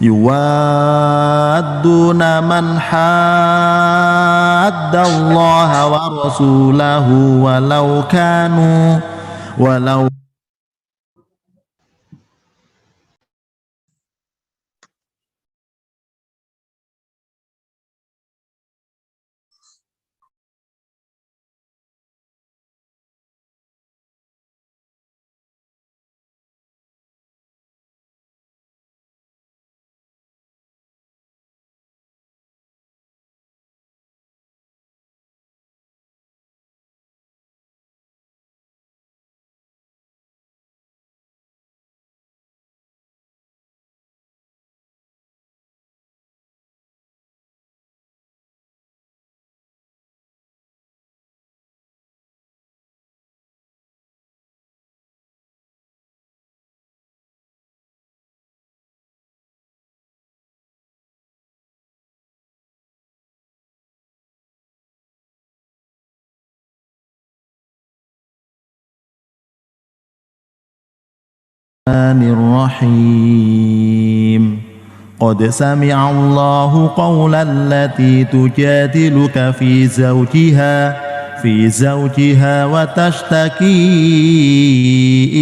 يوادون من حاد الله ورسوله ولو الرحيم قد سمع الله قول التي تجادلك في زوجها وتشتكي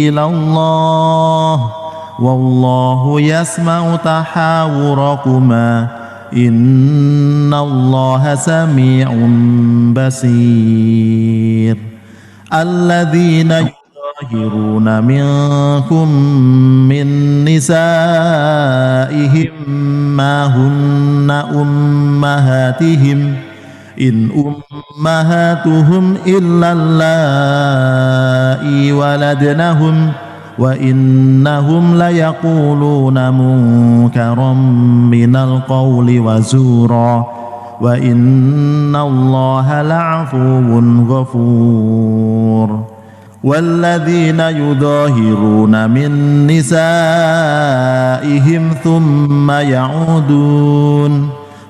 إلى الله والله يسمع تحاوركما إن الله سميع بصير الذين يظاهرون منكم من نسائهم ما هن أمهاتهم إن أمهاتهم إلا اللائي ولدنهم وإنهم ليقولون منكرا من القول وزورا وإن الله لعفو غفور والذين يظاهرون من نسائهم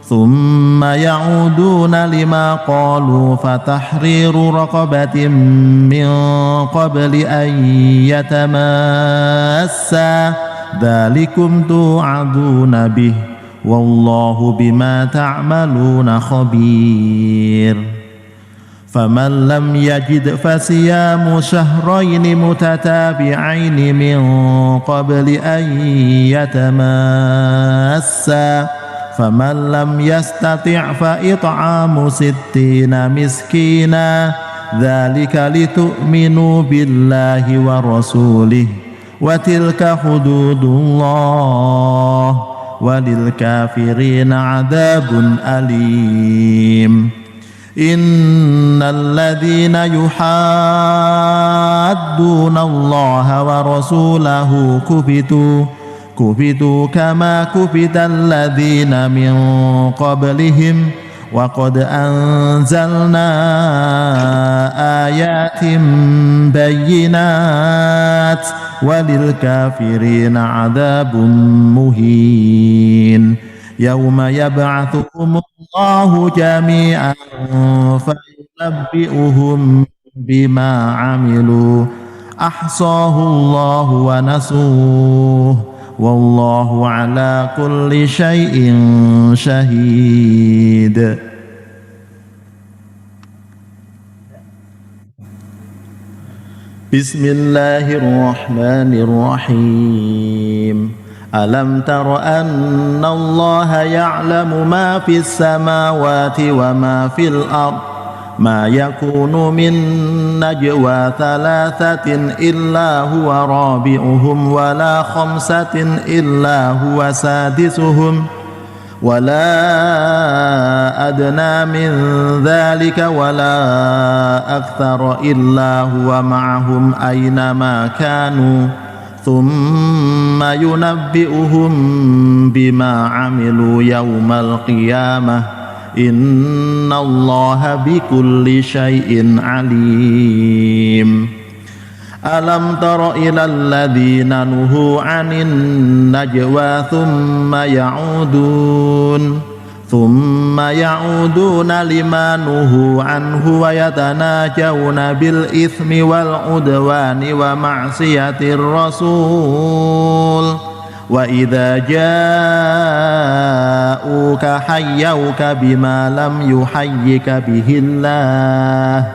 ثم يعودون لما قالوا فتحرير رقبة من قبل أن يتماسا ذلكم توعدون به والله بما تعملون خبير فمن لم يجد فصيام شهرين متتابعين من قبل أن يتماسا فمن لم يستطع فإطعام 60 مسكينا ذلك لتؤمنوا بالله ورسوله وتلك حدود الله وللكافرين عذاب أليم إن الذين يحادون الله ورسوله كبتوا كما كبت الذين من قبلهم وقد أنزلنا آيات بينات وللكافرين عذاب مهين يوم يبعثهم الله جميعا فينبئهم بما عملوا أحصاه الله ونسوه والله على كل شيء شهيد بسم الله الرحمن الرحيم ألم تر أن الله يعلم ما في السماوات وما في الأرض ما يكون من نجوى 3 إلا هو رابعهم ولا 5 إلا هو سادسهم ولا أدنى من ذلك ولا أكثر إلا هو معهم أينما كانوا ثم ينبئهم بما عملوا يوم القيامة إن الله بكل شيء عليم ألم تر إلى الذين نهوا عن النجوى ثم يعودون لما نهوا عنه ويتناجون بالإثم والعدوان ومعصية الرسول وإذا جاءوك حيوك بما لم يحيك به الله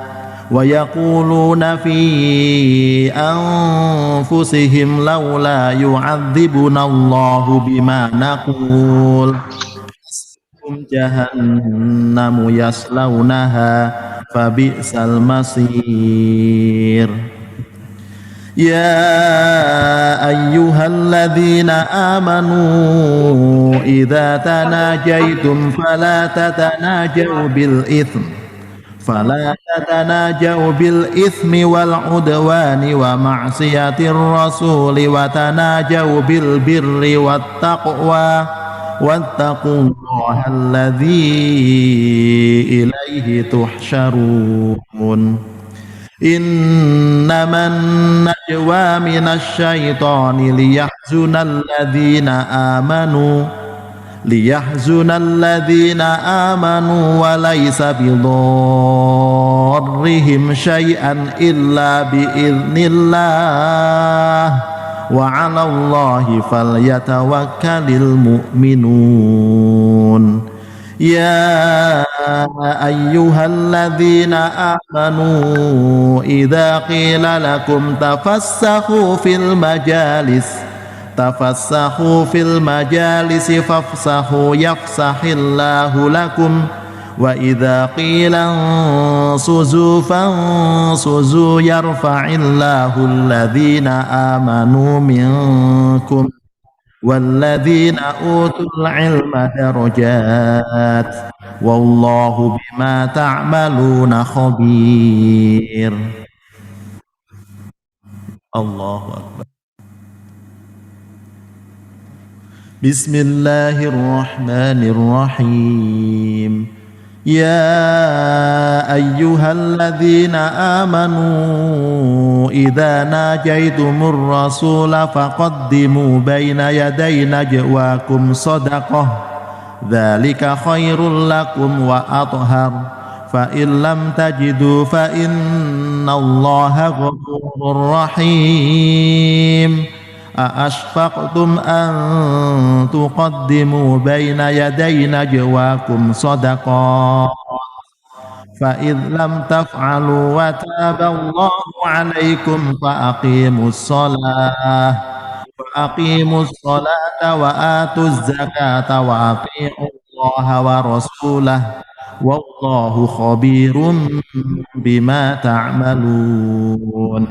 ويقولون في أنفسهم لولا يعذبنا الله بما نقول جهنم يصلونها فبئس المصير يا أيها الذين آمنوا إذا تناجيتم فلا تتناجوا بالإثم والعدوان ومعصية الرسول وتناجوا بالبر والتقوى واتقوا الله الذي إليه تحشرون إنما النجوى من الشيطان ليحزن الذين آمنوا وليس بضارهم شيئا إلا بإذن الله وعلى الله فليتوكل المؤمنون يا أيها الذين آمنوا إذا قيل لكم تفسحوا في المجالس فافسحوا يفسح الله لكم وإذا قيل انصزوا فانصزوا يرفع الله الذين آمنوا منكم والذين أوتوا العلم درجات والله بما تعملون خبير. الله أكبر. بسم الله الرحمن الرحيم يا أيها الذين آمنوا إذا ناجيتم الرسول فقدموا بين يدي نجواكم صدقة ذلك خير لكم وأطهر فإن لم تجدوا فإن الله غفور رحيم أأشفقتم أن تقدموا بين يدي نجواكم صدقات فإذ لم تفعلوا وتاب الله عليكم فأقيموا الصلاة وآتوا الزكاة وأطيعوا الله ورسوله والله خبير بما تعملون.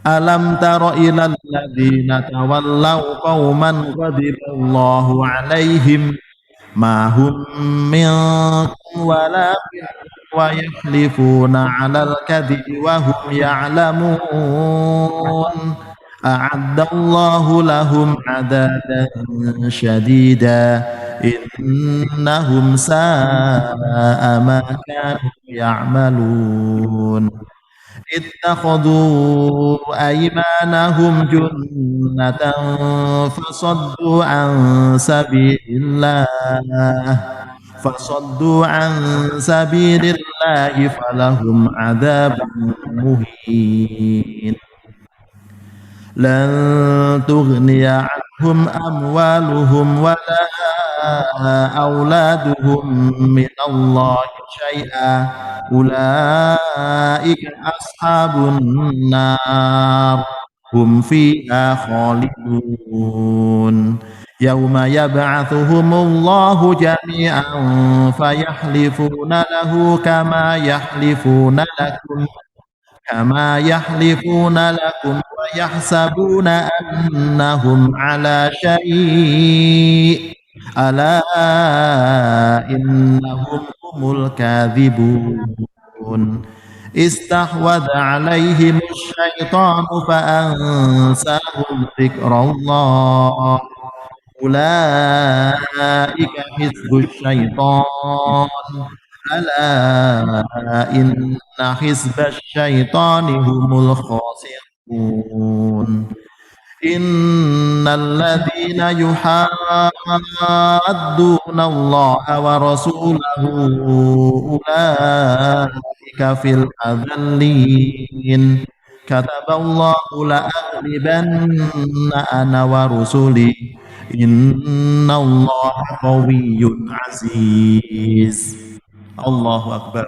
ألم تر إلى الذين تولوا قوما غضب الله عليهم ما هم منكم ولا ويحلفون على الكذب وهم يعلمون أعد الله لهم عذابا شديدا إنهم ساء ما كانوا يعملون اتخذوا أيمانهم جنة فصدوا عن سبيل الله فلهم عذاب مهين لن تغني عنهم أموالهم ولا أولادهم من الله شيئا أولئك أصحاب النار هم فيها خالدون يوم يبعثهم الله جميعا فيحلفون له كما يحلفون لكم ويحسبون أنهم على شيء ألا إنهم هم الكاذبون استحوذ عليهم الشيطان فأنساهم ذكر الله أولئك حزب الشيطان ألا إن حزب الشيطان هم الخاسرون إن الذين يحادون الله ورسوله أولئك في الأذلين كتب الله لأغلبن أنا ورسلي إن الله قوي عزيز. الله أكبر.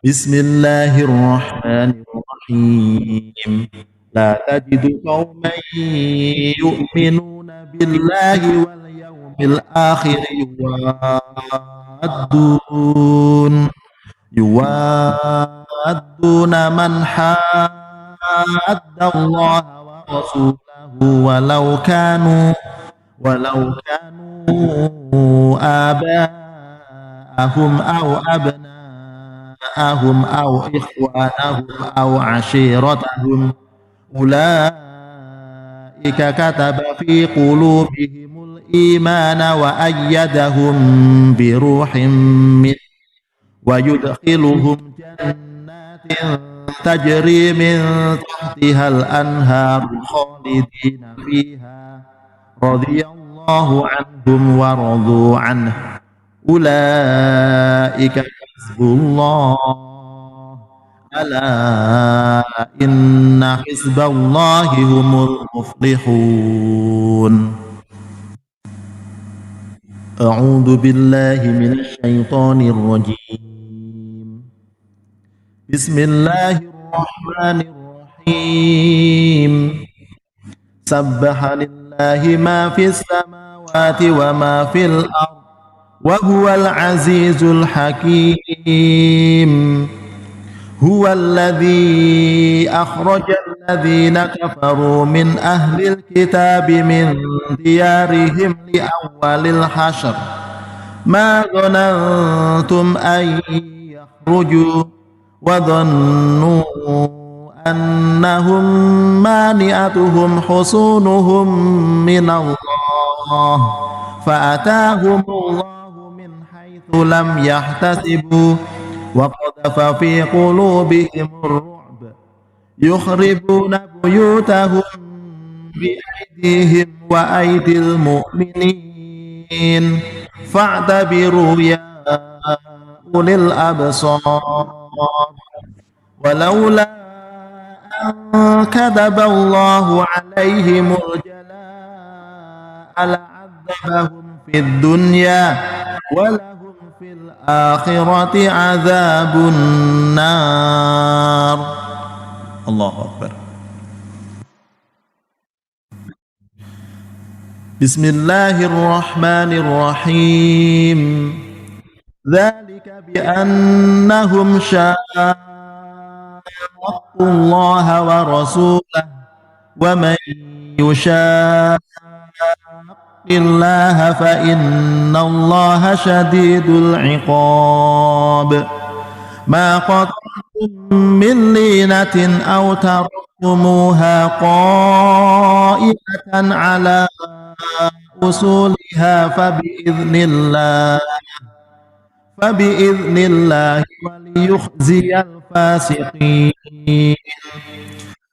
بسم الله الرحمن الرحيم. لا تجد قوما يؤمنون بالله واليوم الآخر يوادون من حاد الله ورسوله ولو كانوا آباءهم أو أبناءهم أو إخوانهم أو عشيرتهم أولئك كتب في قلوبهم الإيمان وأيدهم بروح منه ويدخلهم جنات تجري من تحتها الأنهار خالدين فيها رضي الله عنهم ورضوا عنه أولئك حزب الله ألا إن حزب الله هم المفلحون. أعوذ بالله من الشيطان الرجيم. بسم الله الرحمن الرحيم. سبح لله ما في السماوات وما في الأرض وهو العزيز الحكيم. هو الذي أخرج الذين كفروا من أهل الكتاب من ديارهم لأول الحشر ما ظننتم أن يخرجوا وظنوا أنهم مانعتهم حصونهم من الله فأتاهم الله من حيث لم يحتسبوا وقذف في قلوبهم الرعب يخربون بيوتهم بأيديهم وأيدي المؤمنين فاعتبروا يا أولي الأبصار. ولولا أن كتب الله عليهم الجلاء لعذبهم في الدنيا ولهم في الآخرة عذاب النار. الله أكبر. بسم الله الرحمن الرحيم. ذلك بأنهم شاقوا الله ورسوله ومن يشاق الله فإن الله شديد العقاب. ما قطعتم من لينة أو تركتموها قائمة على أصولها فبإذن الله وليخزي الفاسقين.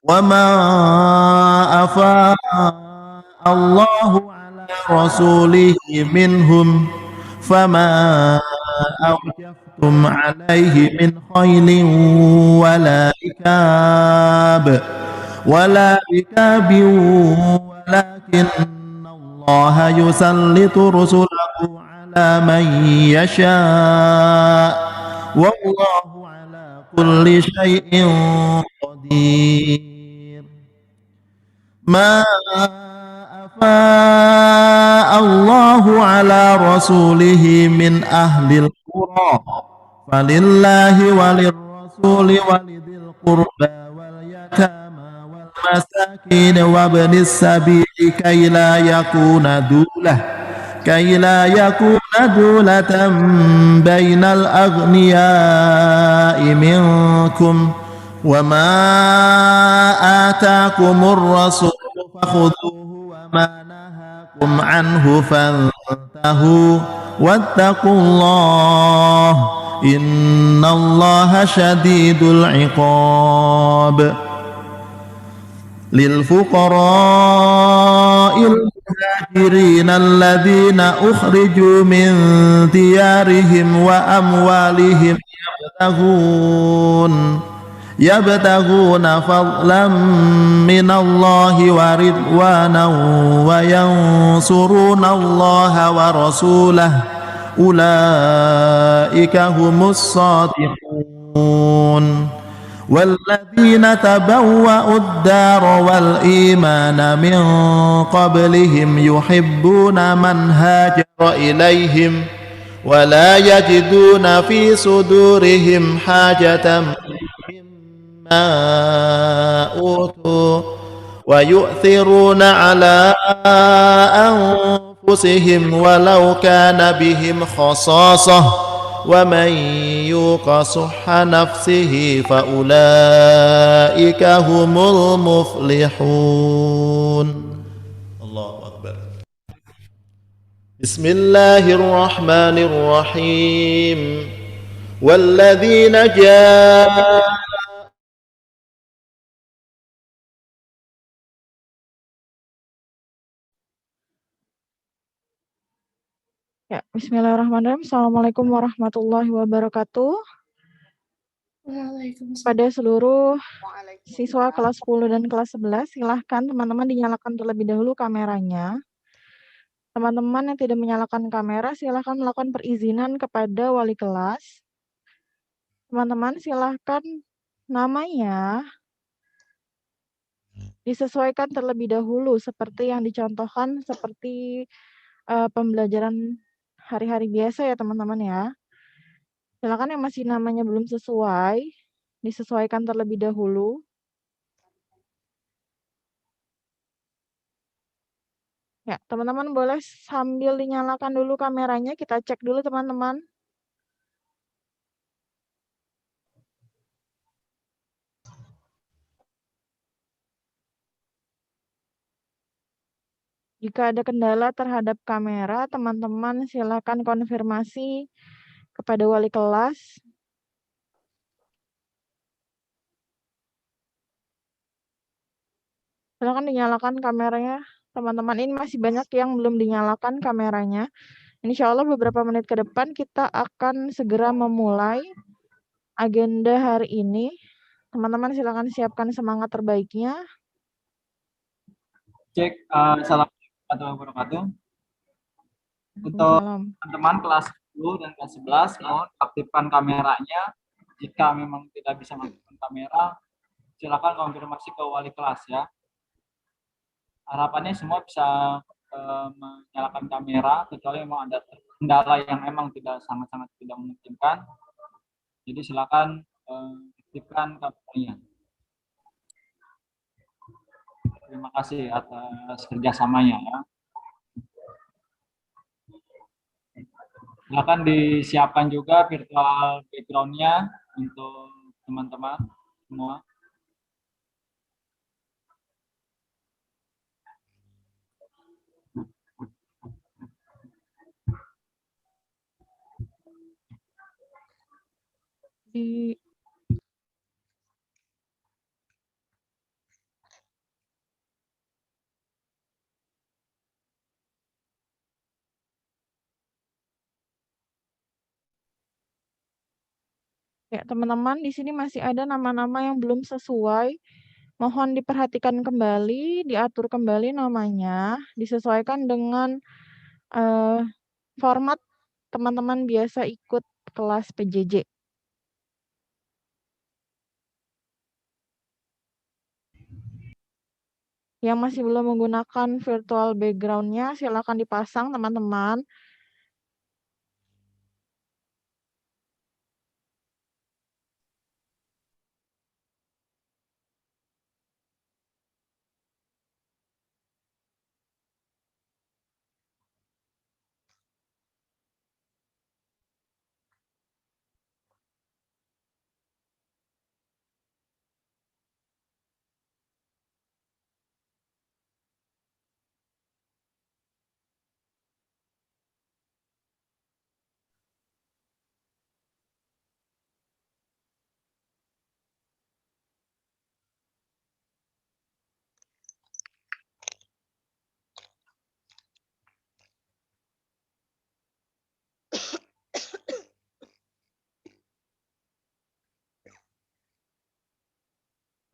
وما أفاء الله على رسوله منهم فما أوجفتم عليه من خيل ولا ركاب ولكن الله يسلط رسله على من يشاء والله على كل شيء قدير. ما أفاء الله على رسوله من أهل القرى فلله وللرسول ولذي القربى واليتامى والمساكين وابن السبيل كي لا يكون دولة بين الأغنياء منكم وما آتاكم الرسول فخذوه وما نهاكم عنه فانتهوا واتقوا الله إن الله شديد العقاب. للفقراء المهاجرين الذين أخرجوا من ديارهم وأموالهم يبتغون فضلا من الله ورضوانا وينصرون الله ورسوله أولئك هم الصادقون والذين تبوأوا الدار والإيمان من قبلهم يحبون من هاجر إليهم ولا يجدون في صدورهم حاجة مما أوتوا ويؤثرون على أنفسهم ولو كان بهم خصاصة ومن يوق شح نفسه فأولئك هم المفلحون. الله أكبر. بسم الله الرحمن الرحيم. والذين جاءوا Ya, bismillahirrahmanirrahim. Assalamualaikum warahmatullahi wabarakatuh. Pada seluruh siswa kelas 10 dan kelas 11, silahkan teman-teman dinyalakan terlebih dahulu kameranya. Teman-teman yang tidak menyalakan kamera, silahkan melakukan perizinan kepada wali kelas. Teman-teman silahkan namanya disesuaikan terlebih dahulu seperti yang dicontohkan seperti pembelajaran hari-hari biasa ya teman-teman ya. Silakan yang masih namanya belum sesuai, disesuaikan terlebih dahulu. Ya, teman-teman boleh sambil dinyalakan dulu kameranya, kita cek dulu teman-teman. Jika ada kendala terhadap kamera, teman-teman silakan konfirmasi kepada wali kelas. Silakan dinyalakan kameranya. Teman-teman, ini masih banyak yang belum dinyalakan kameranya. Insya Allah beberapa menit ke depan kita akan segera memulai agenda hari ini. Teman-teman silakan siapkan semangat terbaiknya. Cek, assalamualaikum warahmatullahi wabarakatuh. Untuk teman-teman kelas 10 dan kelas 11 mohon aktifkan kameranya. Jika memang tidak bisa mengaktifkan kamera, silakan konfirmasi ke wali kelas ya. Harapannya semua bisa menyalakan kamera kecuali memang ada kendala yang memang sangat-sangat tidak memungkinkan. Jadi silakan aktifkan kameranya. Terima kasih atas kerjasamanya ya. Silakan disiapkan juga virtual background-nya untuk teman-teman semua. Ya, teman-teman, di sini masih ada nama-nama yang belum sesuai. Mohon diperhatikan kembali, diatur kembali namanya, disesuaikan dengan format teman-teman biasa ikut kelas PJJ. Yang masih belum menggunakan virtual background-nya, silakan dipasang teman-teman.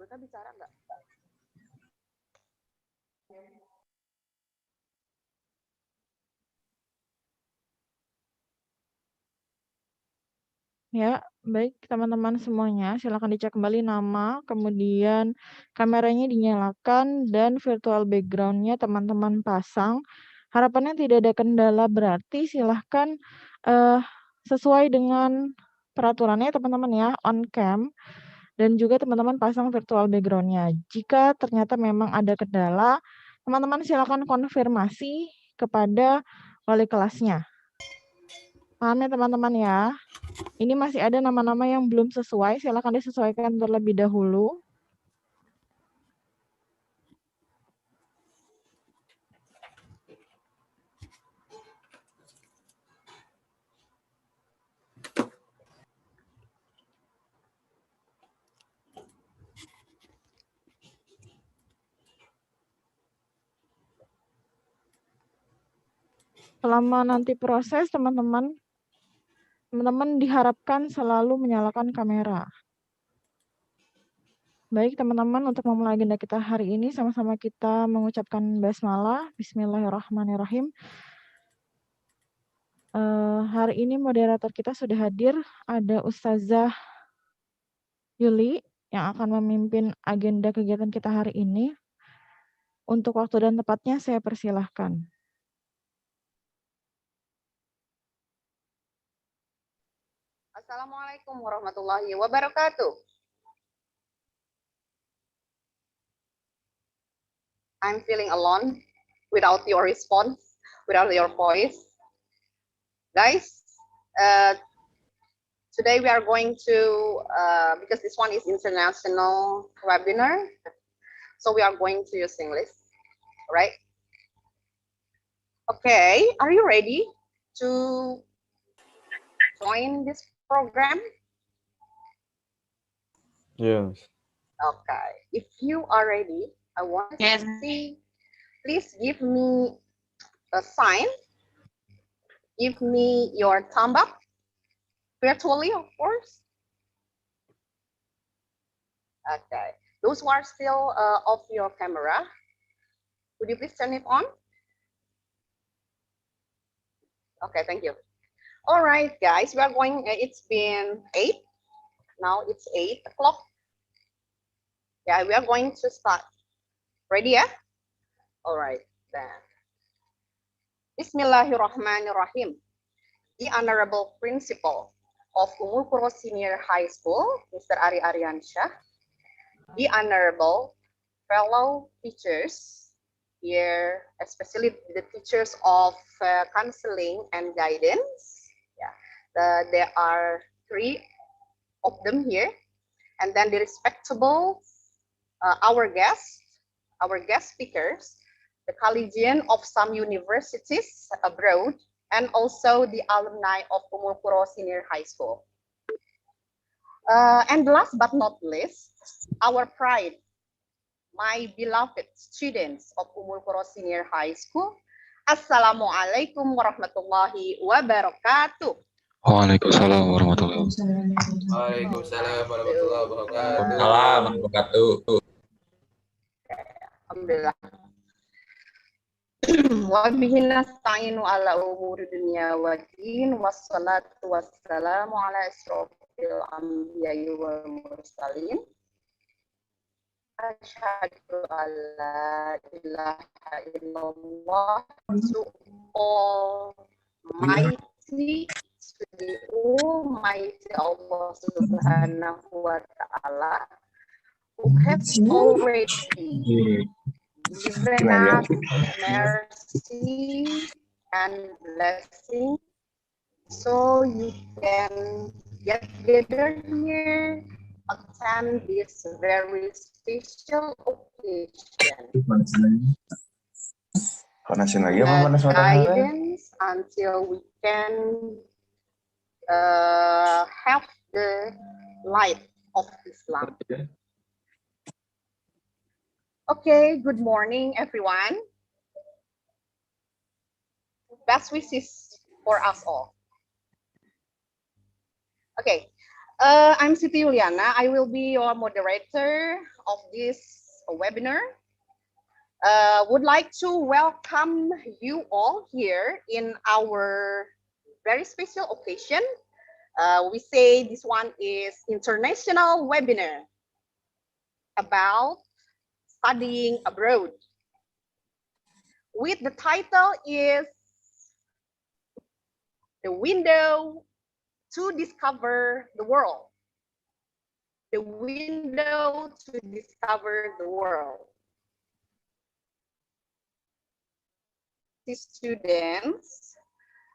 Mereka bicara nggak? Ya, baik teman-teman semuanya, silakan dicek kembali nama, kemudian kameranya dinyalakan dan virtual background-nya teman-teman pasang. Harapannya tidak ada kendala berarti silahkan sesuai dengan peraturannya teman-teman ya, on cam dan juga teman-teman pasang virtual background-nya. Jika ternyata memang ada kendala, teman-teman silakan konfirmasi kepada wali kelasnya. Paham ya teman-teman ya? Ini masih ada nama-nama yang belum sesuai, silakan disesuaikan terlebih dahulu. Selama nanti proses, teman-teman diharapkan selalu menyalakan kamera. Baik teman-teman, untuk memulai agenda kita hari ini, sama-sama kita mengucapkan basmalah, bismillahirrahmanirrahim. Hari ini moderator kita sudah hadir, ada Ustazah Yuli, yang akan memimpin agenda kegiatan kita hari ini. Untuk waktu dan tempatnya saya persilahkan. Assalamualaikum warahmatullahi wabarakatuh. I'm feeling alone without your response, without your voice. Guys, today we are going to, because this one is international webinar, so we are going to use English, right? Okay, are you ready to join this program? Yes. Okay, if you are ready, I want to see, please give me a sign. Give me your thumb up, virtually, of course. Okay, those who are still off your camera, would you please turn it on? Okay, thank you. All right, guys, we are going, it's been 8. Now it's 8 o'clock. Yeah, we are going to start. Ready, yeah? All right, then. Bismillahirrahmanirrahim. The Honorable Principal of Umul Qura Senior High School, Mr. Ari Aryansyah. The Honorable fellow teachers here, especially the teachers of counseling and guidance. Yeah, there are 3 of them here. And then the respectable, our guest speakers, the collegian of some universities abroad, and also the alumni of Umul Qura Senior High School. And last but not least, our pride, my beloved students of Umul Qura Senior High School. Assalamualaikum warahmatullahi wabarakatuh. Waalaikumsalam warahmatullahi wabarakatuh. Waalaikumsalam warahmatullahi wabarakatuh. Alhamdulillah. Wa bihi nasta'inu ala umuri dunya wa din, wassalatu wassalamu ala asrofil anbiya'i wal mursalin. Asyhadu alla ilaha illallah, to Almighty, to the Almighty Allah Subhanahu wa Ta'ala, who has already given us mercy and blessing, so you can get together here, attend this very special occasion. Guidance until we can have the light of Islam. Okay, good morning, everyone. Best wishes for us all. Okay, I'm Siti Yuliana. I will be your moderator of this webinar. Would like to welcome you all here in our very special occasion. We say this one is international webinar about studying abroad. With the title is The Window to Discover the World. The window to discover the world. Students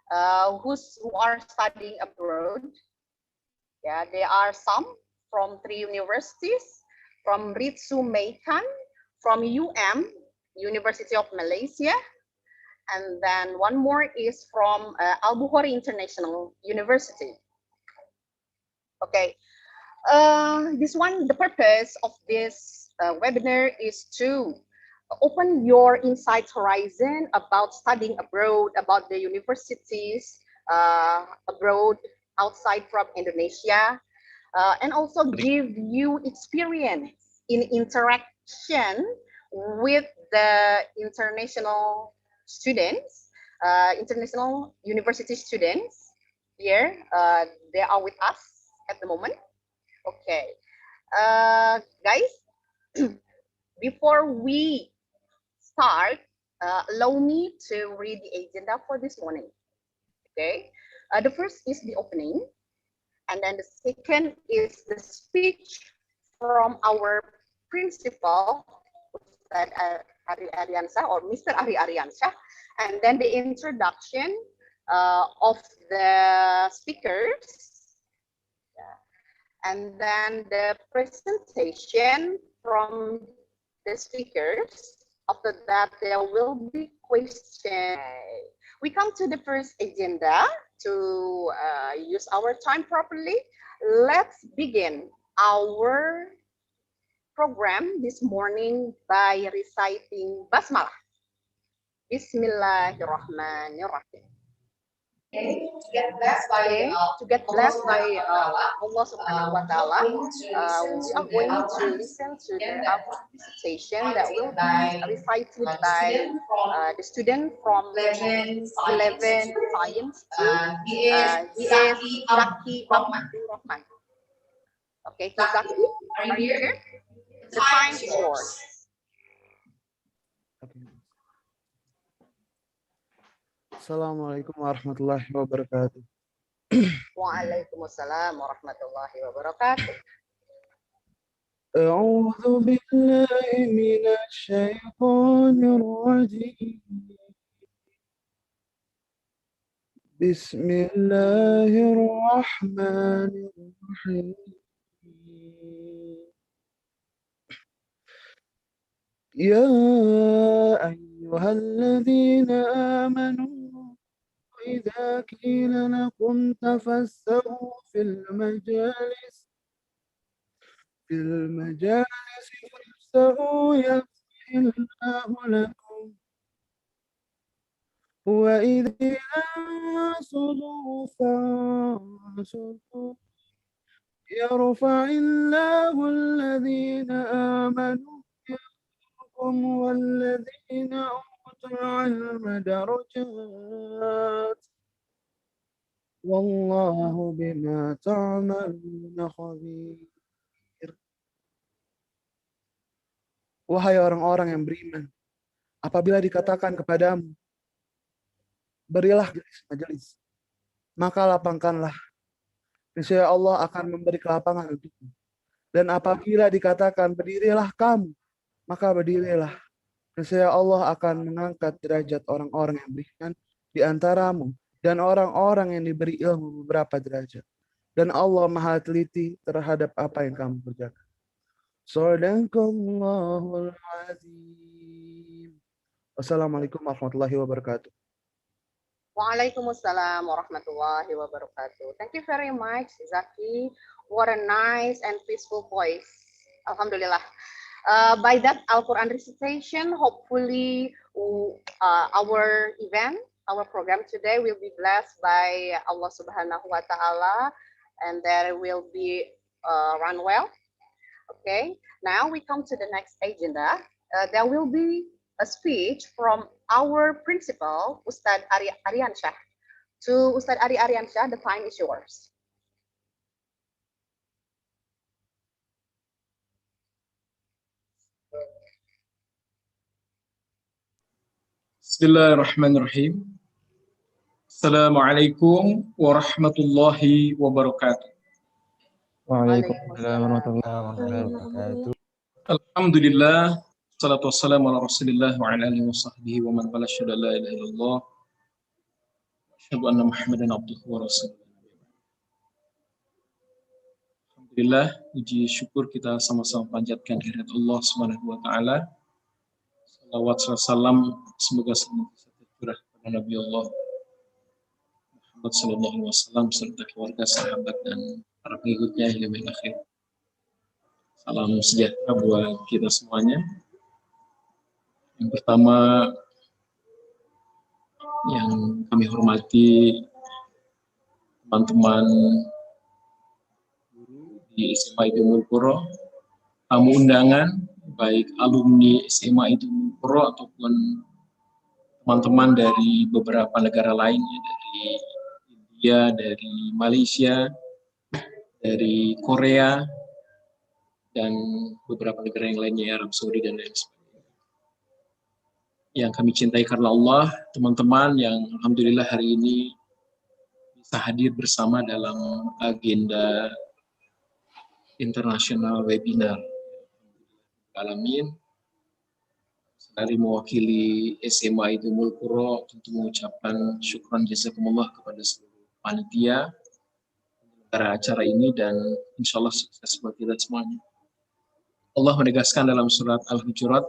who are studying abroad. Yeah, there are some from 3 universities, from Ritsu Meikan, from University of Malaysia, and then one more is from Al-Bukhari International University. Okay, the purpose of this webinar is to open your insight horizon about studying abroad, about the universities abroad, outside from Indonesia, and also give you experience in interaction with the international students, international university students here. They are with us at the moment. Okay, guys, before we start, allow me to read the agenda for this morning. Okay, the first is the opening, and then the second is the speech from our principal, Ustad Ari Ariansyah or Mr. Ari Ariansyah, and then the introduction of the speakers, and then the presentation from the speakers. After that, there will be questions. We come to the first agenda to use our time properly. Let's begin our program this morning by reciting Basmalah. Bismillahirrahmanirrahim. Okay, to get blessed by Allah Subhanahu wa Ta'ala, we are going to listen to the recitation that will be recited by the student from 11 Science Team. He is Zaki Abdul Rahman. Okay, Zaki, are you here? The time is yours. Assalamualaikum warahmatullahi wabarakatuh. Waalaikumsalam warahmatullahi wabarakatuh. أعوذ بالله من الشيطان الرجيم. بسم الله الرحمن الرحيم. يا أيها الذين آمنوا إذا قيل لكم تفسحوا في المجالس فافسحوا يفسح الله لكم وإذا انصتوا فانصتوا يرفع الله الذين آمنوا منكم والذين أوتوا العلم درجات والله بما تعملون خبير. Wahai orang-orang yang beriman, apabila dikatakan kepadamu, berilah majelis, maka lapangkanlah. Niscaya Allah akan memberi kelapangan untukmu. Dan apabila dikatakan berdirilah kamu, maka berdirilah. Niscaya Allah akan mengangkat derajat orang-orang yang beriman di antaramu dan orang-orang yang diberi ilmu beberapa derajat. Dan Allah Maha teliti terhadap apa yang kamu kerjakan. Shadaqallahul azim. Wassalamualaikum warahmatullahi wabarakatuh. Waalaikumsalam warahmatullahi wabarakatuh. Thank you very much, Zaki. What a nice and peaceful voice. Alhamdulillah. By that Al-Quran recitation, hopefully our event, our program today will be blessed by Allah Subhanahu wa Ta'ala. and that will be run well. Okay, now we come to the next agenda. There will be a speech from our principal, Ustadz Ariansyah. To Ustadz Ariansyah, the time is yours. Bismillahirrahmanirrahim. Assalamualaikum warahmatullahi wabarakatuh. Waalaikumsalam warahmatullahi wabarakatuh. Alhamdulillah, salatu wassalamu ala rasulillah wa ala alihi wa sahbihi wa man wala syahada la ilaha illallah wa asyhadu anna muhammadan abduhu wa rasuluh. Alhamdulillah, puji syukur kita sama-sama panjatkan kehadirat Allah Subhanahu wa taala. Salawat salam semoga senantiasa tercurah kepada Nabi Allah Muhammad sallallahu alaihi wasallam serta keluarga, sahabat dan para pengikutnya hingga akhir. Salam sejahtera buat kita semuanya. Yang pertama yang kami hormati teman-teman guru di SMA Idul Puro, tamu undangan baik alumni SMA Idul Puro ataupun teman-teman dari beberapa negara lain, dari India, dari Malaysia, dari Korea, dan beberapa negara yang lainnya, Arab Saudi dan lain sebagainya. Yang kami cintai karena Allah, teman-teman yang alhamdulillah hari ini bisa hadir bersama dalam agenda internasional webinar. Alamin. Dari mewakili SMA Idul Puro tentu mengucapkan syukran jazakumullah kepada seluruh panitia penyelenggara acara ini dan insya Allah sukses buat kita semuanya. Allah menegaskan dalam surat Al-Hujurat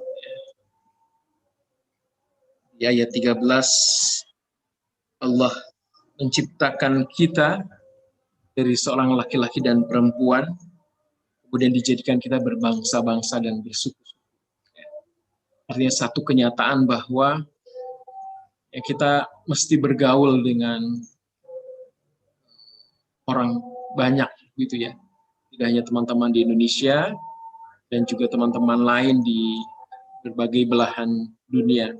di ayat 13, Allah menciptakan kita dari seorang laki-laki dan perempuan, kemudian dijadikan kita berbangsa-bangsa dan bersuku. Artinya satu kenyataan bahwa kita mesti bergaul dengan orang banyak gitu ya. Tidak hanya teman-teman di Indonesia dan juga teman-teman lain di berbagai belahan dunia.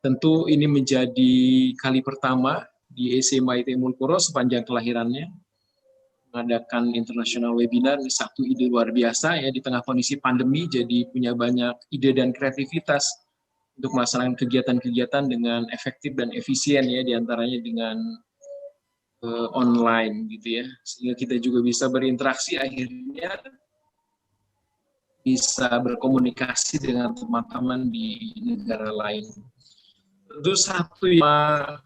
Tentu ini menjadi kali pertama di SMA Idul Puro sepanjang kelahirannya mengadakan international webinar. Ini satu ide luar biasa ya, di tengah kondisi pandemi jadi punya banyak ide dan kreativitas untuk melaksanakan kegiatan-kegiatan dengan efektif dan efisien ya, diantaranya dengan online gitu ya, sehingga kita juga bisa berinteraksi, akhirnya bisa berkomunikasi dengan teman-teman di negara lain. Tentu satu ya,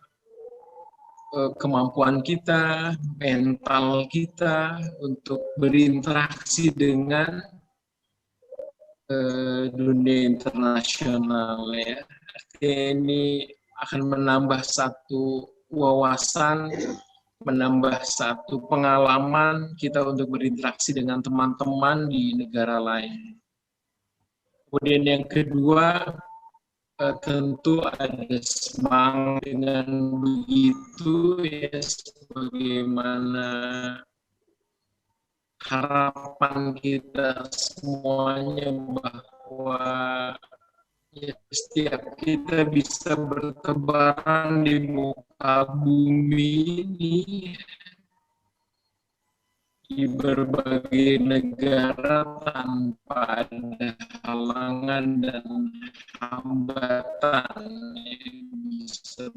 kemampuan kita, mental kita untuk berinteraksi dengan dunia internasional ya. Artinya ini akan menambah satu wawasan, menambah satu pengalaman kita untuk berinteraksi dengan teman-teman di negara lain. Kemudian yang kedua, tentu ada semangat dengan begitu ya, sebagaimana harapan kita semuanya bahwa ya, setiap kita bisa bertebaran di muka bumi ini di berbagai negara tanpa ada halangan dan hambatan yang bisa.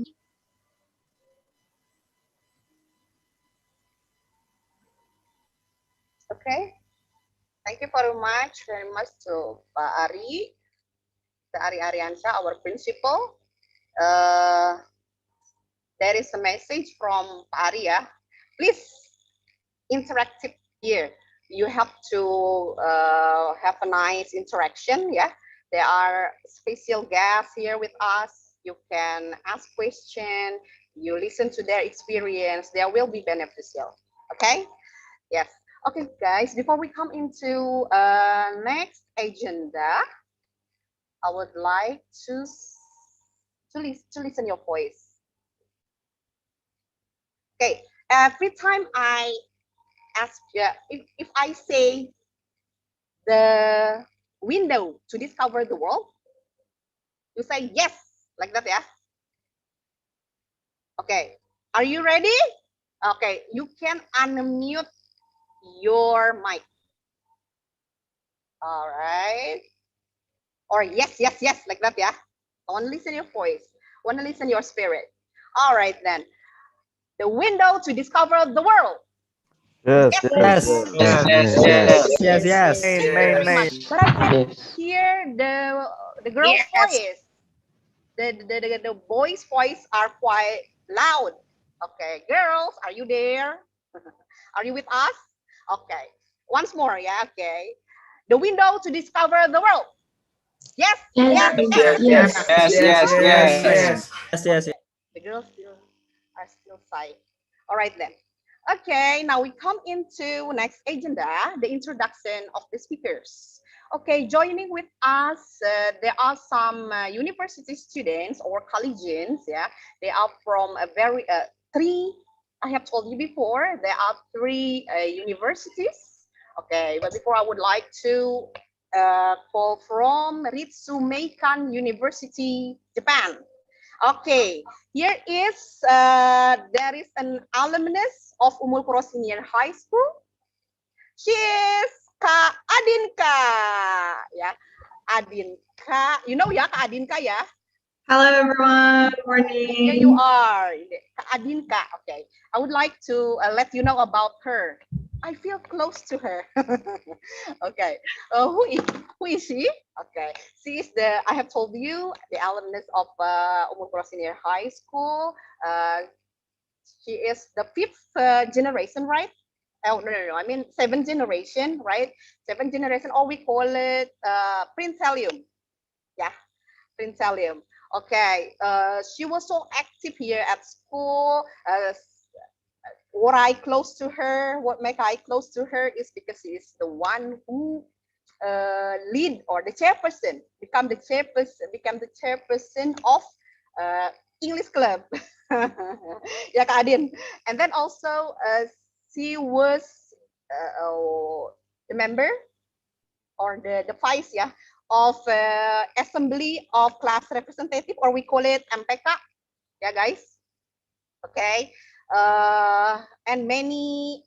Okay, thank you very much to Pak Ari, the Ari Ariansyah, our principal. There is a message from Pak Ari ya. Please interactive here. You have to have a nice interaction. Yeah, there are special guests here with us. You can ask questions. You listen to their experience. There will be beneficial. Okay. Yes. Okay, guys. Before we come into next agenda, I would like to listen your voice. Okay. Every time I ask, if I say the window to discover the world, you say yes, like that, yeah? Okay, are you ready? Okay, you can unmute your mic. All right. Or yes, yes, yes, like that, yeah? I want to listen your voice. I want to listen your spirit. All right, then. The window to discover the world. Yes, Yes. yes, Yes, yes, Yes. yes. Yes. Thank you very Main. much. But I can Yes. hear the girl's Yes. voice. The boy's voice are quite loud. Okay, girls, are you there? Are you with us? Okay. Once more, yeah, okay. The window to discover the world. Yes, yes, yes. Yes, yes, yes. Yes. The girls still are still shy. All right then. Okay, now we come into next agenda, the introduction of the speakers. Okay, joining with us, there are some university students or collegians. Yeah, they are from a very three. I have told you before there are three universities. Okay, but before I would like to call from Ritsumeikan University, Japan. Okay, here is there is an alumnus of Umul Puro Senior High School. She is Kak Adinka. Ya, Adinka. You know ya, Kak Adinka ya. Hello everyone, good Here you morning. are, Kak Adinka. Okay, I would like to let you know about her. I feel close to her. Okay, who is she? Okay, she is the, I have told you, the alumnus of Umul Puro Senior High School. She is the fifth generation, right? Oh, no. I mean, seventh generation, right? Seventh generation, or we call it Princelium. Yeah, Princelium. Okay, she was so active here at school. What I close to her, what make I close to her is because she is the one who lead or the chairperson, become the chairperson of English club. Ya Kak Adin. And then also she was the member or the vice, yeah, of assembly of class representative, or we call it MPK, yeah guys. Okay, and many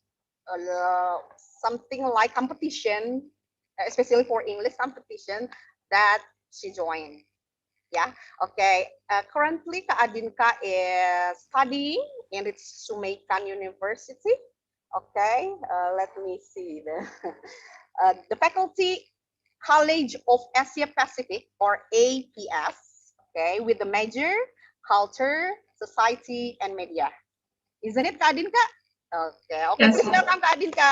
something like competition, especially for English competition that she joined. Yeah, okay. Currently, Kak Adinka is studying in Sumeikan University. Okay, let me see the faculty College of Asia Pacific, or APS. Okay, with the major culture, society, and media. Isn't it, Kak Adinka? Okay, Yes. please welcome Kak Adinka.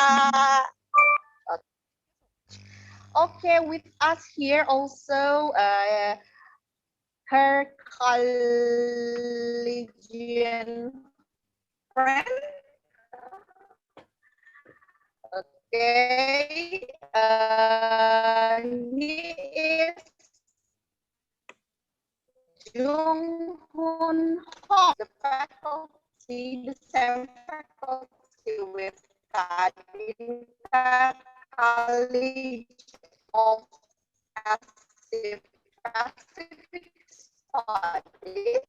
Okay, with us here also her collegian friend. Okay, he is Jung Hoon Hong, the faculty, the same faculty with Kadinka College of Asia Pacific Studies,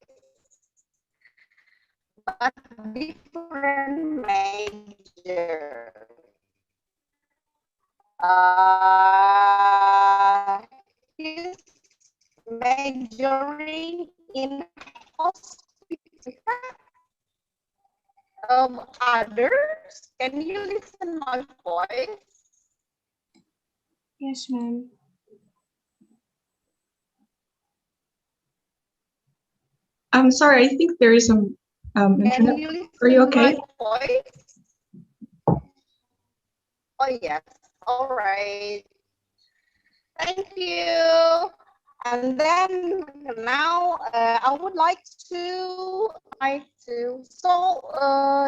but different major. He's majoring in hospitality. Others, can you listen my voice? Yes, ma'am. I'm sorry, I think there is some internet. Can you listen Are you okay? my voice? Oh yes, all right. Thank you. And then now I would like to so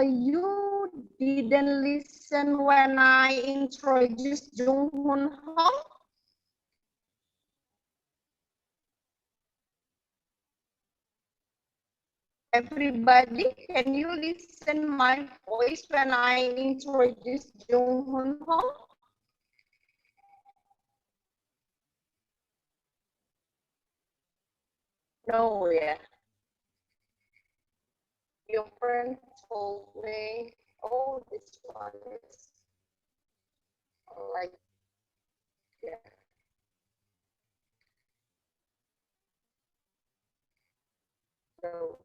you didn't listen when I introduced Jung Hoon Hong? Everybody, can you listen my voice when I introduce Jung Hoon Ho? No, yeah. Your friend told me, oh, this one is like, yeah. So,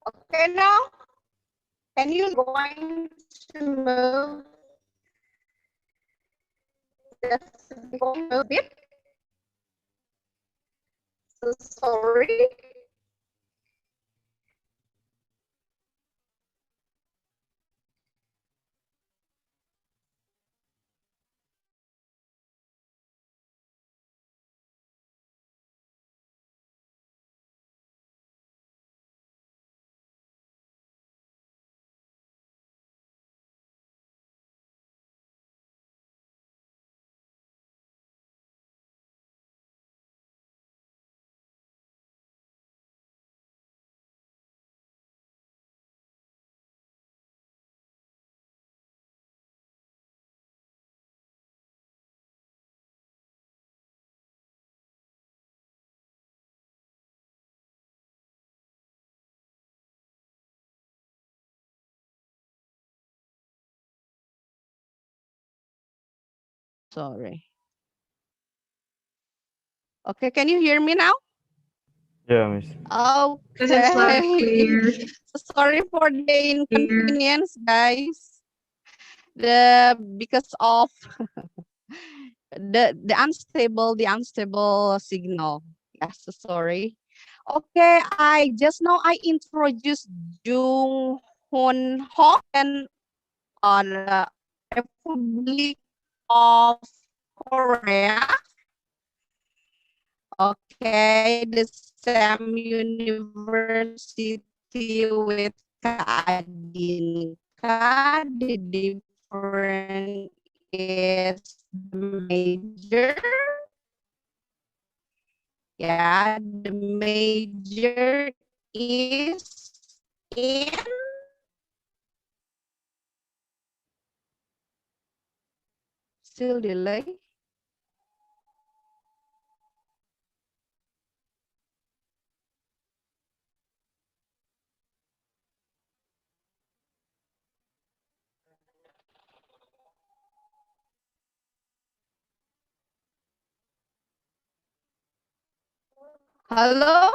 okay, now, can you going to move just a bit? So sorry. Sorry. Okay, can you hear me now? Yeah, Miss. Yes, it's loud and Okay. clear. Sorry for the inconvenience, guys. Because of the unstable signal. Yes, so sorry. Okay, I just now I introduced Jung Hoon Ho and on Republic of Korea. Okay, the same university with Kaadinka. The difference is the major. Yeah, the major is in still delay. Hello?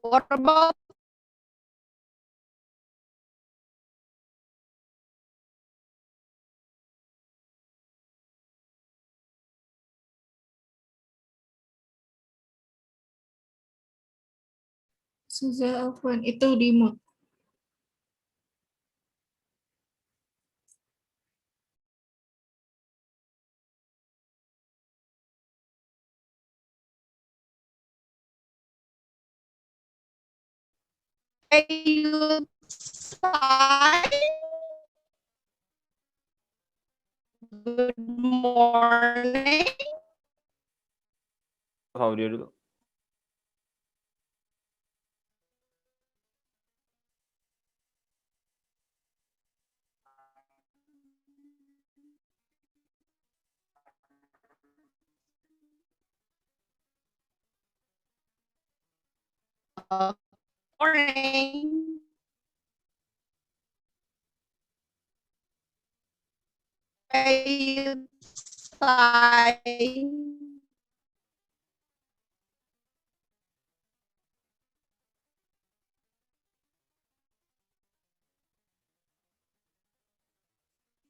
What about Sudah Afwan, itu di mute. you side? Good morning. Audio dulu. Morning. You side?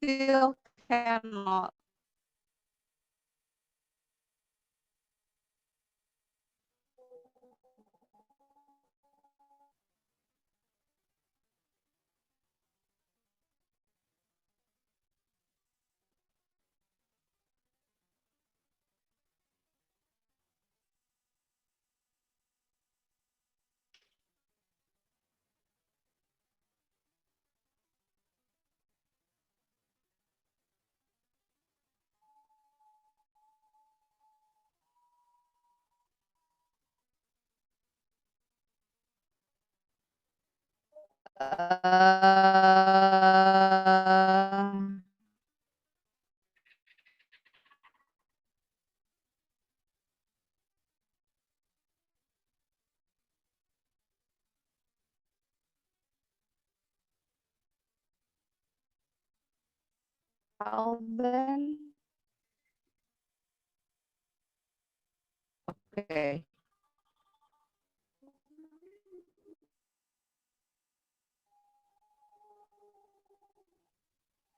Still cannot. Alben. Oke.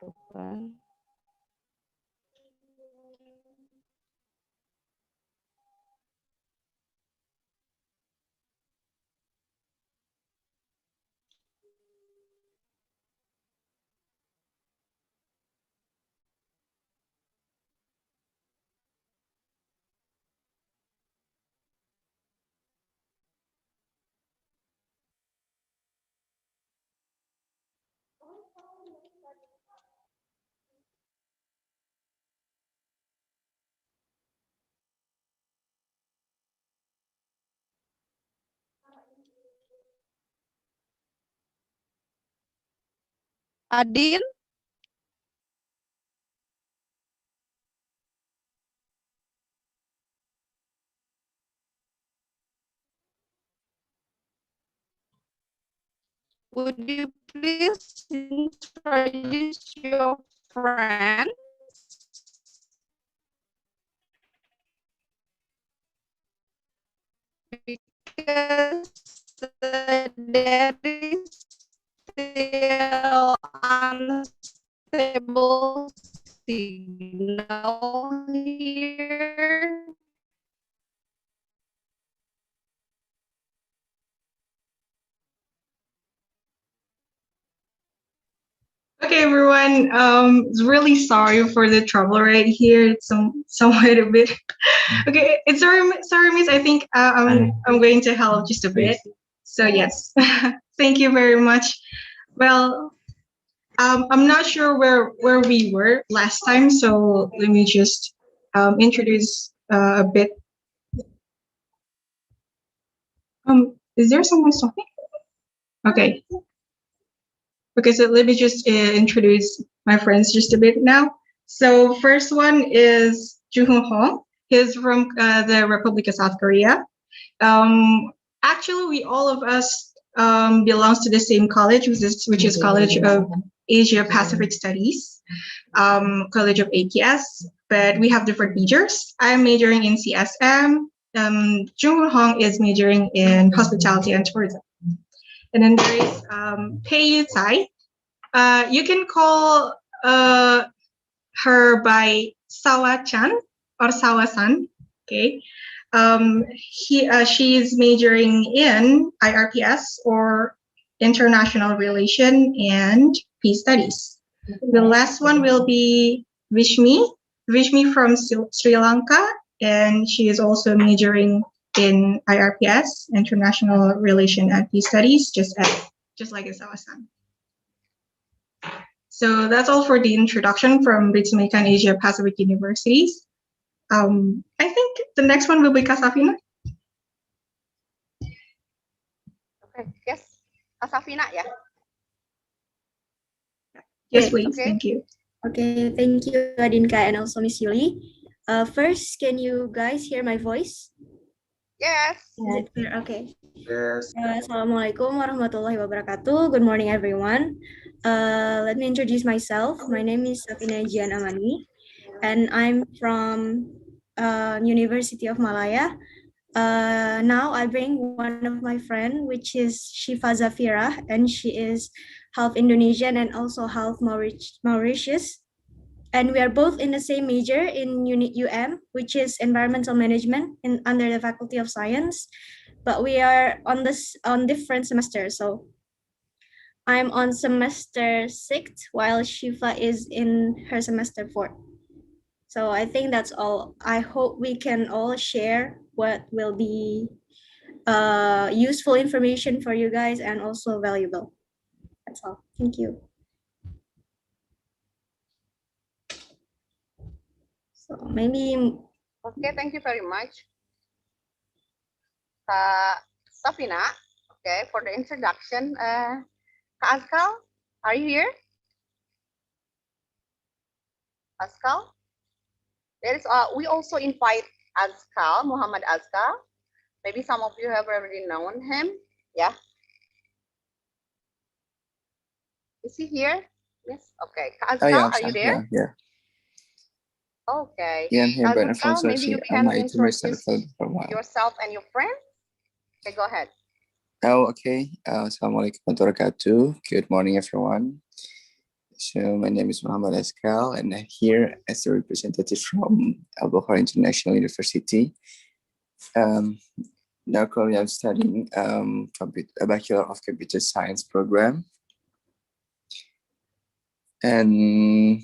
Tuh kan. Adin, would you please introduce your friend? Because there is still unstable signal here. Okay, everyone. Really sorry for the trouble right here. It's somewhat a bit. Okay, it's sorry, Miss. I think I'm going to help just a bit. So yes, thank you very much. Well, I'm not sure where we were last time, so let me just introduce a bit. Is there someone talking? Okay. Okay, so let me just introduce my friends just a bit now. So first one is Joo-hoon Hong. He's from the Republic of South Korea. Actually, we all of us belongs to the same college, which is College of Asia Pacific Studies, College of APS, but we have different majors. I'm majoring in CSM. Joo-hoon Hong is majoring in hospitality and tourism. And then there is Pei Yu Tsai. You can call her by Sawa-chan or Sawa-san. Okay. She is majoring in IRPS or International Relation and Peace Studies. The last one will be Vishmi. Vishmi from Sri Lanka, and she is also majoring in IRPS, International Relation and Peace Studies, just like Isawa-san. So that's all for the introduction from Britannica and Asia Pacific Universities. I think the next one will be Kasafina. Okay, yes. Kasafina, ya. Yes, please. Okay. Thank you. Okay, thank you, Adinka, and also Miss Yuli. First, can you guys hear my voice? Yes. Is it clear? Okay. Yes. Assalamualaikum warahmatullahi wabarakatuh. Good morning, everyone. Let me introduce myself. My name is Safina Jian Amani, and I'm from University of Malaya. Now I bring one of my friend, which is Shifa Zafira, and she is half Indonesian and also half Mauritius. And we are both in the same major in Unit UM, which is Environmental Management under the Faculty of Science. But we are on different semesters. So I'm on semester 6, while Shifa is in her semester 4. So I think that's all. I hope we can all share what will be useful information for you guys and also valuable. That's all. Thank you. So maybe. Okay, thank you very much, Safina. Okay, for the introduction. Kak Azkal, are you here? Azkal? We also invite Azkal, Muhammad Azkal. Maybe some of you have already known him. Yeah. Is he here? Yes. Okay. Kak Oh yeah, Azkal, are you there? yeah. Okay. Yeah, I'm here, Kak but Azkal, maybe you unfortunately, can my internet is introduce available for a while. yourself and your friend. Okay, go ahead. Oh, okay. Assalamualaikum warahmatullahi wabarakatuh. Good morning, everyone. So my name is Muhammad Askal, and I'm here as a representative from Al-Bukhara International University. Now currently I'm studying a Bachelor of Computer Science program. And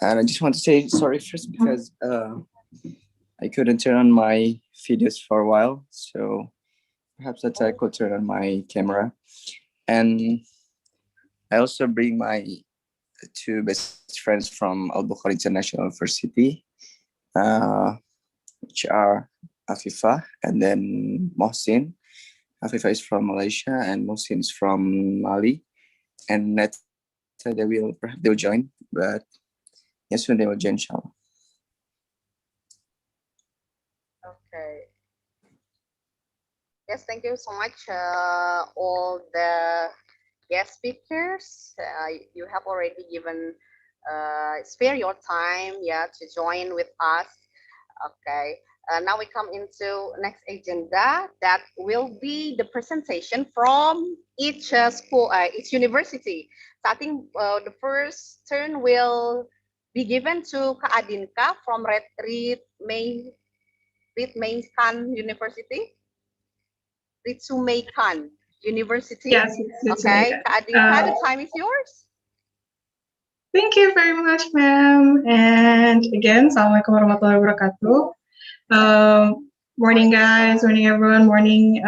I just want to say sorry first because I couldn't turn on my videos for a while. So perhaps that I could turn on my camera. And I also bring my two best friends from Al-Bukhara International University, which are Afifa and then Mohsin. Afifa is from Malaysia and Mohsin is from Mali. And that's they'll join, but yes, soon they will join, inshallah. Okay. Yes, thank you so much, all the guest speakers. You have already given spare your time, yeah, to join with us. Okay. Now we come into next agenda. That will be the presentation from each school, each university. So I think the first turn will be given to Kak Adinka from Reed Mayskan University. Ritsumeikan University. Yes, okay, Kak Adinka, the time is yours. Thank you very much, ma'am. And again, Assalamualaikum warahmatullahi wabarakatuh. Morning, guys. Morning, everyone. Morning,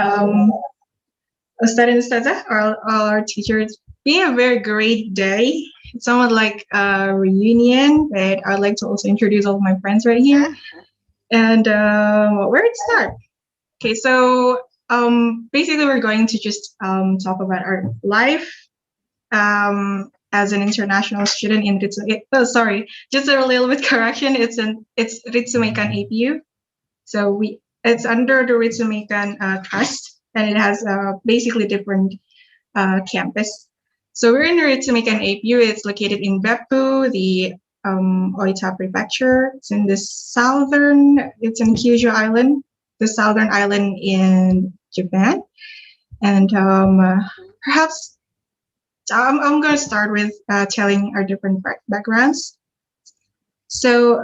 Ustad and Ustazah, our teachers. Being a very great day. It's somewhat like a reunion, but I'd like to also introduce all of my friends right here. And where to start? Okay, so basically we're going to just talk about our life as an international student in just a little bit correction. It's Ritsumeikan APU. So it's under the Ritsumeikan Trust, and it has basically different campus. So we're in the Ritsumeikan APU. It's located in Beppu, the Oita Prefecture. It's in it's in Kyushu Island, the southern island in Japan. And perhaps I'm going to start with telling our different backgrounds. So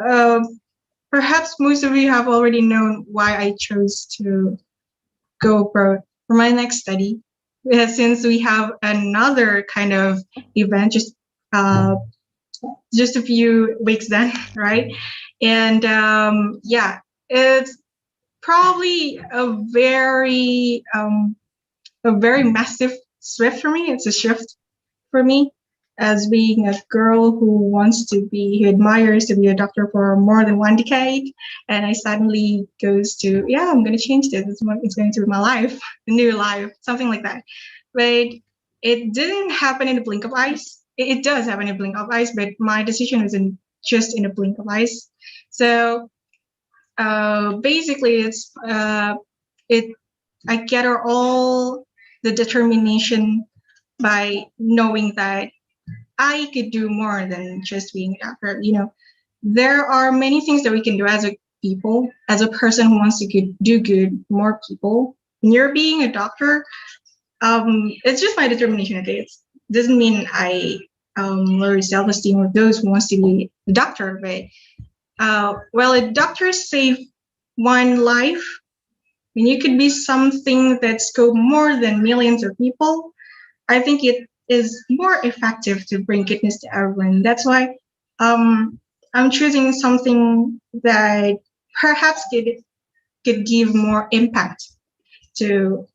perhaps most of you have already known why I chose to go abroad for my next study, since we have another kind of event just a few weeks then, right? And yeah, it's probably a very massive shift for me. It's a shift for me as being a girl who admires to be a doctor for more than 1 decade, and I suddenly goes to, I'm going to change this. It's going to be my life, a new life, something like that. But it didn't happen in a blink of eyes. It does happen in a blink of eyes, but my decision wasn't just in a blink of eyes. So basically, I gather all the determination by knowing that I could do more than just being a doctor. There are many things that we can do as a person who wants to do good for more people. When you're being a doctor, it's just my determination. Okay, it doesn't mean I lower self-esteem of those who wants to be a doctor, but a doctor save one life. When you could be something that's go more than millions of people, I think it is more effective to bring goodness to everyone. That's why I'm choosing something that perhaps could give more impact to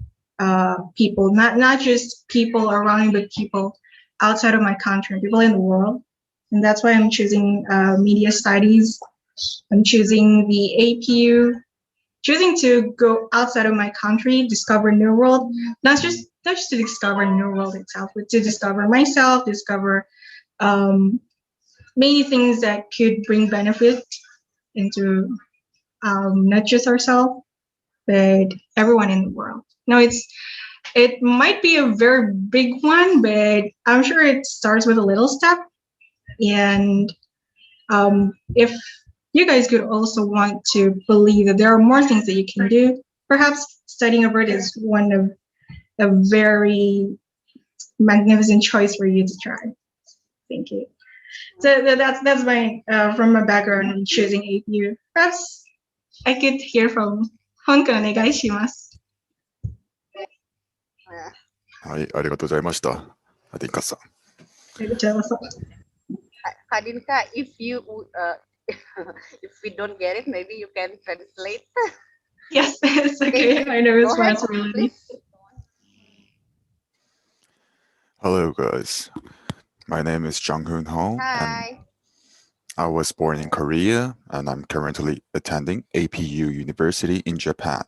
people, not just people around me, but people outside of my country, people in the world. And that's why I'm choosing media studies. I'm choosing the APU, choosing to go outside of my country, discover new world, not just not just to discover the new world itself, but to discover myself, discover many things that could bring benefit into not just ourselves, but everyone in the world. Now it might be a very big one, but I'm sure it starts with a little step. And if you guys could also want to believe that there are more things that you can do, perhaps studying abroad is one of a very magnificent choice for you to try. Thank you. So that's my from my background in choosing APU. Perhaps I could hear from Honka onegaishimasu. はい、ありがとうございました。アディンカさん。Kadinka, if if we don't get it, maybe you can translate. Yes, it's okay. I know it's Go ahead, responsibility. please. Hello, guys. My name is Jung Hoon Ho, and Hi. I was born in Korea, and I'm currently attending APU University in Japan.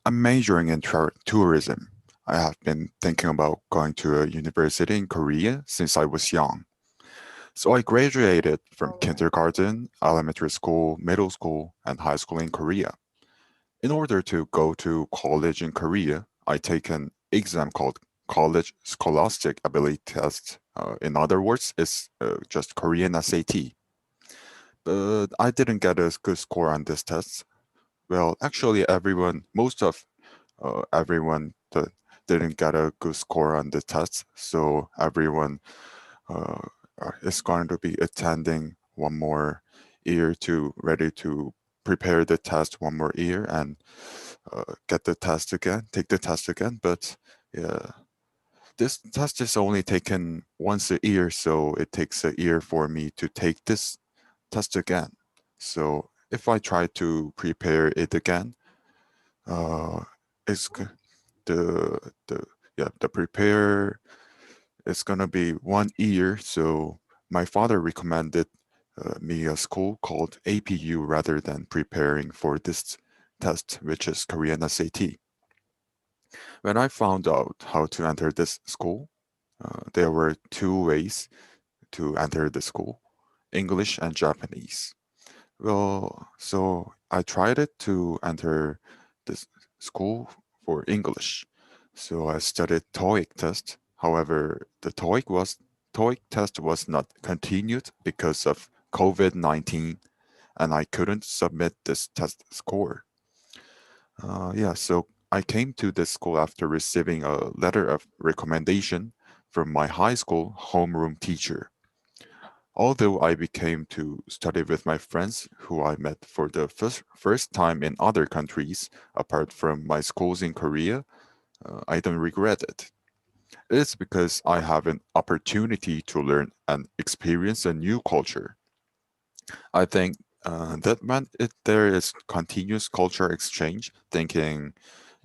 I'm majoring in tourism. I have been thinking about going to a university in Korea since I was young. So I graduated from kindergarten, elementary school, middle school, and high school in Korea. In order to go to college in Korea, I take an exam called College Scholastic Ability Test. In other words, it's just Korean SAT. But I didn't get a good score on this test. Well, actually, most of everyone didn't get a good score on the test, so everyone is going to be attending one more year ready to prepare the test one more year and take the test again. But yeah, this test is only taken once a year, so it takes a year for me to take this test again. So if I try to prepare it again, it's the prepare is gonna be 1 year. So my father recommended me a school called APU rather than preparing for this test, which is Korean SAT. When I found out how to enter this school, there were two ways to enter the school: English and Japanese. Well, so I tried it to enter this school for English. So I studied TOEIC test. However, the TOEIC test was not continued because of COVID-19, and I couldn't submit this test score. So I came to this school after receiving a letter of recommendation from my high school homeroom teacher. Although I became to study with my friends who I met for the first time in other countries apart from my schools in Korea, I don't regret it. It is because I have an opportunity to learn and experience a new culture. I think that when there is continuous culture exchange, thinking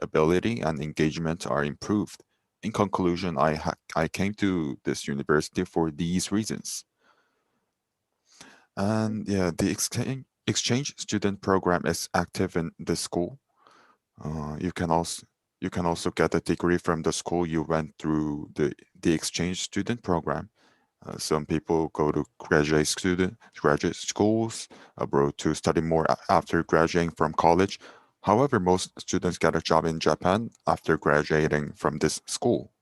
ability and engagement are improved. In conclusion, I came to this university for these reasons. And yeah, the exchange student program is active in the school. You can also get a degree from the school you went through the exchange student program. Some people go to graduate schools abroad to study more after graduating from college. However, most students get a job in Japan after graduating from this school.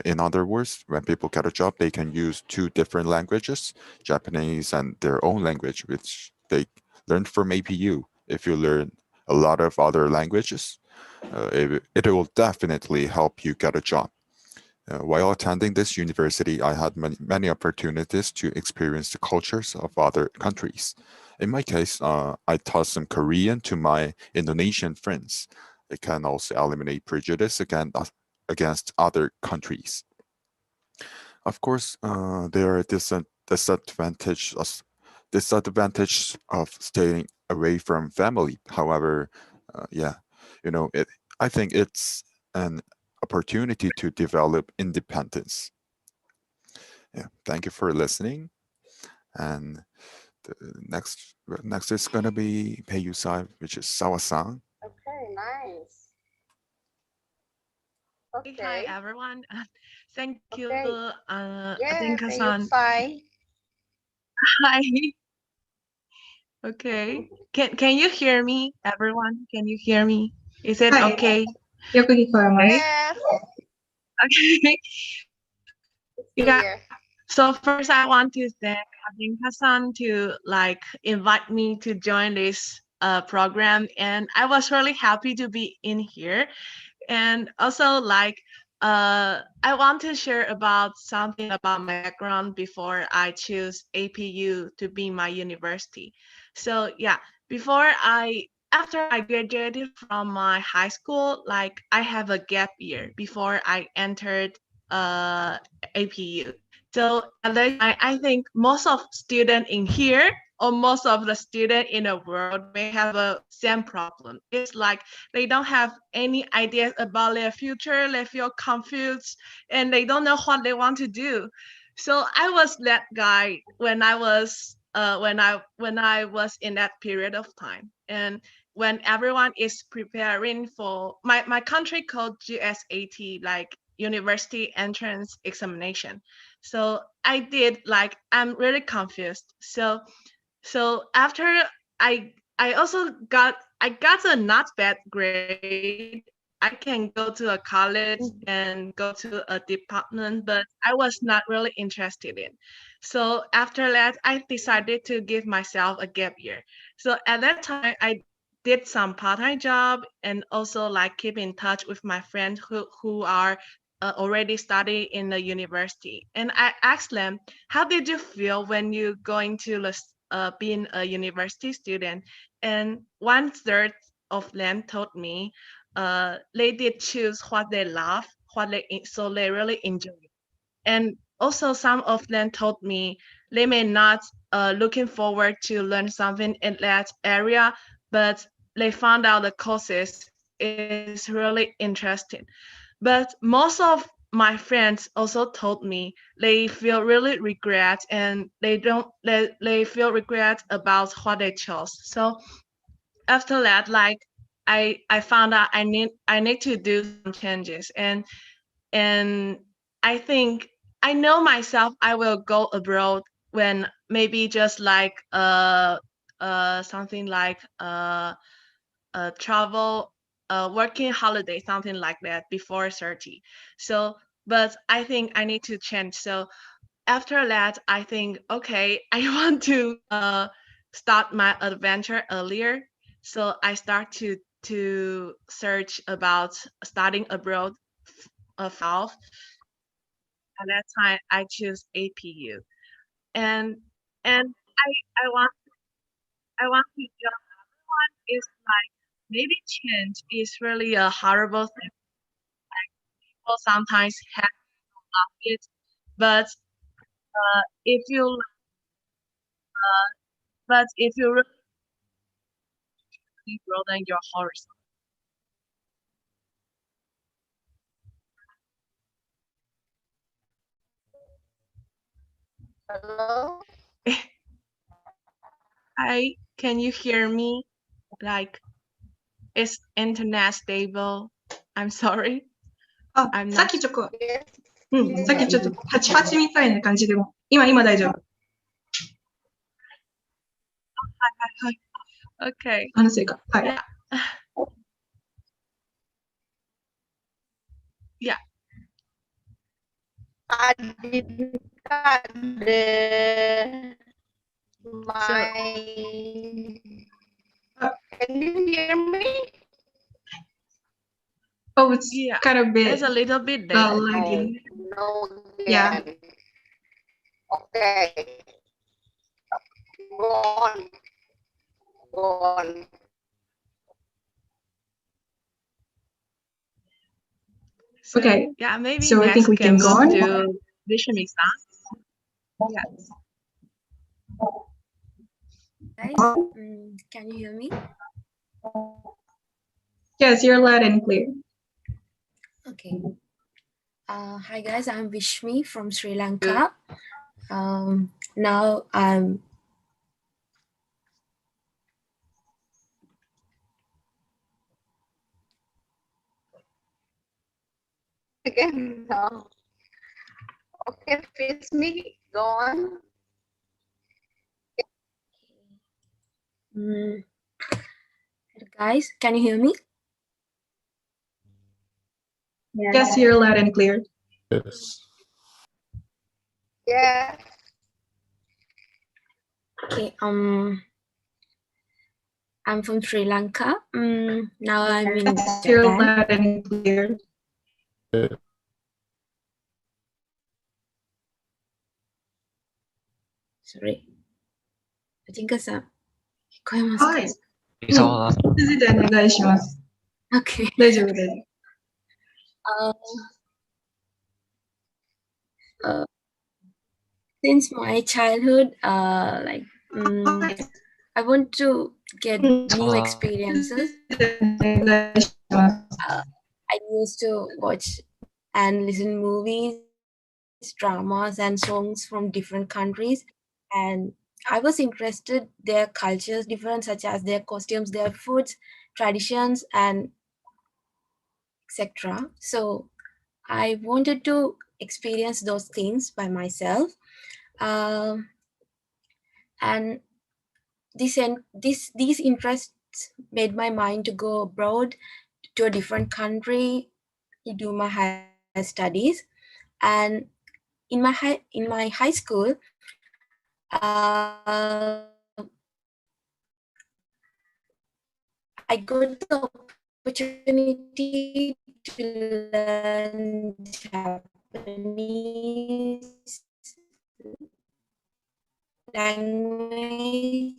In other words, when people get a job, they can use two different languages, Japanese and their own language, which they learned from APU. If you learn a lot of other languages, it will definitely help you get a job. While attending this university, I had many opportunities to experience the cultures of other countries. In my case, I taught some Korean to my Indonesian friends. It can also eliminate prejudice against other countries. Of course, there are disadvantage of staying away from family. However, I think it's an opportunity to develop independence. Yeah, thank you for listening. And the next is gonna be Peiyusai, which is Sawa-san. Okay, nice. Okay. Hi, everyone. Thank you, Okay. Yes, and you're Atinka-san. fine. Hi. Okay. Can you hear me, everyone? Can you hear me? Is it Hi. okay? よく聞こえます。 Yes, Okay. it's Yeah. clear. So first, I want to thank Atinka-san to invite me to join this program, and I was really happy to be in here. And also I want to share about something about my background before I choose APU to be my university. So yeah, after I graduated from my high school, I have a gap year before I entered APU. So at that time, I think most of students in here or most of the students in the world may have a same problem. It's like they don't have any ideas about their future, they feel confused, and they don't know what they want to do. So I was that guy when I was when I was in that period of time. And when everyone is preparing for my country called GSAT, like university entrance examination. So I did I'm really confused. So after I also got a not bad grade. I can go to a college and go to a department, but I was not really interested in. So after that, I decided to give myself a gap year. So at that time, I did some part-time job and also keep in touch with my friends who are already studying in the university. And I asked them, how did you feel when you going to being a university student? And 1/3 of them told me they did choose what they love, so they really enjoy it. And also some of them told me they may not looking forward to learn something in that area, but they found out the courses is really interesting. But most of my friends also told me they feel really regret and they feel regret about what they chose. So after that, I found out I need to do some changes, and I think I know myself I will go abroad when maybe just something travel working holiday, something like that before 30. So but I think I need to change. So after that, I think, okay, I want to start my adventure earlier. So I start to search about studying abroad files. At that time, I choose APU, and I want to tell everyone is maybe change is really a horrible thing. People sometimes have to love it, but if you really broaden your horizon. Hello? Can you hear me? Is internet stable? I'm sorry. あ、I'm さっ not. きちょっと、さっきちょっとパチパチみたいな感じでも、今大丈夫。Okay. 話せるか。はい。Yeah. Yeah. Can you hear me? Oh, it's Yeah. kind of bit It's a little bit there. lagging. No, Yeah. Okay. Go on. Go on. So, Okay. yeah, maybe So I think next we can can go move on. to Vishmi-san. Yes. Guys, can you hear me? Yes, you're loud and clear. Okay. Hi guys, I'm Vishmi from Sri Lanka. Now I'm again now. Okay, Fismi, go on. Guys, can you hear me? Yes, you're loud and clear. Yes. Yeah. Okay. I'm from Sri Lanka. Now I'm in Yes, you're Japan. loud and clear. Sorry. 藤川さん、聞こえますか？はい。続いてお願いします。Okay. 大丈夫です。Since my childhood, I want to get new experiences. I used to watch and listen movies, dramas, and songs from different countries, and I was interested their cultures different, such as their costumes, their foods, traditions, and etc. So I wanted to experience those things by myself, and these interests made my mind to go abroad to a different country to do my higher studies. And in my high school, I got the opportunity to learn Japanese language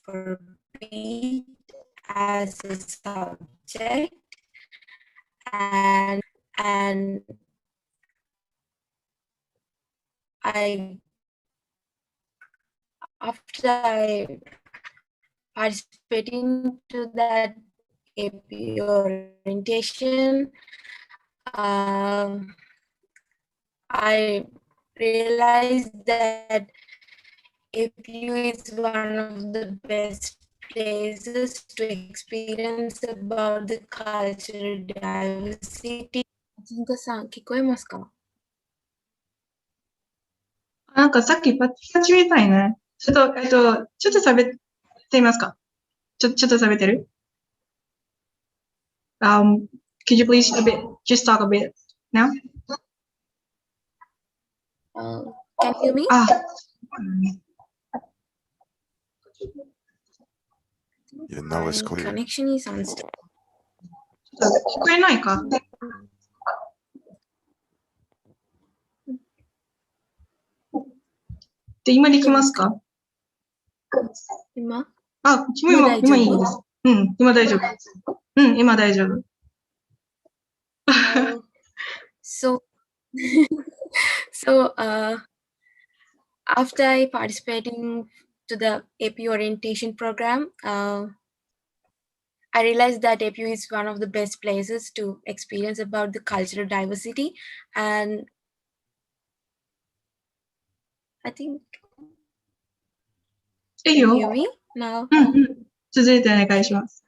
for beat as a subject, and after I participating to that AP orientation, I realized that APU is one of the best places to experience about the cultural diversity. ジンコさん、聞こえますか？なんかさっきパチみたいね。ちょっと喋っていますか？ちょっと喋ってる？ could you please just talk a bit now? Can you hear me? You know it's clear. Connection is unstable. 聞こえないか？で、今できますか？今いいです。今大丈夫。今大丈夫。So after I participating to the AP orientation program, I realized that APU is one of the best places to experience about the cultural diversity, and I think. Can you hear me now? 続いてお願いします。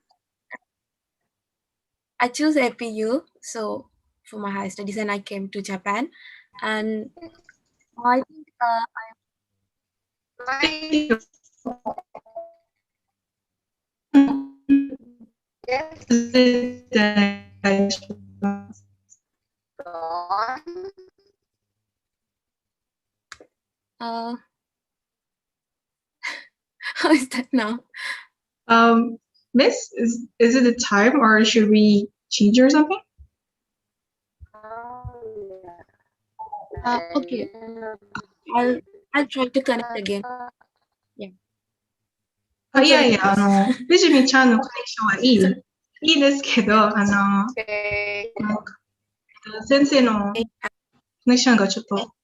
I chose APU, so for my higher studies, and I came to Japan, and I think how is that now? Miss, is it the time or should we change or something? Okay. I'll try to connect again. Yeah. いやいや、ベジミちゃんのコネクションはいいですけど、先生のコネクションがちょっと。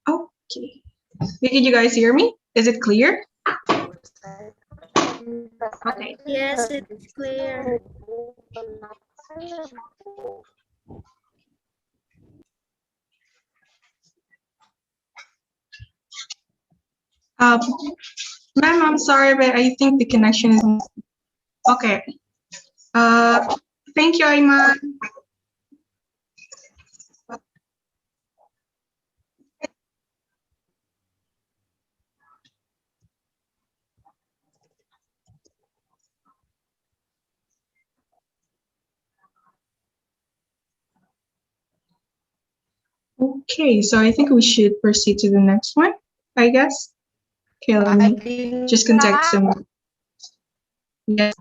Okay. Did you guys hear me? Is it clear? Okay. Yes, it's clear. Ma'am, I'm sorry, but I think the connection is okay. Thank you, Aiman. Okay, so I think we should proceed to the next one, I guess. Okay, let me just contact some. Yes.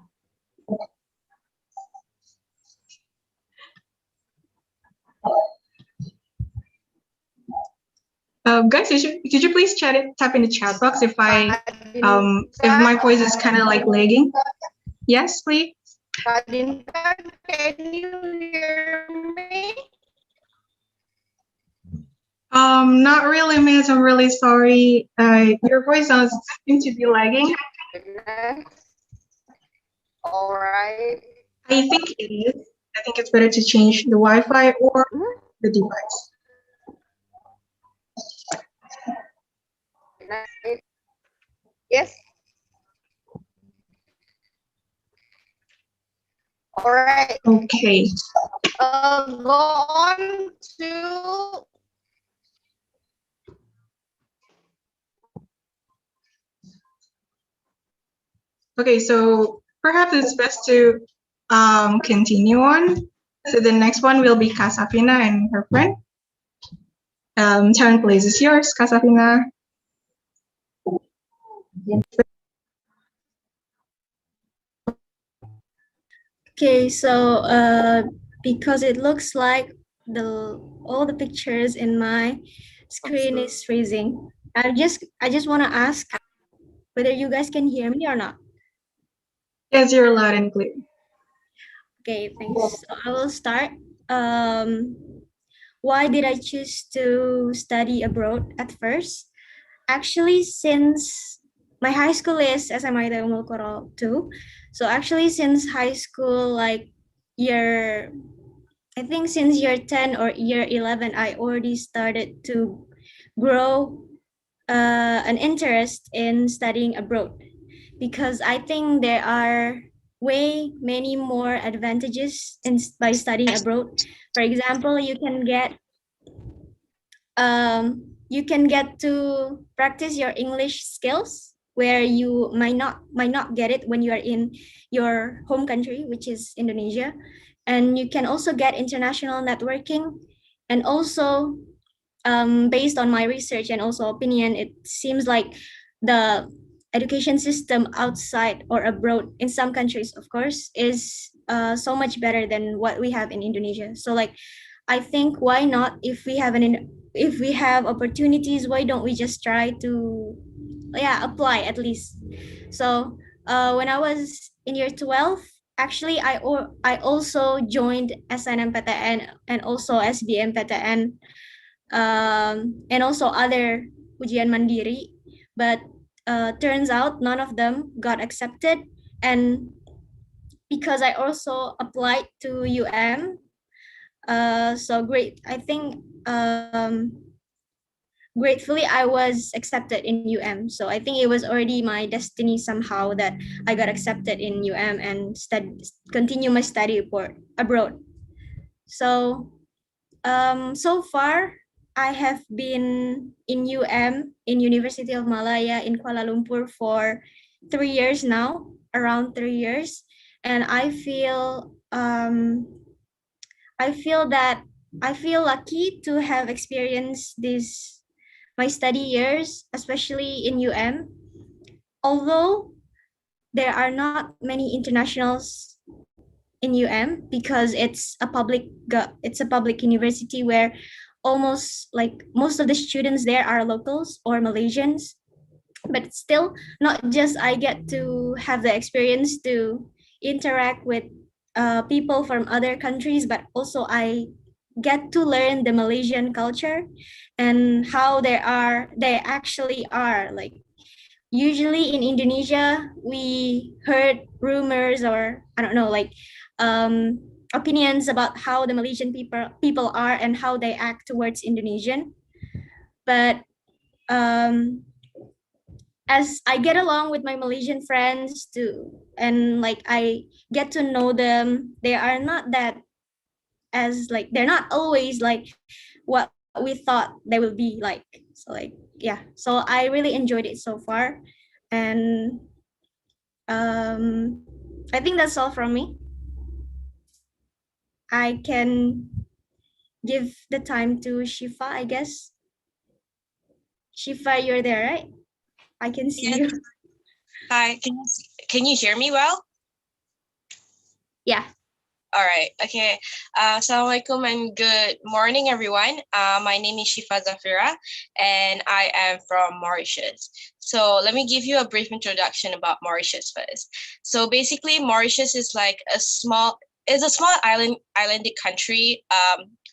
Guys, could you please tap in the chat box if my voice is kind of like lagging? Yes, please. Kadinka, can you hear me? Not really, miss. I'm really sorry. Your voice seems to be lagging. Goodness. All right. I think it is. I think it's better to change the Wi-Fi or the device. Yes. All right. Okay. Go on to Okay, so perhaps it's best to continue on. So the next one will be Kasafina and her friend. Turn, please, is yours, Kasafina. Okay, so because it looks like all the pictures in my screen is freezing, I just want to ask whether you guys can hear me or not. Yes, you're loud and clear. Okay, thanks. So I will start. Why did I choose to study abroad at first? Actually, since my high school is SMA Unmul Qura too, so actually since high school, like I think since year 10 or year 11, I already started to grow an interest in studying abroad because I think there are way many more advantages by studying abroad. For example, you can get to practice your English skills where you might not get it when you are in your home country, which is Indonesia. And you can also get international networking. And also, based on my research and also opinion, it seems like the education system outside or abroad in some countries, of course, is so much better than what we have in Indonesia. So like, I think why not, if we have opportunities, why don't we just try to apply at least. So when I was in year 12, actually I also joined SNMPTN and also SBMPTN, and also other ujian mandiri, but turns out none of them got accepted. And because I also applied to so great, I think gratefully I was accepted in So I think it was already my destiny somehow that I got accepted in and continue my study abroad. So so far I have been in in University of Malaya in Kuala Lumpur for 3 years now, around 3 years, and I feel lucky to have experienced my study years, especially in although there are not many internationals in because it's a public university where most of the students there are locals or Malaysians. But still, not just I get to have the experience to interact with people from other countries, but also I get to learn the Malaysian culture and how they actually are. Like usually in Indonesia, we heard rumors or I don't know, like opinions about how the Malaysian people are and how they act towards Indonesian. But as I get along with my Malaysian friends too, and like I get to know them, they are not that as like they're not always like what we thought they will be like. So like yeah, so I really enjoyed it so far, and I think that's all from me. I can give the time to Shifa, I guess. Shifa, you're there, right? I can see you. Hi, can you hear me well? Yeah. All right. Okay. Assalamualaikum and good morning, everyone. My name is Shifa Zafira, and I am from Mauritius. So let me give you a brief introduction about Mauritius first. So basically, Mauritius is like a small islandic country,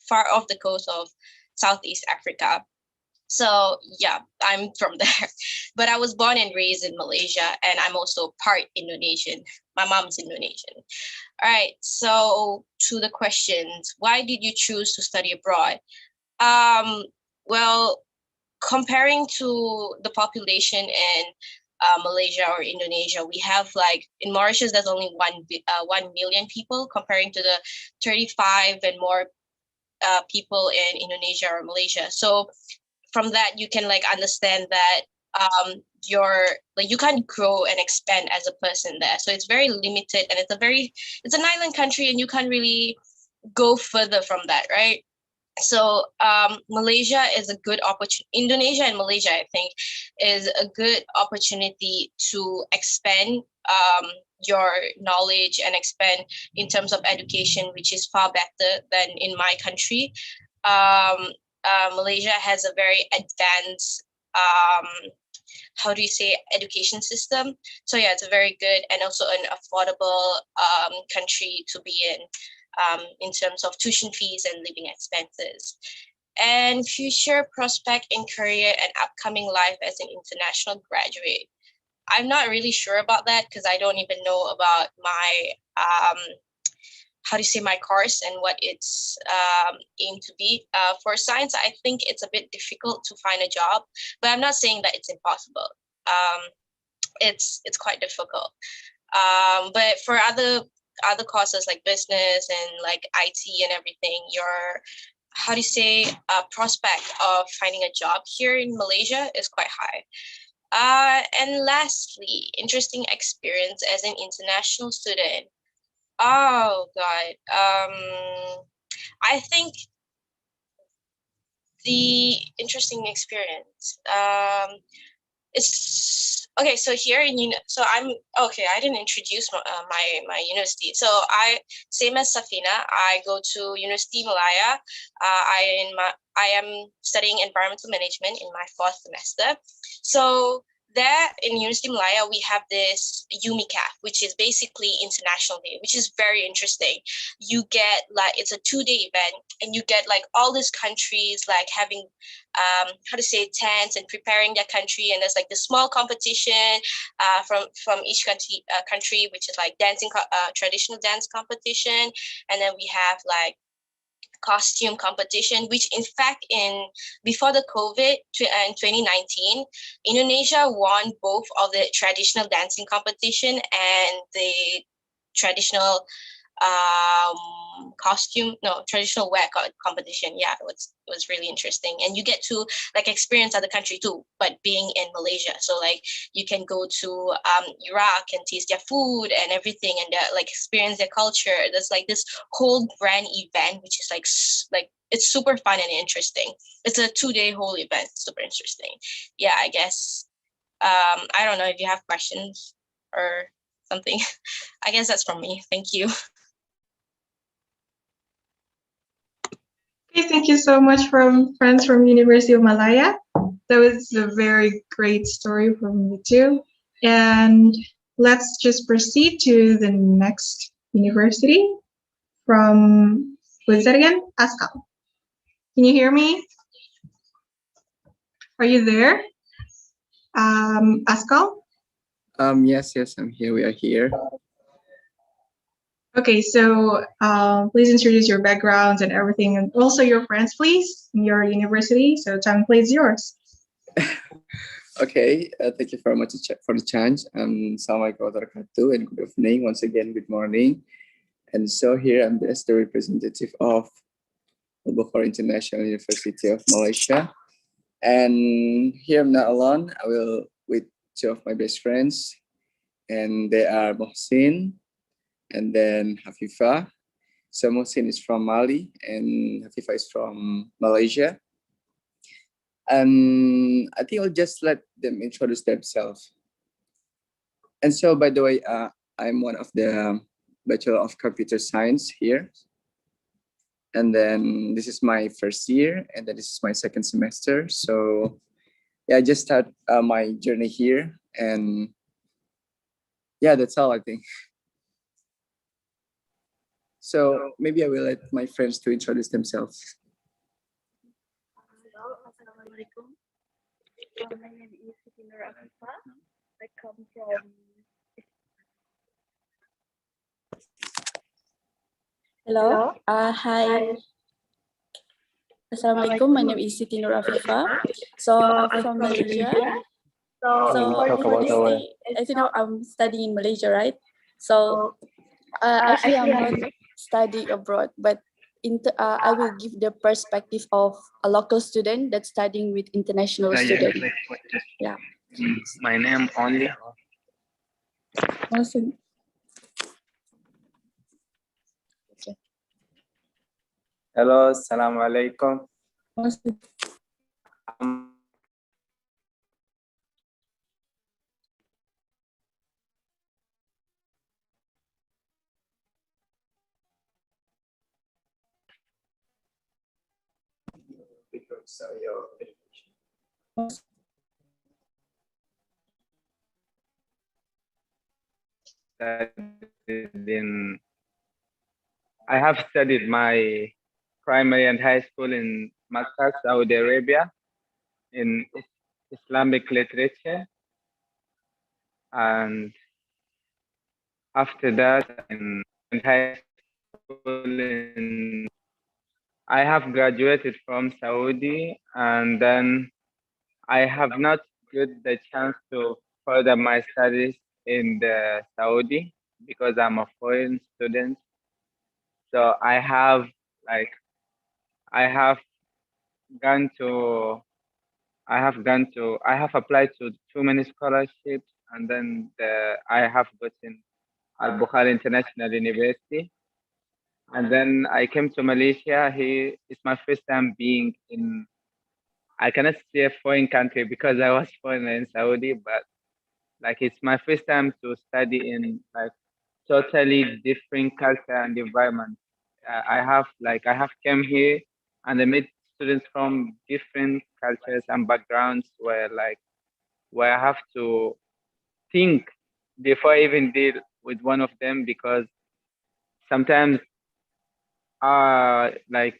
far off the coast of Southeast Africa. So yeah, I'm from there, but I was born and raised in Malaysia, and I'm also part Indonesian. My mom's Indonesian. All right, so to the questions, why did you choose to study abroad? Well, comparing to the population in Malaysia or Indonesia, we have like in Mauritius, there's only 1 million people comparing to the 35 and more people in Indonesia or Malaysia. So from that, you can like understand that you can't grow and expand as a person there. So it's very limited, and it's an island country, and you can't really go further from that, right? So Malaysia is a good opportunity. Indonesia and Malaysia, I think, is a good opportunity to expand your knowledge and expand in terms of education, which is far better than in my country. Malaysia has a very advanced how do you say education system. So yeah, it's a very good and also an affordable country to be in terms of tuition fees and living expenses. And future prospect in career and upcoming life as an international graduate. I'm not really sure about that because I don't even know about my how do you say my course and what it's aimed to be. For science, I think it's a bit difficult to find a job, but I'm not saying that it's impossible. It's quite difficult. But for other courses like business and like IT and everything, your how do you say prospect of finding a job here in Malaysia is quite high. And lastly, interesting experience as an international student. Oh God. I think the interesting experience. It's okay. So here so I'm okay. I didn't introduce my university. So same as Safina. I go to University Malaya. I am studying environmental management in my 4th semester. So there in University Malaya, we have this UMICAF, which is basically International Day, which is very interesting. You get like, it's a 2-day event, and you get like all these countries like having, how to say, tents and preparing their country. And there's like the small competition from each country, which is like dancing, traditional dance competition. And then we have like costume competition, which in fact before the COVID in 2019, Indonesia won both of the traditional dancing competition and the traditional traditional wear competition. Yeah, it was really interesting, and you get to like experience other country too, but being in Malaysia. So like you can go to Iraq and taste their food and everything, and like experience their culture. There's like this whole grand event, which is like it's super fun and interesting. It's a 2-day whole event, super interesting. Yeah, I guess I don't know if you have questions or something. I guess that's from me. Thank you. Okay, thank you so much from friends from University of Malaya. That was a very great story from you too. And let's just proceed to the next university from, what is that again? Askal. Can you hear me? Are you there? Askal? Yes, I'm here. We are here. Okay, so please introduce your backgrounds and everything, and also your friends, please, in your university. So time, please, yours. Okay, thank you very much for the chance. Assalamualaikum warahmatullahi wabarakatuh, and good evening. Once again, good morning. And so here I'm as the representative of Al-Bukhari International University of Malaysia. And here I'm not alone. I will with two of my best friends, and they are Mohsin and then Hafifa. So Mohsin is from Mali and Hafifa is from Malaysia. And I think I'll just let them introduce themselves. And so, by the way, I'm one of the Bachelor of Computer Science here. And then this is my first year, and then this is my second semester. So yeah, I just start my journey here. And yeah, that's all I think. So maybe I will let my friends to introduce themselves. Hello, Assalamualaikum. My name is Nur Afifa. I come from. Hello. Hi. Assalamualaikum. My name is Siti Nur Afifa. So I'm from Malaysia. So for this day, as you know, I'm studying in Malaysia, right? So actually, I'm not studying abroad, but I will give the perspective of a local student that's studying with international student. Yeah. My name only. Awesome. Hello, Assalamualaikum. Awesome. I have studied my primary and high school in Makkah, Saudi Arabia, in Islamic literature. And after that, in high school, I have graduated from Saudi, and then I have not got the chance to further my studies in the Saudi because I'm a foreign student. So I have applied to too many scholarships, and then I have gotten Al-Bukhari International University. And then I came to Malaysia. Here it's my first time being in, I cannot say a foreign country because I was born in Saudi, but like it's my first time to study in like totally different culture and environment. I have came here and I met students from different cultures and backgrounds where I have to think before I even deal with one of them, because sometimes like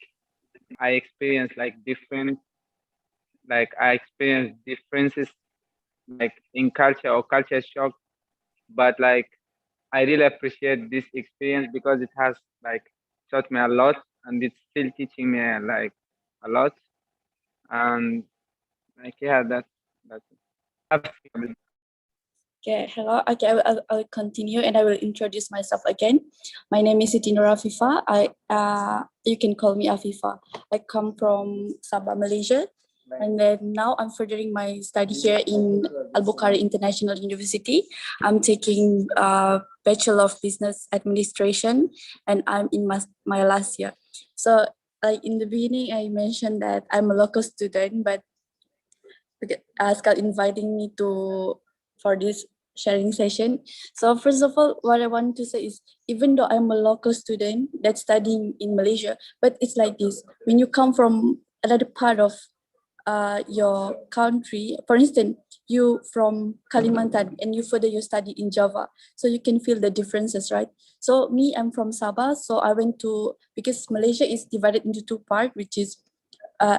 I experience differences like in culture or culture shock, but like I really appreciate this experience because it has like taught me a lot, and it's still teaching me like a lot. And like yeah, that's it. Okay, hello. Okay, I'll continue and I will introduce myself again. My name is Siti Nur Afifa. You can call me Afifa. I come from Sabah, Malaysia, and then now I'm furthering my study here in Al-Bukhari International University. I'm taking Bachelor of Business Administration, and I'm in my last year. So, like in the beginning, I mentioned that I'm a local student, but Askal inviting me for this sharing session. So first of all, what I want to say is, even though I'm a local student that's studying in Malaysia, but it's like this: when you come from another part of your country, for instance, you from Kalimantan and you further your study in Java, so you can feel the differences, right? So me, I'm from Sabah, so I went to, because Malaysia is divided into two parts, which is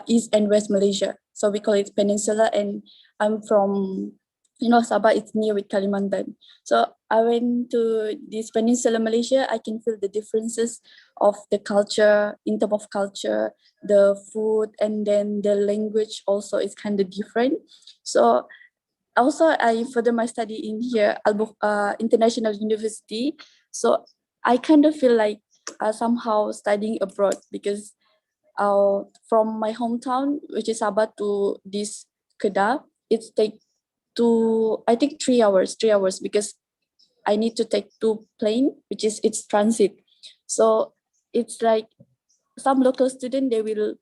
East and West Malaysia. So we call it Peninsula, and I'm from, Sabah, it's near with Kalimantan. So I went to this Peninsula Malaysia. I can feel the differences of the culture, in terms of culture, the food, and then the language also is kind of different. So also I further my study in here, International University. So I kind of feel like somehow studying abroad because from my hometown, which is Sabah, to this Kedah, it's take I think 3 hours, because I need to take 2 plane, which is it's transit. So it's like some local student, they will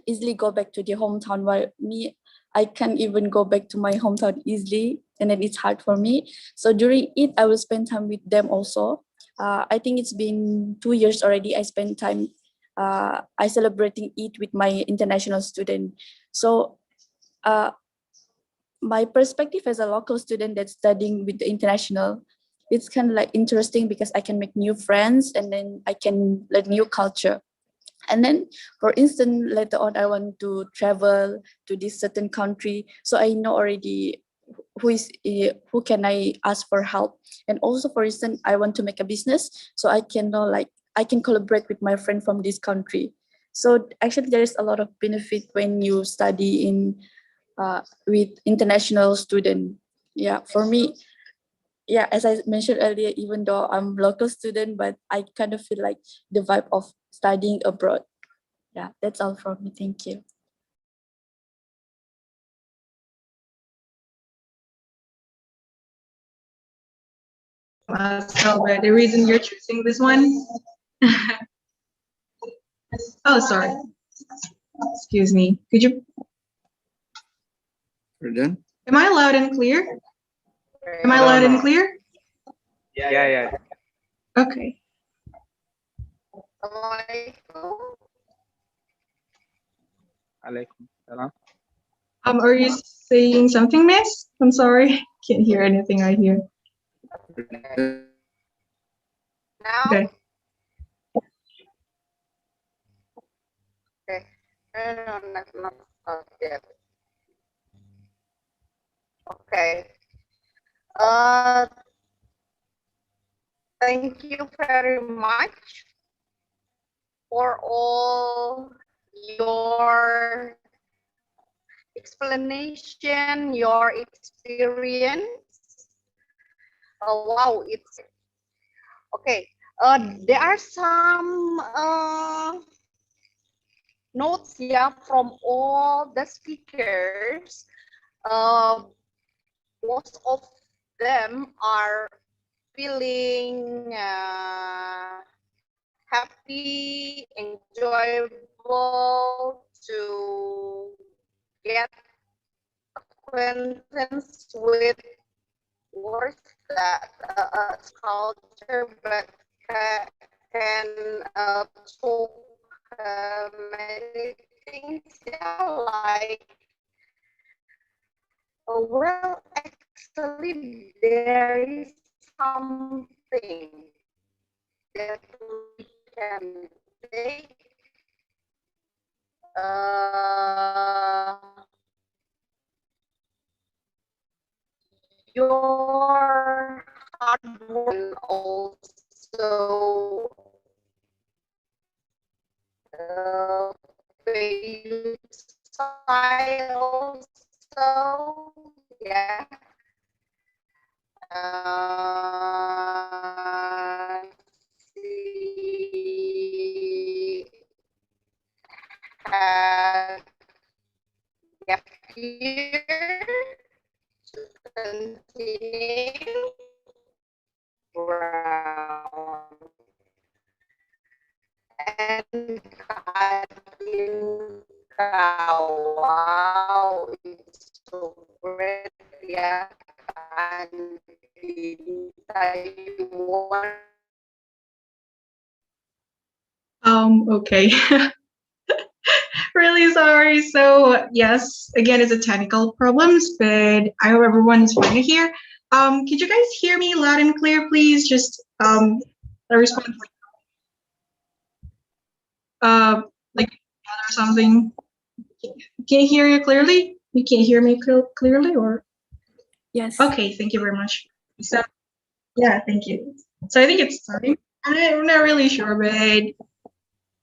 easily go back to their hometown, while me, I can't even go back to my hometown easily, and then it's hard for me. So during it, I will spend time with them also. I think it's been 2 years already. I spent time. I celebrating it with my international student. So my perspective as a local student that's studying with the international, it's kind of like interesting because I can make new friends and then I can learn new culture. And then, for instance, later on, I want to travel to this certain country, so I know already who can I ask for help. And also, for instance, I want to make a business, so I can know, like, I can collaborate with my friend from this country. So actually, there is a lot of benefit when you study in with international student. Yeah, for me, yeah, as I mentioned earlier, even though I'm local student, but I kind of feel like the vibe of studying abroad. Yeah, that's all from me. Thank you. But the reason you're choosing this one? Oh, sorry. Excuse me. Could you? We're done. Am I loud and clear? Am I loud and clear? Yeah. Okay. Alaikum salam. Are you saying something, miss? I'm sorry. Can't hear anything I hear. Okay. Okay. No, not yet. Okay. Thank you very much for all your explanation, your experience. Wow, it's okay. There are some notes here from all the speakers. Most of them are feeling happy, enjoyable to get acquaintance with words that culture, but can talk many things, yeah, like well, actually there is something that we can take your hard work and also value style also, yeah. She had gap year to continue ground and wow, it's so great, yeah. And in Taiwan. Okay. Really sorry. So yes, again, it's a technical problems, but I hope everyone's fine here. Could you guys hear me loud and clear, please? Just a response. Like or something. Can you hear you clearly? You can't hear me clearly, or? Yes. Okay, thank you very much. So yeah, thank you. So I think it's starting. I'm not really sure, but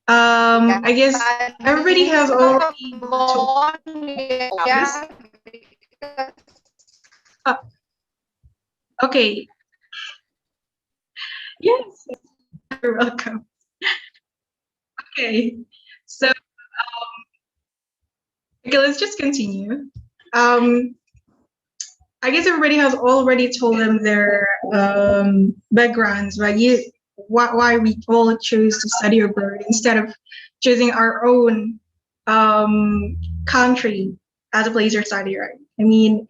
I guess everybody has already told. Yeah, because Okay. Yes, you're welcome. Okay, so okay, let's just continue. I guess everybody has already told them their backgrounds, right? Why we all choose to study abroad instead of choosing our own country as a place to study, right? I mean,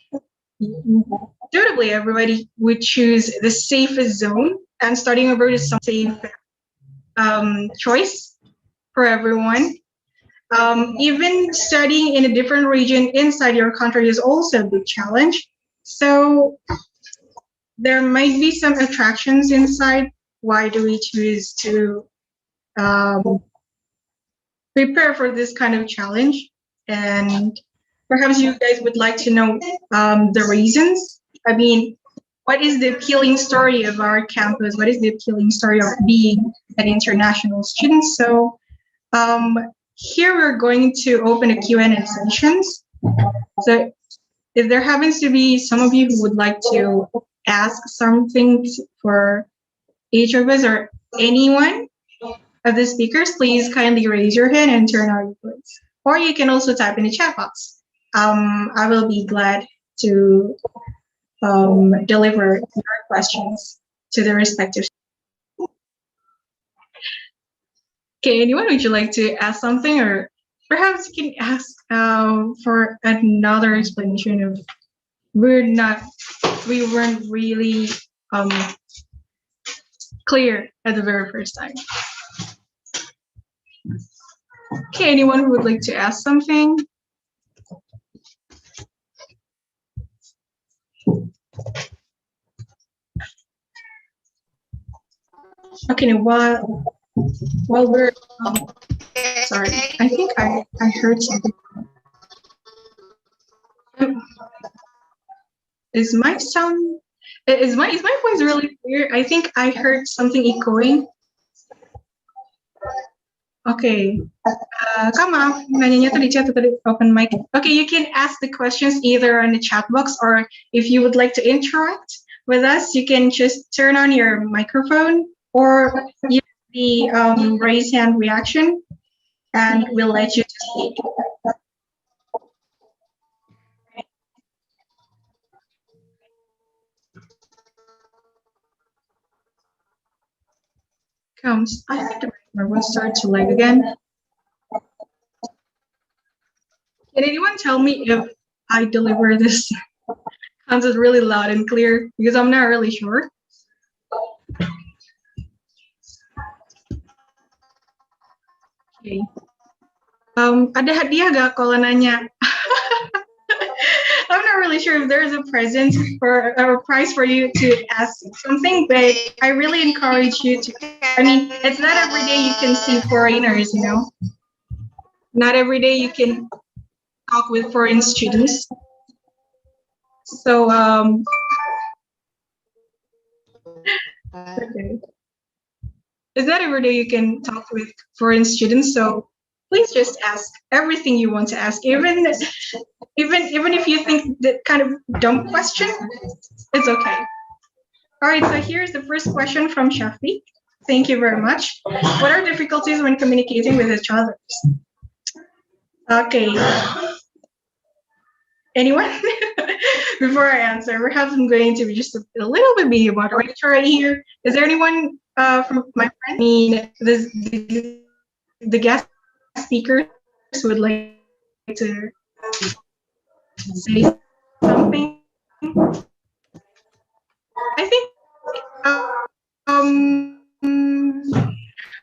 notably, everybody would choose the safest zone, and studying abroad is some safe choice for everyone. Even studying in a different region inside your country is also a big challenge. So there might be some attractions inside. Why do we choose to prepare for this kind of challenge? And perhaps you guys would like to know the reasons. I mean, what is the appealing story of our campus? What is the appealing story of being an international student? So here we're going to open a Q&A sessions. So if there happens to be some of you who would like to ask something for each of us or anyone of the speakers, please kindly raise your hand and turn on your voice. Or you can also type in the chat box. I will be glad to deliver your questions to the respective. Okay, anyone, would you like to ask something, or perhaps you can ask for another explanation of we weren't really clear at the very first time. Okay, anyone who would like to ask something? Okay, while we're sorry, I think I heard something. Is my voice really clear? I think I heard something echoing. Okay, Kak maaf, nanyanya tuh di chat tadi open mic. Okay, you can ask the questions either on the chat box, or if you would like to interact with us, you can just turn on your microphone or use the raise hand reaction, and we'll let you speak. Comes. I think the camera will start to lag again. Can anyone tell me if I deliver this content really loud and clear? Because I'm not really sure. Okay. Ada hadiah gak kalau nanya? I'm not really sure if there's a present or a prize for you to ask something, but I really encourage you to. I mean, it's not every day you can see foreigners, you know. Not every day you can talk with foreign students. So okay. It's not every day you can talk with foreign students, so please just ask everything you want to ask, even if you think that kind of dumb question, it's okay. All right, so here's the first question from Shafi. Thank you very much. What are difficulties when communicating with each other? Okay. Anyone? Before I answer, perhaps I'm going to be just a little bit be a moderator right here. Is there anyone from my friend? I mean, the guest speakers who would like to say something? I think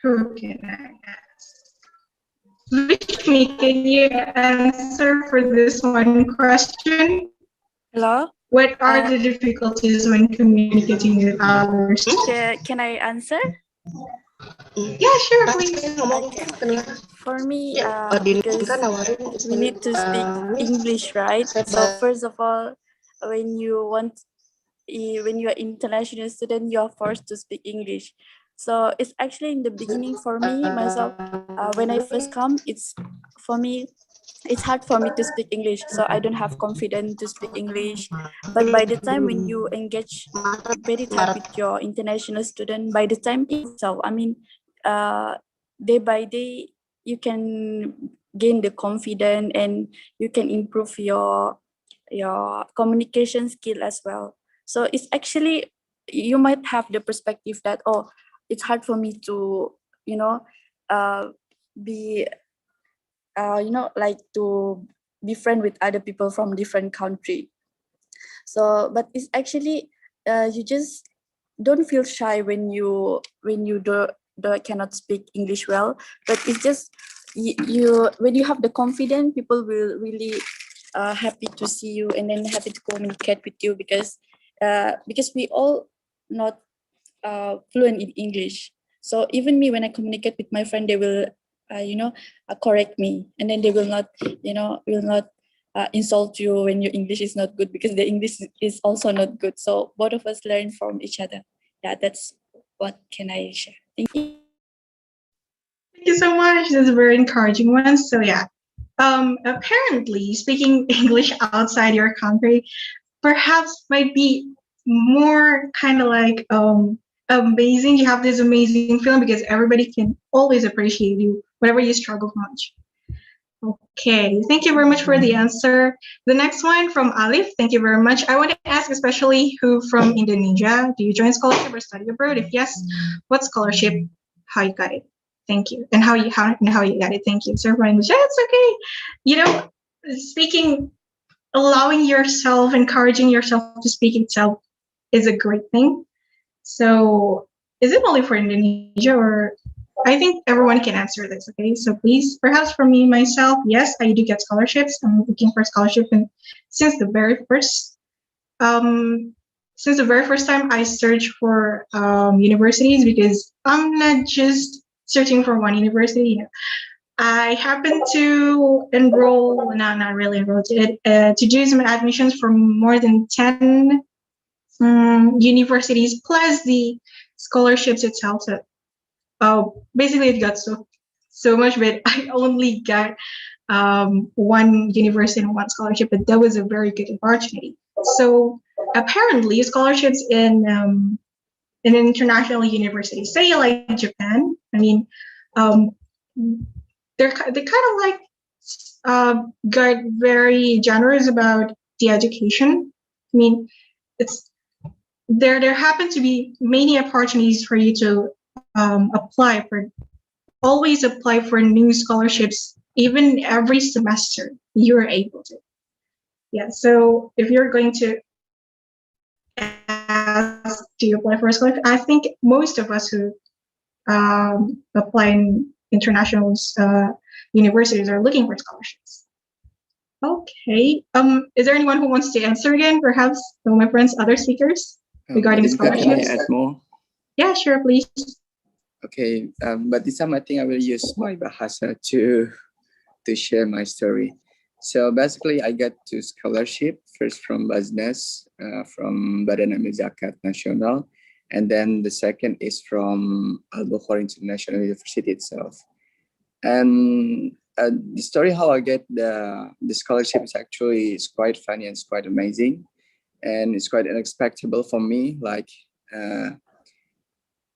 who can I ask? Vishmi, can you answer for this one question? Hello? What are the difficulties when communicating with others? Can I answer? Yeah, sure, please. Okay. For me, because we need to speak English, right? So first of all, when you are international student, you are forced to speak English. So it's actually in the beginning for me myself. When I first come, it's for me it's hard for me to speak English, so I don't have confidence to speak English. But by the time when you engage very tight with your international student, by the time itself, I mean, day by day, you can gain the confidence and you can improve your communication skill as well. So it's actually, you might have the perspective that, oh, it's hard for me to, be like to be friend with other people from different country. So but it's actually, you just don't feel shy when you cannot speak English well, but it's just you when you have the confidence, people will really happy to see you and then happy to communicate with you, because we all not fluent in English. So even me, when I communicate with my friend, they will correct me, and then they will not insult you when your English is not good, because the English is also not good. So both of us learn from each other. Yeah, that's what can I share. Thank you. Thank you so much. That's a very encouraging one. So yeah, apparently speaking English outside your country perhaps might be more kind of like amazing. You have this amazing feeling because everybody can always appreciate you whenever you struggle much. Okay, thank you very much for the answer. The next one from Alif, thank you very much. I want to ask especially who from Indonesia, do you join scholarship or study abroad? If yes, what scholarship, how you got it? Thank you. And how you got it? Thank you. So everyone, yeah, it's okay. You know, speaking, allowing yourself, encouraging yourself to speak itself is a great thing. So is it only for Indonesia, or I think everyone can answer this, okay? So please, perhaps for me, myself, yes, I do get scholarships. I'm looking for a scholarship, and since the very first time I searched for universities, because I'm not just searching for one university. You know, I happened to enroll, no, not really enroll, to do some admissions for more than 10 universities plus the scholarships itself. So basically it got so much, but I only got one university and one scholarship, but that was a very good opportunity. So apparently scholarships in international universities, say like Japan, I mean, they kind of like got very generous about the education. I mean, it's there happen to be many opportunities for you to always apply for new scholarships, even every semester you're able to. Yeah, so if you're going to ask, do you apply for a scholarship? I think most of us who apply in international universities are looking for scholarships. Okay. Is there anyone who wants to answer again? Perhaps some of my friends, other speakers regarding scholarships? Can I add more? Yeah, sure, please. Okay, but this time I think I will use my bahasa to share my story. So basically, I got two scholarship, first from Basnas, from Badan Amil Zakat Nasional, and then the second is from Al-Bukhari International University itself. And the story how I get the scholarship is actually quite funny and it's quite amazing, and it's quite unexpected for me. Like,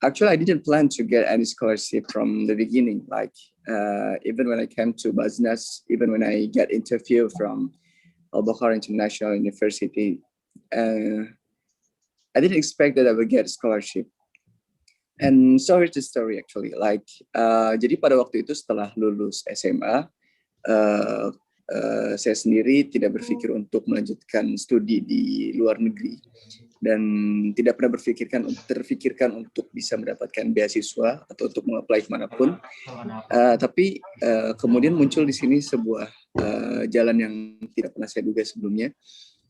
actually, I didn't plan to get any scholarship from the beginning. Like, even when I came to Basnas, even when I got interview from Al-Bukhari International University, I didn't expect that I would get a scholarship. And so here's the story actually. Like, jadi pada waktu itu setelah lulus SMA, saya sendiri tidak berpikir untuk melanjutkan studi di luar negeri dan tidak pernah terfikirkan untuk bisa mendapatkan beasiswa atau untuk mengapply kemanapun. Tapi kemudian muncul di sini sebuah jalan yang tidak pernah saya duga sebelumnya.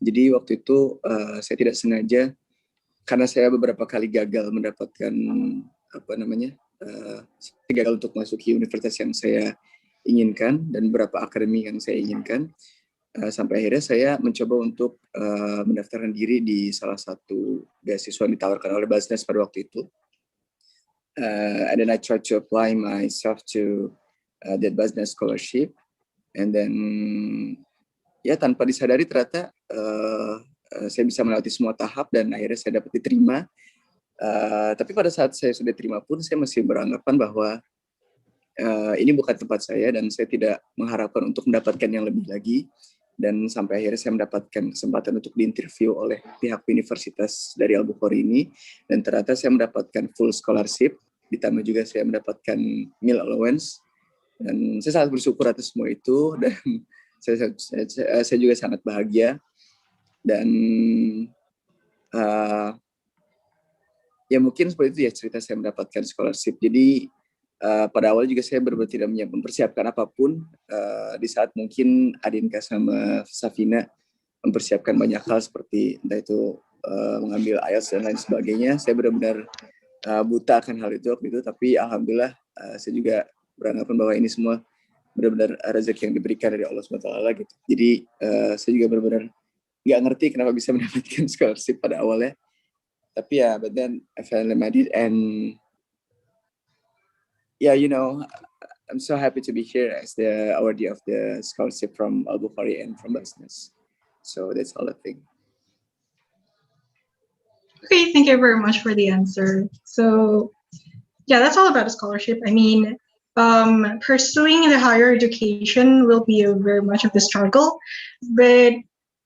Jadi waktu itu saya tidak sengaja, karena saya beberapa kali gagal mendapatkan gagal untuk masuki universitas yang saya inginkan dan beberapa akademi yang saya inginkan, sampai akhirnya saya mencoba untuk mendaftarkan diri di salah satu beasiswa yang ditawarkan oleh Basnas pada waktu itu, and then I tried to apply myself to that Basnas scholarship, and then ya tanpa disadari ternyata saya bisa melewati semua tahap dan akhirnya saya dapat diterima. Tapi pada saat saya sudah terima pun saya masih beranggapan bahwa ini bukan tempat saya dan saya tidak mengharapkan untuk mendapatkan yang lebih lagi. Dan sampai akhirnya saya mendapatkan kesempatan untuk diinterview oleh pihak universitas dari Al-Bukhari ini, dan ternyata saya mendapatkan full scholarship, ditambah juga saya mendapatkan meal allowance, dan saya sangat bersyukur atas semua itu, dan saya juga sangat bahagia. Dan ya mungkin seperti itu ya cerita saya mendapatkan scholarship. Jadi pada awal juga saya benar-benar tidak mempersiapkan apapun. Di saat mungkin Adinka sama Safina mempersiapkan banyak hal seperti entah itu mengambil IELTS dan lain sebagainya, saya benar-benar buta akan hal itu waktu itu. Tapi alhamdulillah saya juga beranggapan bahwa ini semua benar-benar rezeki yang diberikan dari Allah SWT gitu. Jadi saya juga benar-benar nggak ngerti kenapa bisa mendapatkan scholarship pada awalnya. Tapi ya, but then I finally made it, and yeah, you know, I'm so happy to be here as the awardee of the scholarship from Al-Bukhari and from business. So that's all I think. Okay, thank you very much for the answer. So yeah, that's all about a scholarship. I mean, pursuing the higher education will be very much of the struggle, but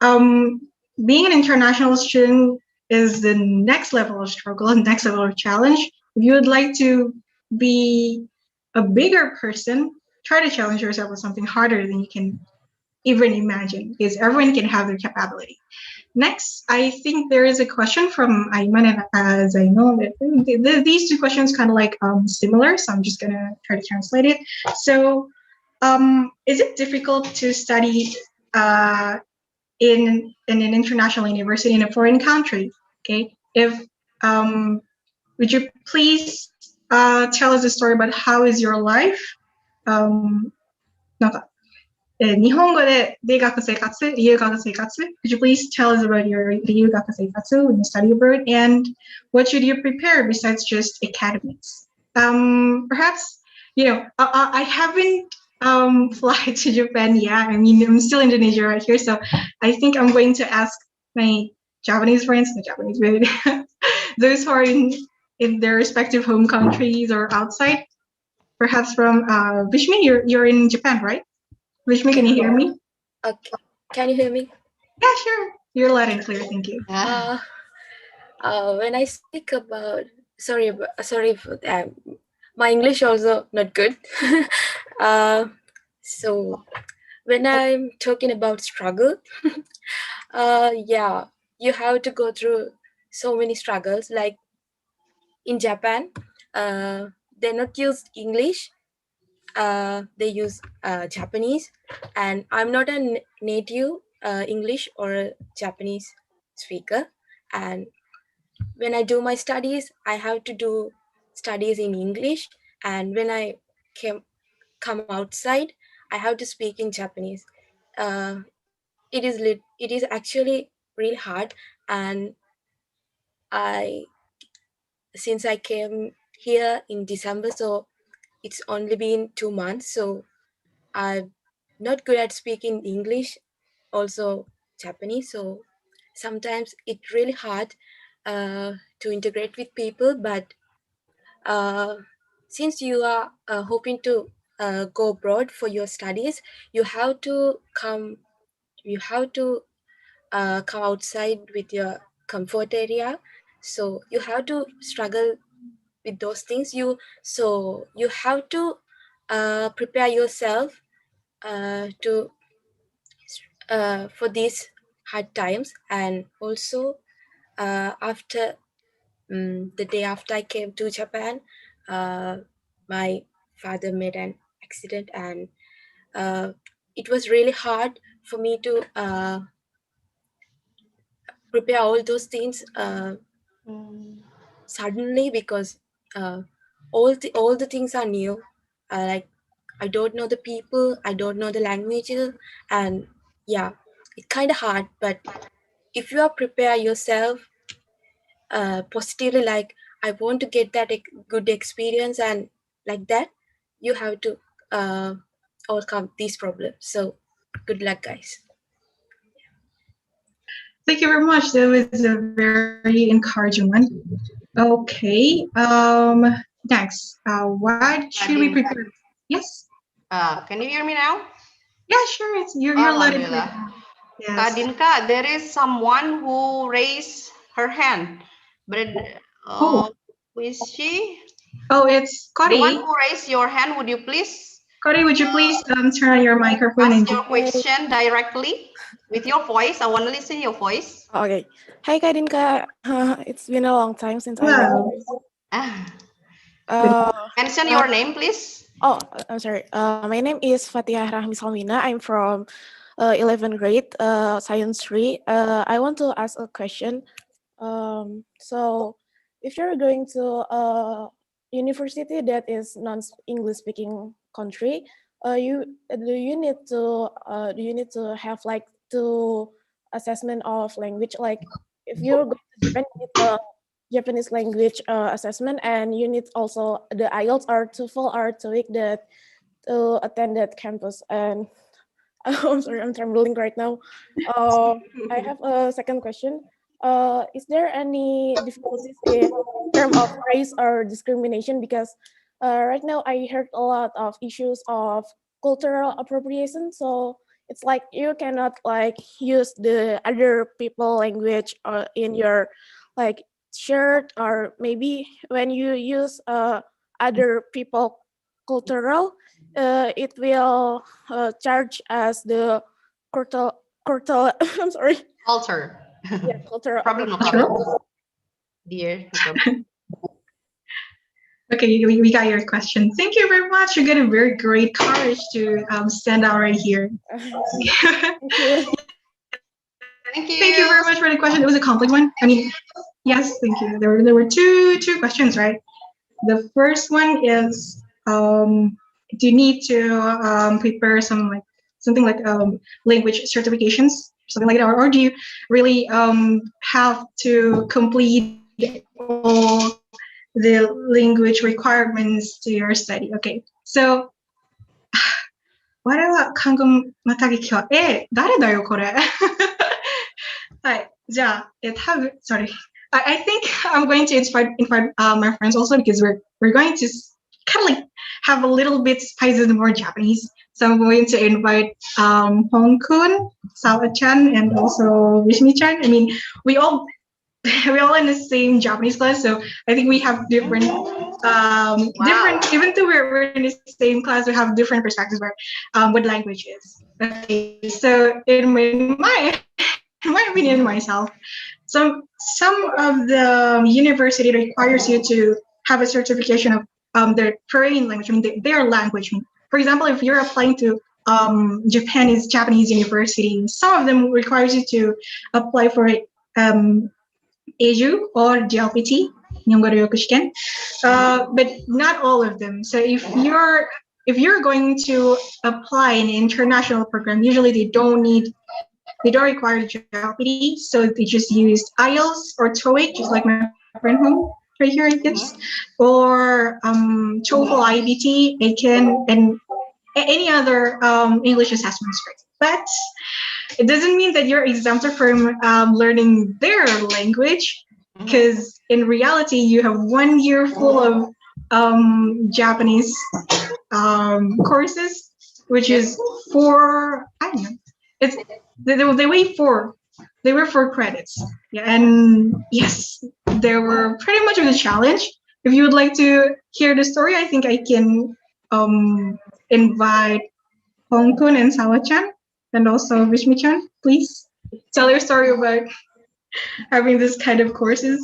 being an international student is the next level of struggle and next level of challenge. If you would like to be a bigger person, try to challenge yourself with something harder than you can even imagine, because everyone can have their capability. Next, I think there is a question from Ayman, and as I know that these two questions kind of like similar, so I'm just gonna try to translate it. So, is it difficult to study in an international university in a foreign country? Okay, if would you please tell us a story about how is your life? なんか日本語で留学生活 Could you please tell us about your 留学生活 when you study abroad, and what should you prepare besides just academics? Perhaps, you know, I haven't fly to Japan yet. I mean, I'm still in Indonesia right here, so I think I'm going to ask my Japanese friends, those who are in their respective home countries or outside. Perhaps from Vishmi, you're in Japan, right? Vishmi, can you hear me? Okay. Can you hear me? Yeah, sure. You're loud and clear. Thank you. When I speak about, sorry for that. My English also not good. So when I'm talking about struggle, yeah, you have to go through so many struggles. Like in Japan, they not use English. They use Japanese, and I'm not a native English or Japanese speaker. And when I do my studies, I have to do studies in English, and when I come outside, I have to speak in Japanese. It is actually really hard, and since I came here in December, so it's only been 2 months, so I'm not good at speaking English, also Japanese, so sometimes it's really hard to integrate with people. But since you are hoping to go abroad for your studies, you have to come outside with your comfort area, so you have to struggle with those things. You have to prepare yourself to for these hard times. And also after the day after I came to Japan, my father made an accident, and it was really hard for me to prepare all those things suddenly, because all the things are new. Like I don't know the people, I don't know the languages, and yeah, it's kind of hard. But if you are prepare yourself positively, like I want to get that good experience, and like that, you have to overcome these problems. So good luck, guys. Thank you very much. That was a very encouraging one. Okay. Next, what should we prepare? Yes. Can you hear me now? Yeah, sure. You're loud and clear. Yes. Kadinka, there is someone who raised her hand, but who is she? Oh, it's Cody. The one who raised your hand, would you please? Cody, would you please turn on your microphone Ask and your question directly with your voice. I want to listen your voice. Okay. Hi, Kadinka. It's been a long time since I met Hello. you. Mention your name, please. Oh, I'm sorry. My name is Fatihah Rahmi Salmina. I'm from 11th grade, Science 3. I want to ask a question. So, if you're going to a university that is non-English speaking country, do you need to have like two assessment of language? Like, if you're going to Japan, you need a Japanese language assessment, and you need also the IELTS or TOEFL or TOEIC that to attend that campus. And I'm sorry, I'm trembling right now. I have a second question. Is there any difficulties in terms of race or discrimination? Because right now I heard a lot of issues of cultural appropriation. So it's like you cannot like use the other people language in your like shirt, or maybe when you use other people cultural, it will charge as the cultural I'm sorry. Culture. Yeah, cultural. Problem, no problem. Dear, no problem. Okay, we got your question. Thank you very much. You get a very great courage to stand out right here. Thank you. Thank you very much for the question. It was a complex one. I mean, yes, thank you. There were two questions, right? The first one is, do you need to prepare something like language certifications, something like that, or do you really have to complete all the language requirements to your study? Okay, so 我は韓国またぎ今日誰だよこれはい、じゃあ、sorry. I think I'm going to invite my friends also, because we're going to kind of like have a little bit spices more Japanese. So I'm going to invite Hong-kun, Sawa-chan, and also Vishmi-chan. I mean, we all in the same Japanese class, so I think we have different different, even though we're in the same class, we have different perspectives with languages. Okay, so in my opinion myself, some of the university requires you to have a certification of their foreign language, I mean their language. For example, if you're applying to Japanese university, some of them requires you to apply for AJU or JLPT, but not all of them. So if you're going to apply an international program, usually they don't require JLPT, so they just use IELTS or TOEIC, just like my friend home right here, I guess, or TOEFL, IBT, ACAN, and any other English assessments. But it doesn't mean that you're exempted from learning their language, because in reality, you have 1 year full of Japanese courses, which is I don't know. They were 4 credits. Yeah, and yes, they were pretty much of a challenge. If you would like to hear the story, I think I can invite Hong-kun and Sawa-chan, and also Vishmi-chan, please tell your story about having this kind of courses.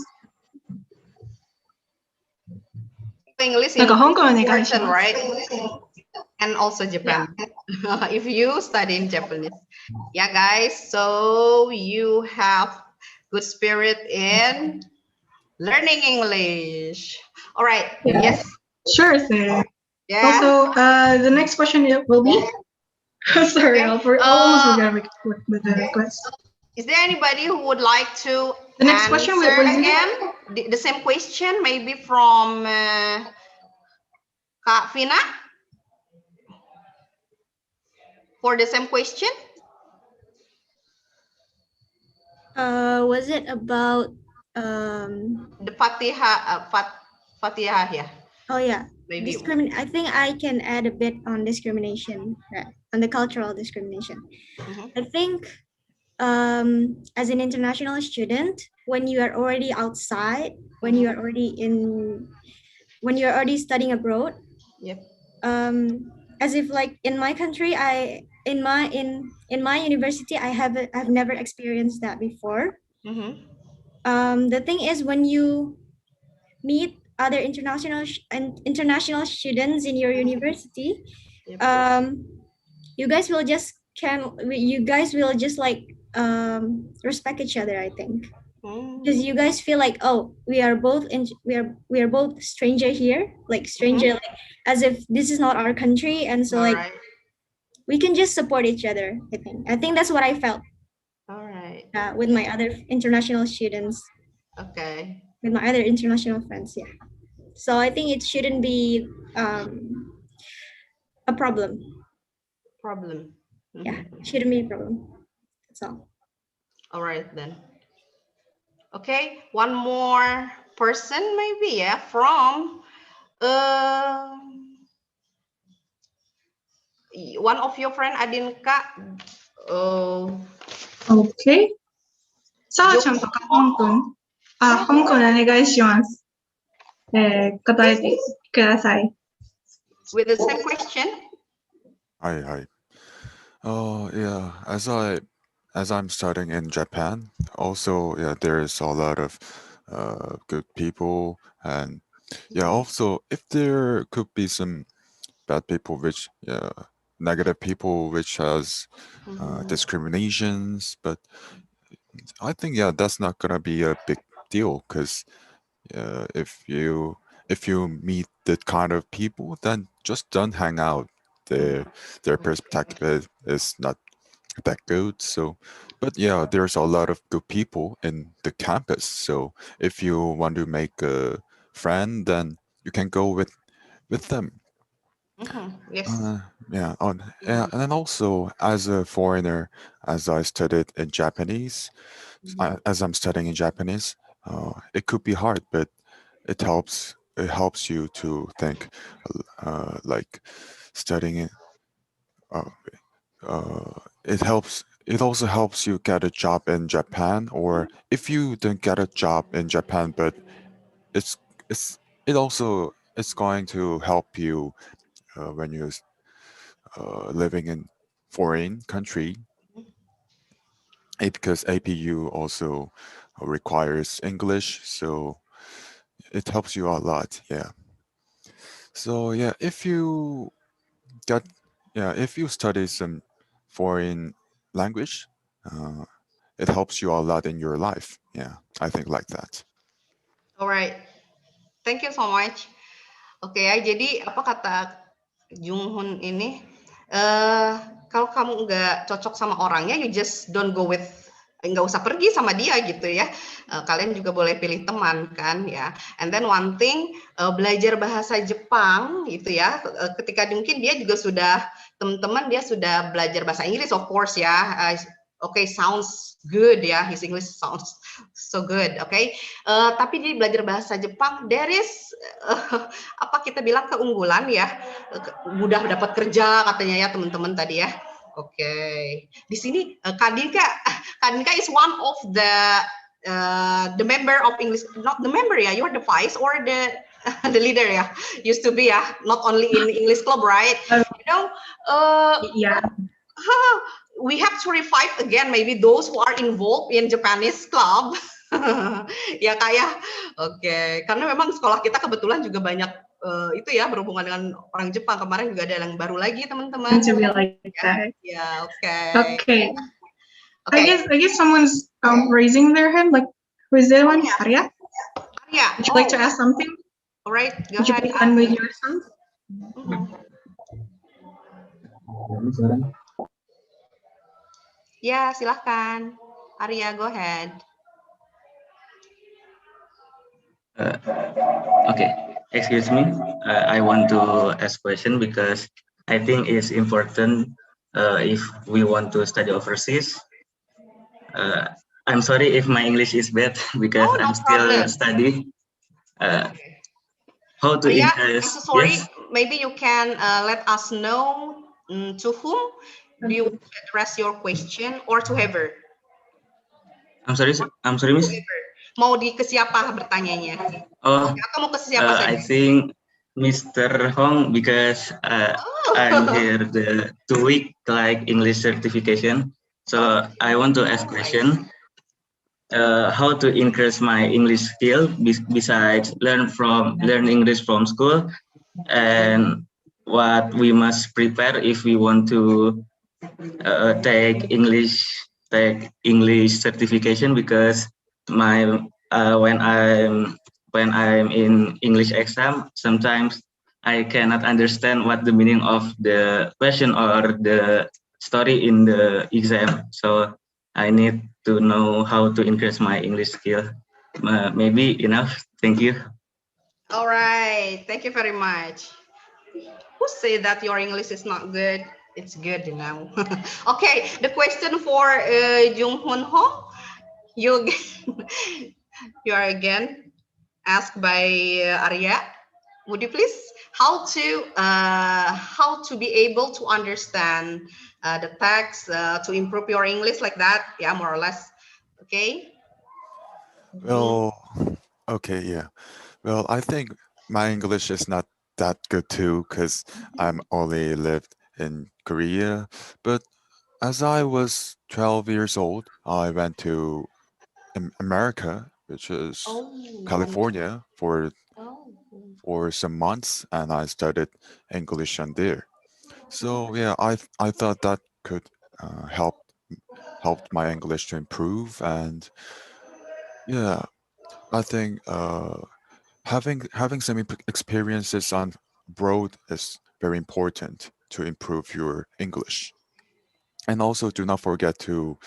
English in Hong Kong, right? And also Japan. Yeah. If you study in Japanese. Yeah, guys, so you have good spirit in learning English. All right. Yeah. Yes. Sure thing. Yeah. Also, the next question will be, sorry, I almost forgot with the class. Is there anybody who would like to the next question again? The same question, maybe from Kak Vina? For the same question? Was it about the Fatihah? Fatihah, yeah. Oh yeah, Maybe. I think I can add a bit on discrimination, on the cultural discrimination. I think as an international student, when you are already outside, when you are already studying abroad, yep. As if like in my country, in my university, I've never experienced that before. The thing is, when you meet other international students in your university, you guys will just like respect each other, I think, because you guys feel like, oh, we are both stranger here, like stranger, like, as if this is not our country, and so like we can just support each other. I think that's what I felt. All right. With my other international students. Okay. With my other international friends, yeah. So I think it shouldn't be a problem. Yeah, shouldn't be a problem. That's all. All right then. Okay, one more person maybe, yeah, from one of your friend, Adinka. Okay. さあちゃんとか香港。香港お願いします。答えてください。With the same question? Hi. Oh, yeah. As I'm studying in Japan, also, yeah, there's a lot of good people, and yeah, also if there could be some bad people, which negative people, which has discriminations, but I think that's not gonna be a big deal, because if you meet that kind of people, then just don't hang out. Their perspective is not that good. So, but yeah, there's a lot of good people in the campus. So if you want to make a friend, then you can go with them. Yes. Yeah. And then also, as a foreigner, as I studied in Japanese, as I'm studying in Japanese, it could be hard, but it helps you to think, like studying it. It also helps you get a job in Japan, or if you don't get a job in Japan, but it's it's going to help you when you're living in foreign country. Because APU also requires English, so it helps you a lot. Yeah. So yeah, if you study some foreign language, it helps you a lot in your life. Yeah, I think like that. Alright, thank you so much. Oke ya, jadi apa kata Junghun ini? Kalau kamu nggak cocok sama orangnya, you just don't go with, nggak usah pergi sama dia gitu ya. Kalian juga boleh pilih teman kan ya. And then one thing, belajar bahasa Jepang gitu ya. Ketika mungkin dia juga sudah, teman-teman dia sudah belajar bahasa Inggris, of course ya. Okay, sounds good ya. His English sounds so good, okay. Tapi dia belajar bahasa Jepang, there is apa kita bilang keunggulan ya, mudah dapat kerja katanya ya teman-teman tadi ya. Oke. Di sini Kadinka is one of the member of English, not the member ya, you're the vice or the leader ya, used to be ya, not only in English club, right? You know, yeah. We have to revive again maybe those who are involved in Japanese club. Ya kayak oke, karena memang sekolah kita kebetulan juga banyak itu ya berhubungan dengan orang Jepang. Kemarin juga ada yang baru lagi teman-teman. Ya, oke. Okay. I guess someone's raising their hand. Like, who is that one? Arya? Arya. Would you like to ask something? All right, go Would you ahead. please unmute yourself? Ya, silahkan. Arya, go ahead. Okay, excuse me. I want to ask question because I think it's important if we want to study overseas. I'm sorry if my English is bad because Oh, no I'm still problem. studying. How to Yeah, increase? I'm so sorry. Yes. Maybe you can let us know to whom do you address your question or to whoever. I'm sorry. I'm sorry, Miss. Whoever. Mau ke siapa bertanyanya? Oh, Atau mau ke siapa I saja? think Mr. Hong because I'm here the 2 week like English certification. So I want to ask question. How to increase my English skill besides learn English from school, and what we must prepare if we want to take English certification, because my when I'm in English exam, sometimes I cannot understand what the meaning of the question or the story in the exam. So I need to know how to increase my English skill. Maybe enough. Thank you. All right. Thank you very much. Who say that your English is not good? It's good now. Okay. The question for Jung Hoon Ho. You you are again asked by Arya. Would you please how to be able to understand the text to improve your English like that? Yeah, more or less. Okay. Well, okay, yeah. Well, I think my English is not that good too, because I'm only lived in Korea. But as I was 12 years old, I went to America, which is California, for some months, and I studied English on there. So yeah, I thought that could helped my English to improve, and yeah, I think having some experiences on abroad is very important to improve your English. And also, do not forget to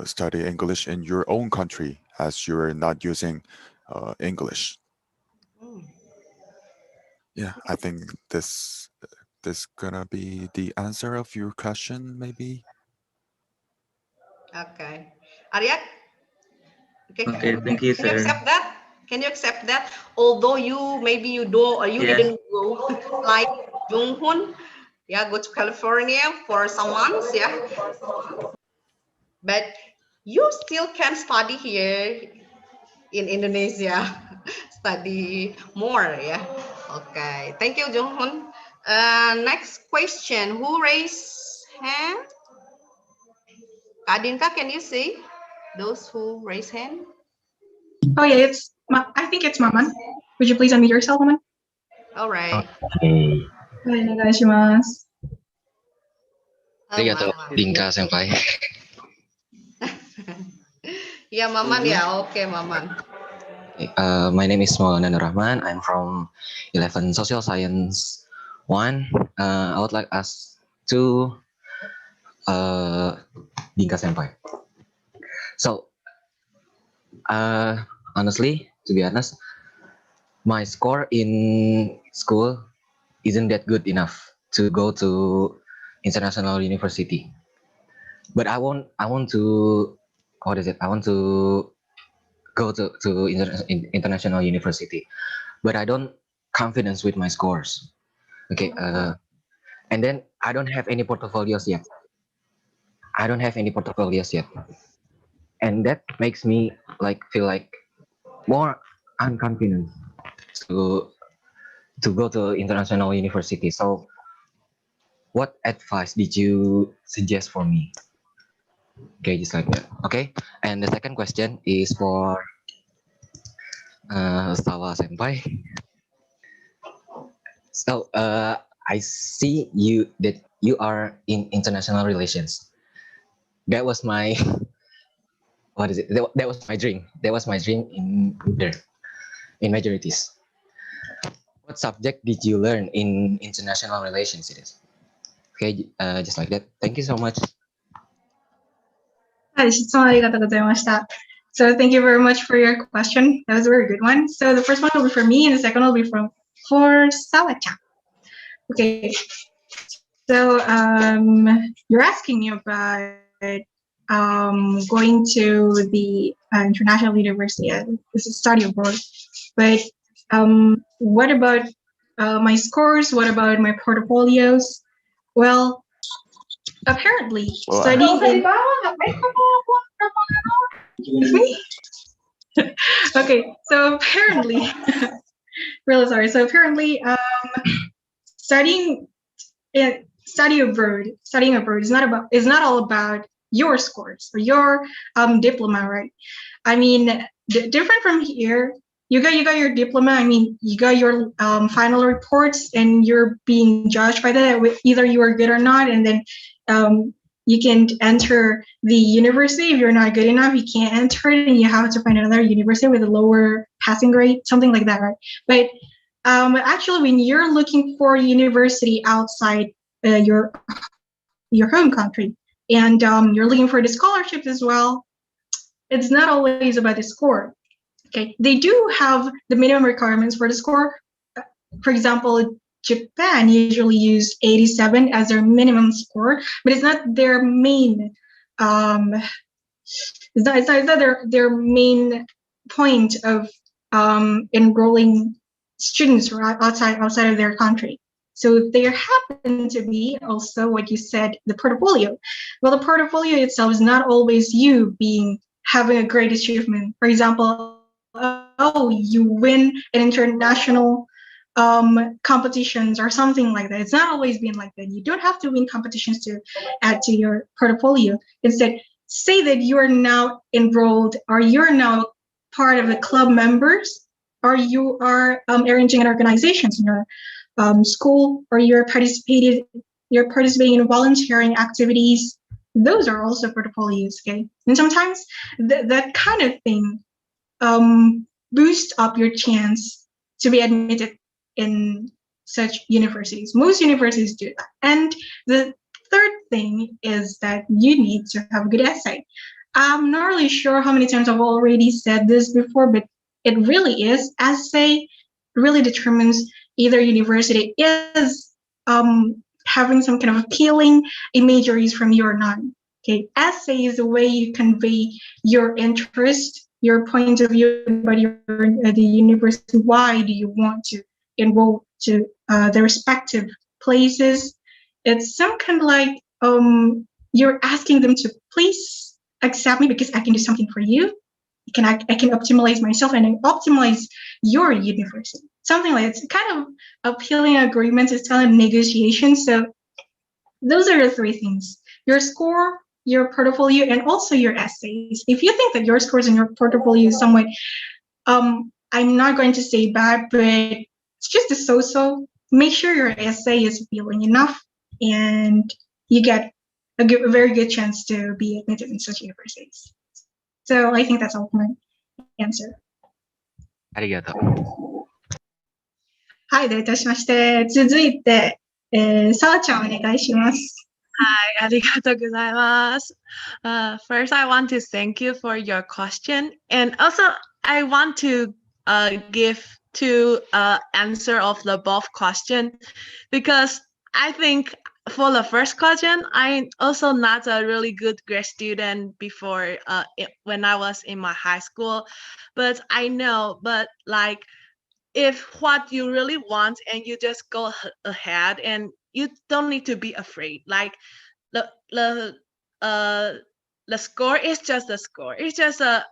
study English in your own country, as you're not using English. Yeah, I think this gonna be the answer of your question, maybe. Okay. Arya, Okay, thank you, can you sir. accept that? Can you accept that? Although you maybe you do or you Yes. didn't go like Jung Hoon, yeah, go to California for some months, yeah. But you still can study here in Indonesia, study more, yeah. Okay, thank you, Jung Hoon. Next question, who raised hand? Kadinka, can you see those who raise hand? Oh yeah, I think it's Maman. Would you please unmute yourself, Maman? All right. Okay. Onegaishimasu. Arigato, Dinka senpai. Yeah, Maman, yeah, okay, Maman. My name is Maulana Nur Rahman. I'm from 11 Social Science 1. I would like ask to Dinka senpai. So, honestly, to be honest, my score in school isn't that good enough to go to international university. But I want to, what is it? I want to go to international university, but I don't confidence with my scores. Okay, and then I don't have any portfolios yet. And that makes me feel like more unconfident to go to international university. So, what advice did you suggest for me? Okay, just like that. Okay, and the second question is for Sawa Senpai. So, I see that you are in international relations. That was my what is it? That was my dream. That was my dream in there in majorities. What subject did you learn in international relations? It is okay, just like that. Thank you so much. So thank you very much for your question. That was a very good one. So the first one will be for me, and the second will be for Sawacha. Okay. So you're asking me about going to the international university as a study abroad, but what about my scores? What about my portfolios? Well, apparently studying in okay, so apparently really sorry. So apparently studying studying abroad is not all about your scores or your diploma, right? I mean, different from here. You got your diploma. I mean, you got your final reports, and you're being judged by that. Either you are good or not, and then you can enter the university. If you're not good enough, you can't enter it, and you have to find another university with a lower passing grade, something like that, right? But actually, when you're looking for a university outside your home country, and you're looking for the scholarships as well, it's not always about the score. Okay, they do have the minimum requirements for the score. For example, Japan usually use 87 as their minimum score, but it's not their main. It's not their main point of enrolling students outside of their country. So there happen to be also what you said, the portfolio. Well, the portfolio itself is not always you having a great achievement. For example, oh, you win an international competitions or something like that. It's not always been like that. You don't have to win competitions to add to your portfolio. Instead, say that you are now enrolled, or you're now part of the club members, or you are arranging an organizations in your school, or you're participating in volunteering activities. Those are also portfolios, okay? And sometimes that kind of thing boost up your chance to be admitted in such universities. Most universities do that. And the third thing is that you need to have a good essay. I'm not really sure how many times I've already said this before, but it really is. Essay really determines either university is having some kind of appealing imageries from you or not. Okay, essay is a way you convey your interest, your point of view about the university. Why do you want to enroll to the respective places? It's some kind of like you're asking them to please accept me because I can do something for you. I can optimize myself and optimize your university. Something like it's kind of appealing agreements. It's kind of negotiations. So those are the three things: your score, your portfolio, and also your essays. If you think that your scores and your portfolio is somewhat, I'm not going to say bad, but it's just a so-so, make sure your essay is appealing enough, and you get a very good chance to be admitted in such universities. So I think that's all my answer. ありがとう。はい、どういたしまして。続いて、さあちゃんお願いします。Hi, ありがとうございます。First, I want to thank you for your question, and also I want to give two answer of the both question, because I think for the first question, I'm also not a really good grade student before when I was in my high school, but I know, but like if what you really want and you just go ahead and you don't need to be afraid, like the score is just a score. It's just a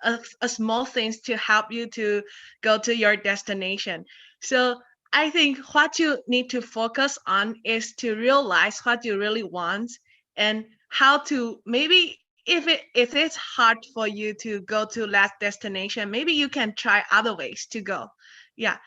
small things to help you to go to your destination. So I think what you need to focus on is to realize what you really want and how to, maybe if it's hard for you to go to that destination, maybe you can try other ways to go. Yeah.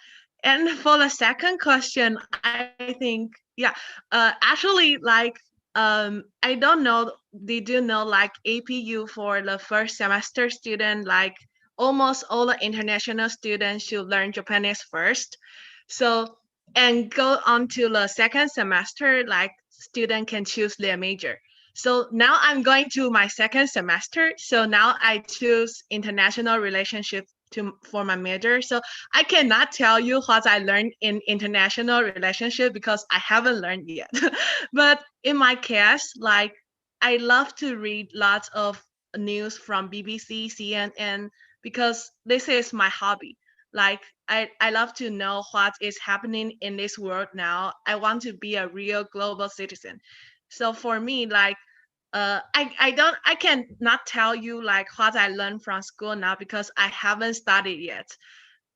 And for the second question, I think, yeah, actually, like, I don't know, did you know, like, APU for the first semester student, like, almost all the international students should learn Japanese first. So, and go on to the second semester, like, student can choose their major. So now I'm going to my second semester. So now I choose international relationship for my major. So I cannot tell you what I learned in international relationship because I haven't learned yet. But in my case, like I love to read lots of news from BBC, CNN, because this is my hobby. Like I love to know what is happening in this world now. I want to be a real global citizen. So for me, like I can not tell you like what I learned from school now because I haven't studied yet.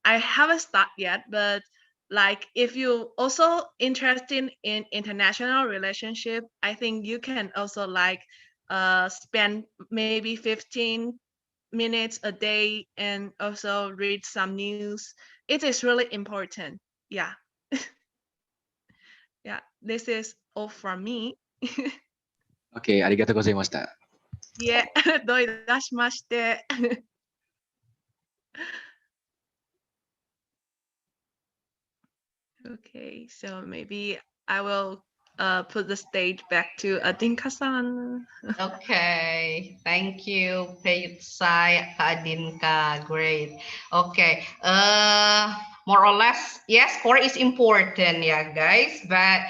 I haven't started yet, but like if you also interested in international relationship, I think you can also like spend maybe 15 minutes a day and also read some news. It is really important. Yeah. Yeah, this is all from me. オッケー、ありがとうございました。Yeah, どういたしまして。Okay, so maybe I will put the stage back to Adinka-san. Okay, thank you, Peyutsai, Adinka, great. Okay, more or less, yes, score is important, yeah, guys, but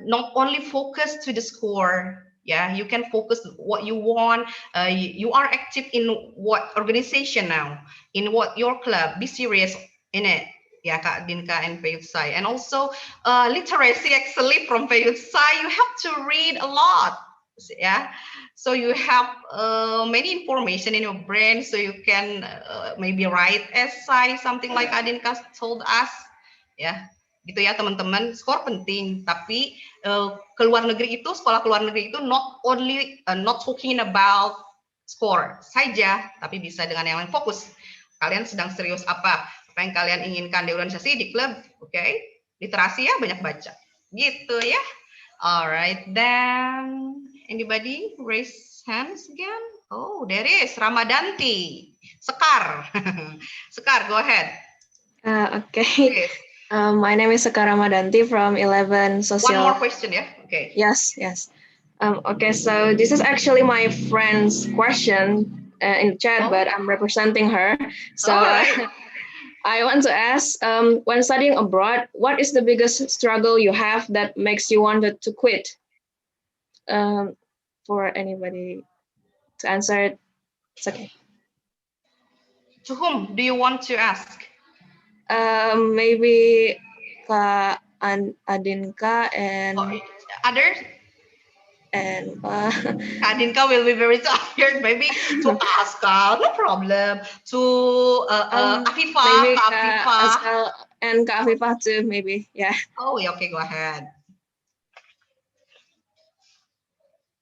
not only focus to the score. Yeah, you can focus what you want. You are active in what organization now? In what your club? Be serious in it. Yeah, Kak Dinka and Peyutsai. And also literacy actually from Peyutsai, you have to read a lot. Yeah, so you have many information in your brain, so you can maybe write essay, something like Adinka told us. Ya, gitu ya teman-teman. Skor penting, tapi keluar negeri itu, sekolah keluar negeri itu not only not talking about score saja, tapi bisa dengan yang lain. Fokus. Kalian sedang serius apa yang kalian inginkan di organisasi, di klub, oke? Literasi ya, banyak baca. Gitu ya. Alright, then anybody raise hands again? Oh, there is Ramadanti. Sekar. Sekar, go ahead. Okay. My name is Sekar Ramadanti from 11 Social. One more question, yeah? Okay. Yes. Okay, so this is actually my friend's question in the chat, but I'm representing her. So I want to ask, when studying abroad, what is the biggest struggle you have that makes you wanted to quit? For anybody to answer it, it's okay. To whom do you want to ask? Maybe Kak Adinka and others. And Adinka will be very tired. Maybe to ask, no problem. To Afifa, maybe Kak Kak Afifa. Askal and Kak Afifa too, maybe. Yeah. Oh, yeah, okay, go ahead.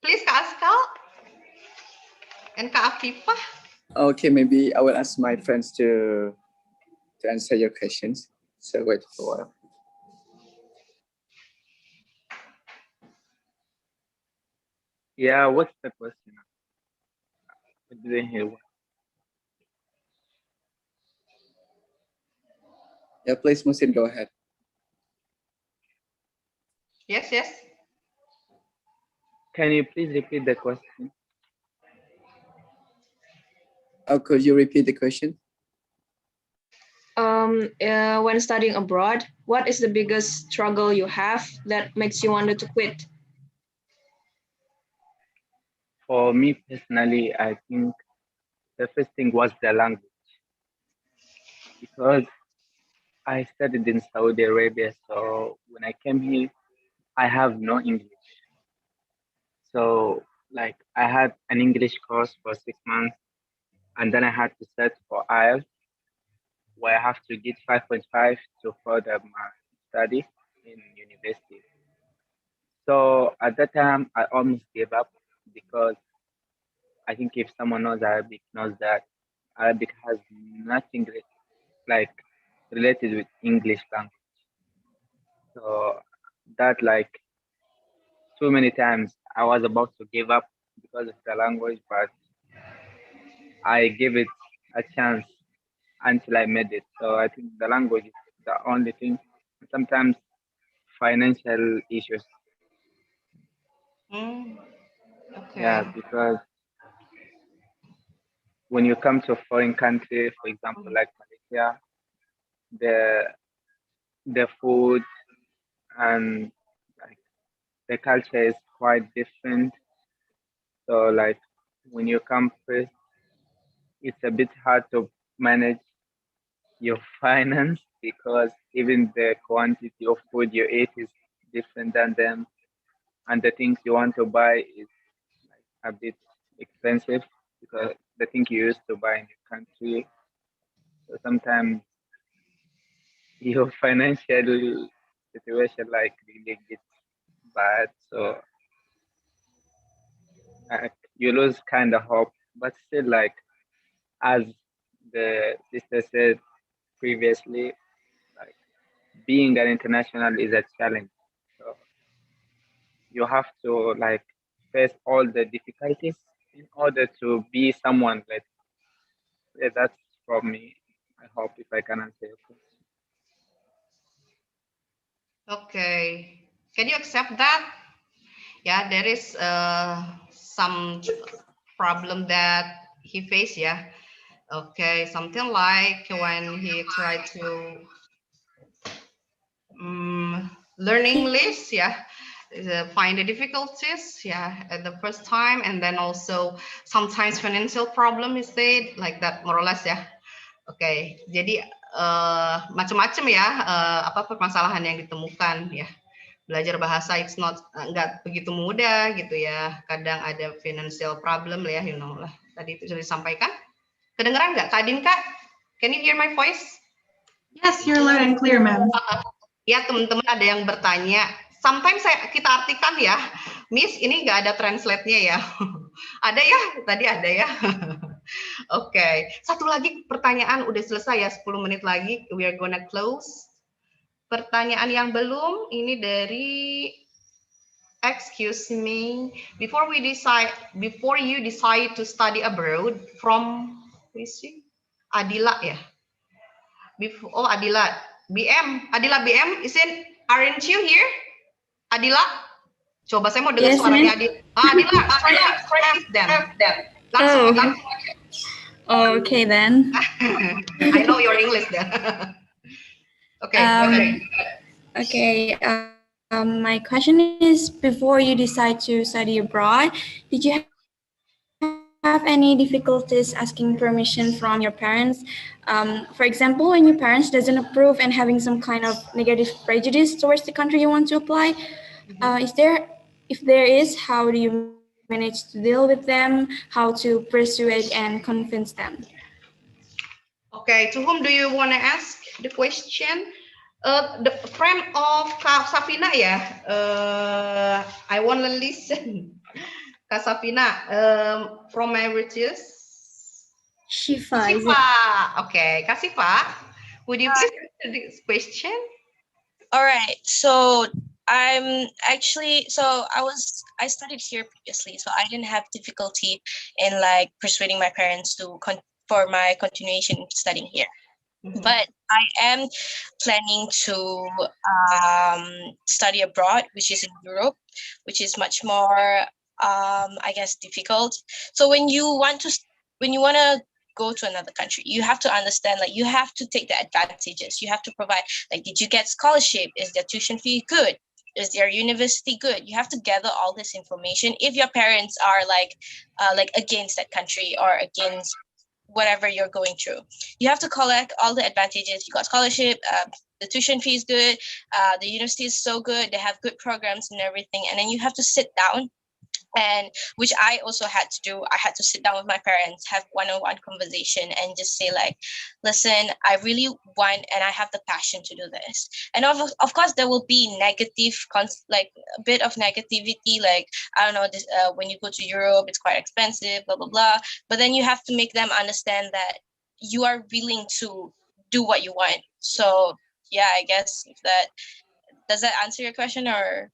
Please, Kak Askal and Kak Afifa. Okay, maybe I will ask my friends to answer your questions. So wait for a while. Yeah, what's the question? I didn't hear one. Yeah, please, Musin, go ahead. Yes. Can you please repeat the question? Oh, could you repeat the question? When studying abroad, what is the biggest struggle you have that makes you wanted to quit? For me personally, I think the first thing was the language, because I studied in Saudi Arabia, so when I came here, I have no English. So like I had an English course for 6 months, and then I had to search for IELTS, where I have to get 5.5 to further my study in university. So at that time, I almost gave up, because I think if someone knows Arabic, knows that Arabic has nothing like related with English language. So that like too many times I was about to give up because of the language, but I gave it a chance until I made it. So I think the language is the only thing. Sometimes financial issues. Okay. Yeah, because when you come to a foreign country, for example, like Malaysia, the food and like the culture is quite different. So like when you come first, it's a bit hard to manage your finance because even the quantity of food you eat is different than them, and the things you want to buy is a bit expensive because the thing you used to buy in your country. So sometimes your financial situation like really gets bad. So you lose kind of hope, but still like as the sister said previously, like being an international is a challenge. So you have to like face all the difficulties in order to be someone. Like yeah, that's from me. I hope if I can answer your question. Okay. Can you accept that? Yeah, there is some problem that he faced. Yeah. Okay, something like when he tried to learn English. Yeah. Find the difficulties, yeah, at the first time, and then also sometimes financial problem is said like that, more or less, ya. Oke, jadi macam-macam ya, apa permasalahan yang ditemukan ya. Belajar bahasa it's not nggak begitu mudah gitu ya. Kadang ada financial problem lah ya, you know lah. Tadi itu sudah disampaikan. Kedengeran nggak, Kak Dinka? Can you hear my voice? Yes, you're loud and clear, ma'am. Ya, teman-teman ada yang bertanya. Sometimes kita artikan ya, Miss ini nggak ada translate-nya ya. Ada ya, tadi ada ya. Oke, satu lagi pertanyaan udah selesai ya, 10 menit lagi. We are gonna close. Pertanyaan yang belum, ini dari, excuse me, before you decide to study abroad from, Adila ya? Oh, Adila, BM, aren't you here? Adila? Coba saya mau dengar suaranya Adila. Adila, try it then. Langsung. Okay then. I know your English then. Okay, go ahead. Okay. My question is: before you decide to study abroad, did you have any difficulties asking permission from your parents? For example, when your parents doesn't approve and having some kind of negative prejudice towards the country you want to apply, if there is, how do you manage to deal with them? How to persuade and convince them? Okay, to whom do you want to ask the question? The friend of Kak Safina ya. I want to listen. Kak Safina, from my riches. Shifa. Okay, Kak Sifa, would you please answer this question? All right. So I studied here previously, so I didn't have difficulty in like persuading my parents for my continuation studying here. But I am planning to study abroad, which is in Europe, which is much more, I guess, difficult. So when you want to go to another country, you have to understand, like, you have to take the advantages. You have to provide, like, did you get scholarship? Is their tuition fee good? Is their university good? You have to gather all this information. If your parents are like against that country or against whatever you're going through, you have to collect all the advantages. You got scholarship, the tuition fee is good, the university is so good, they have good programs and everything, and then you have to sit down, and which I also had to do. I had to sit down with my parents, have one-on-one conversation, and just say, like, listen, I really want and I have the passion to do this. And of course there will be negative, like a bit of negativity, like, I don't know, this when you go to Europe it's quite expensive, blah blah blah. But then you have to make them understand that you are willing to do what you want. So yeah, I guess does that answer your question? Or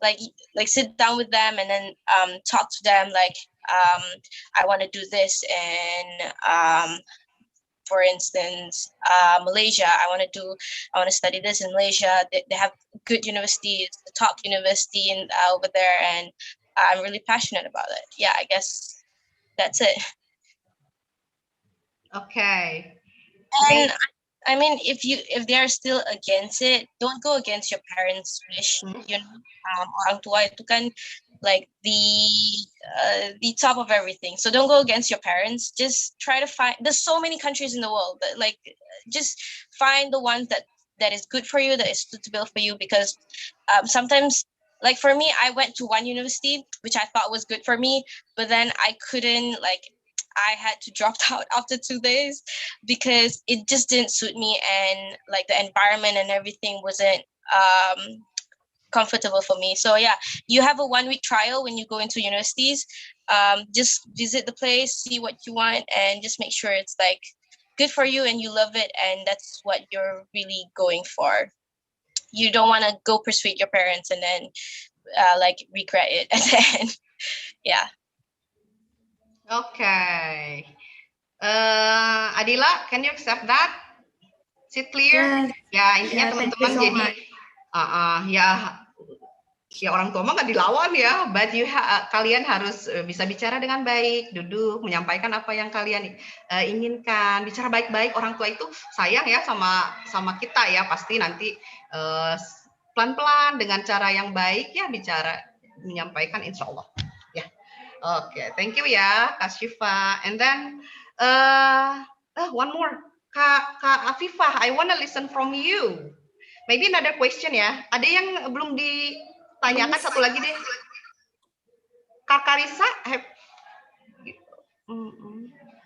like sit down with them and then talk to them, like, I want to do this in for instance Malaysia. I want to study this in Malaysia. They have good universities, the top university over there, and I'm really passionate about it. Yeah, I guess that's it. Okay. And I mean, if they are still against it, don't go against your parents' wish. You know, orang tua itu kan like the top of everything. So don't go against your parents. Just try to find. There's so many countries in the world, but like just find the ones that is good for you, that is suitable for you. Because sometimes, like for me, I went to one university which I thought was good for me, but then I couldn't I had to drop out after 2 days because it just didn't suit me, and like the environment and everything wasn't comfortable for me. So yeah, you have a 1 week trial when you go into universities. Just visit the place, see what you want, and just make sure it's like good for you and you love it, and that's what you're really going for. You don't want to go persuade your parents and then like regret it at the end. Yeah. Okay. Adila, can you accept that? Is it clear? Ya, intinya teman-teman jadi ya orang tua mah nggak dilawan ya, but kalian harus bisa bicara dengan baik, duduk, menyampaikan apa yang kalian inginkan, bicara baik-baik. Orang tua itu sayang ya sama kita ya, pasti nanti pelan-pelan dengan cara yang baik ya bicara, menyampaikan, insya Allah. Ya, oke, thank you ya, Kak Syifa. And then one more, Kak Afifah, I wanna listen from you. Maybe another question ya. Ada yang belum ditanyakan, satu lagi deh. Kak Karisa,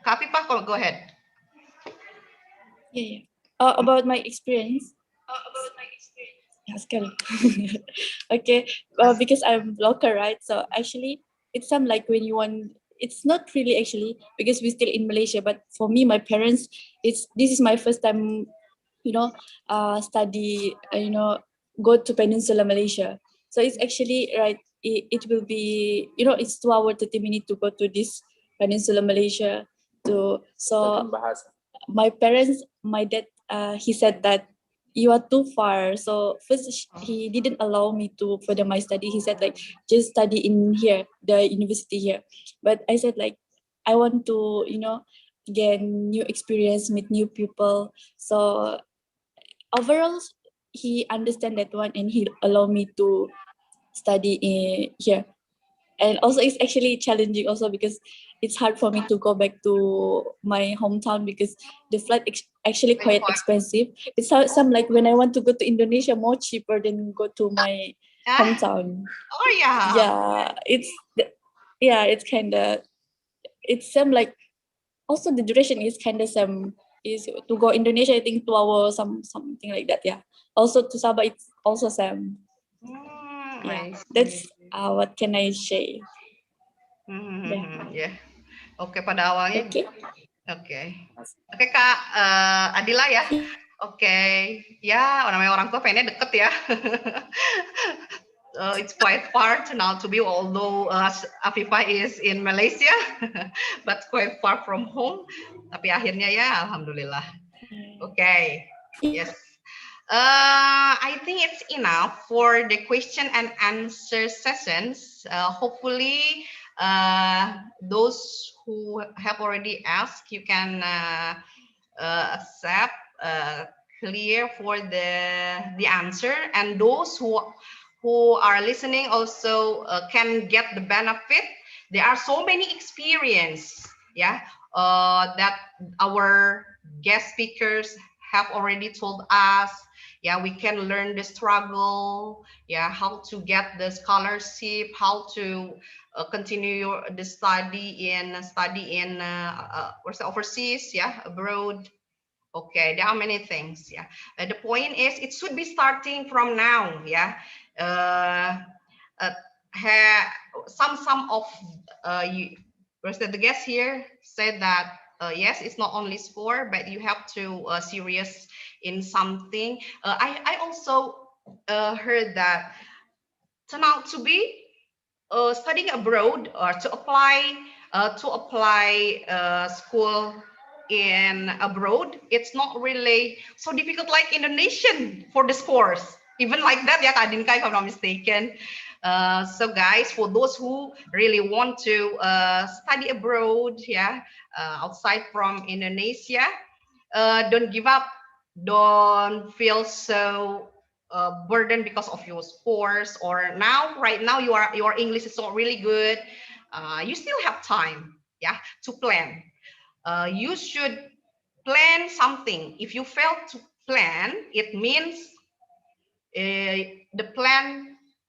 Kak Afifah, go ahead. Yeah. About my experience. Okay, because I'm local, right? So actually, it's some like when you want. It's not really actually because we're still in Malaysia. But for me, my parents, this is my first time, study. Go to Peninsula Malaysia. So it's actually right. It will be it's 2 hours 30 minutes to go to this Peninsula Malaysia. My parents, my dad, he said that you are too far. So first he didn't allow me to further my study. He said like just study in here, the university here. But I said like I want to gain new experience, meet new people. So overall he understand that one and he allowed me to study here. And also it's actually challenging also because it's hard for me to go back to my hometown because the flight actually quite expensive. It's some like when I want to go to Indonesia, more cheaper than go to my hometown. Oh yeah. Yeah, it's kind of, it's some like, also the duration is kind of same. Is to go Indonesia, I think 2 hours, something like that. Yeah. Also to Sabah, it's also same. Yeah, that's what can I say? Ya, oke, pada awalnya. Oke, Kak Adila ya. Oke, ya namanya orang tua pengennya deket ya. It's quite far now to be, although Afifah is in Malaysia, but quite far from home. Tapi akhirnya ya, alhamdulillah. Okay, yes. I think it's enough for the question and answer sessions. Hopefully, those who have already asked, you can accept clear for the answer, and those who are listening also can get the benefit. There are so many experience, that our guest speakers have already told us. Yeah, we can learn the struggle, how to get the scholarship, how to continue the study in overseas, abroad. Okay, there are many things. The point is, it should be starting from now. Some of the guests here said that yes, it's not only sport, but you have to serious in something. I also heard that turn out to be studying abroad or to apply school in abroad. It's not really so difficult like Indonesian for this course. Even like that, Kak Dinka, if I'm not mistaken. So guys, for those who really want to study abroad, yeah, outside from Indonesia, don't give up. Don't feel so burdened because of your scores, or right now your English is not really good. You still have time, yeah, to plan. You should plan something. If you fail to plan, it means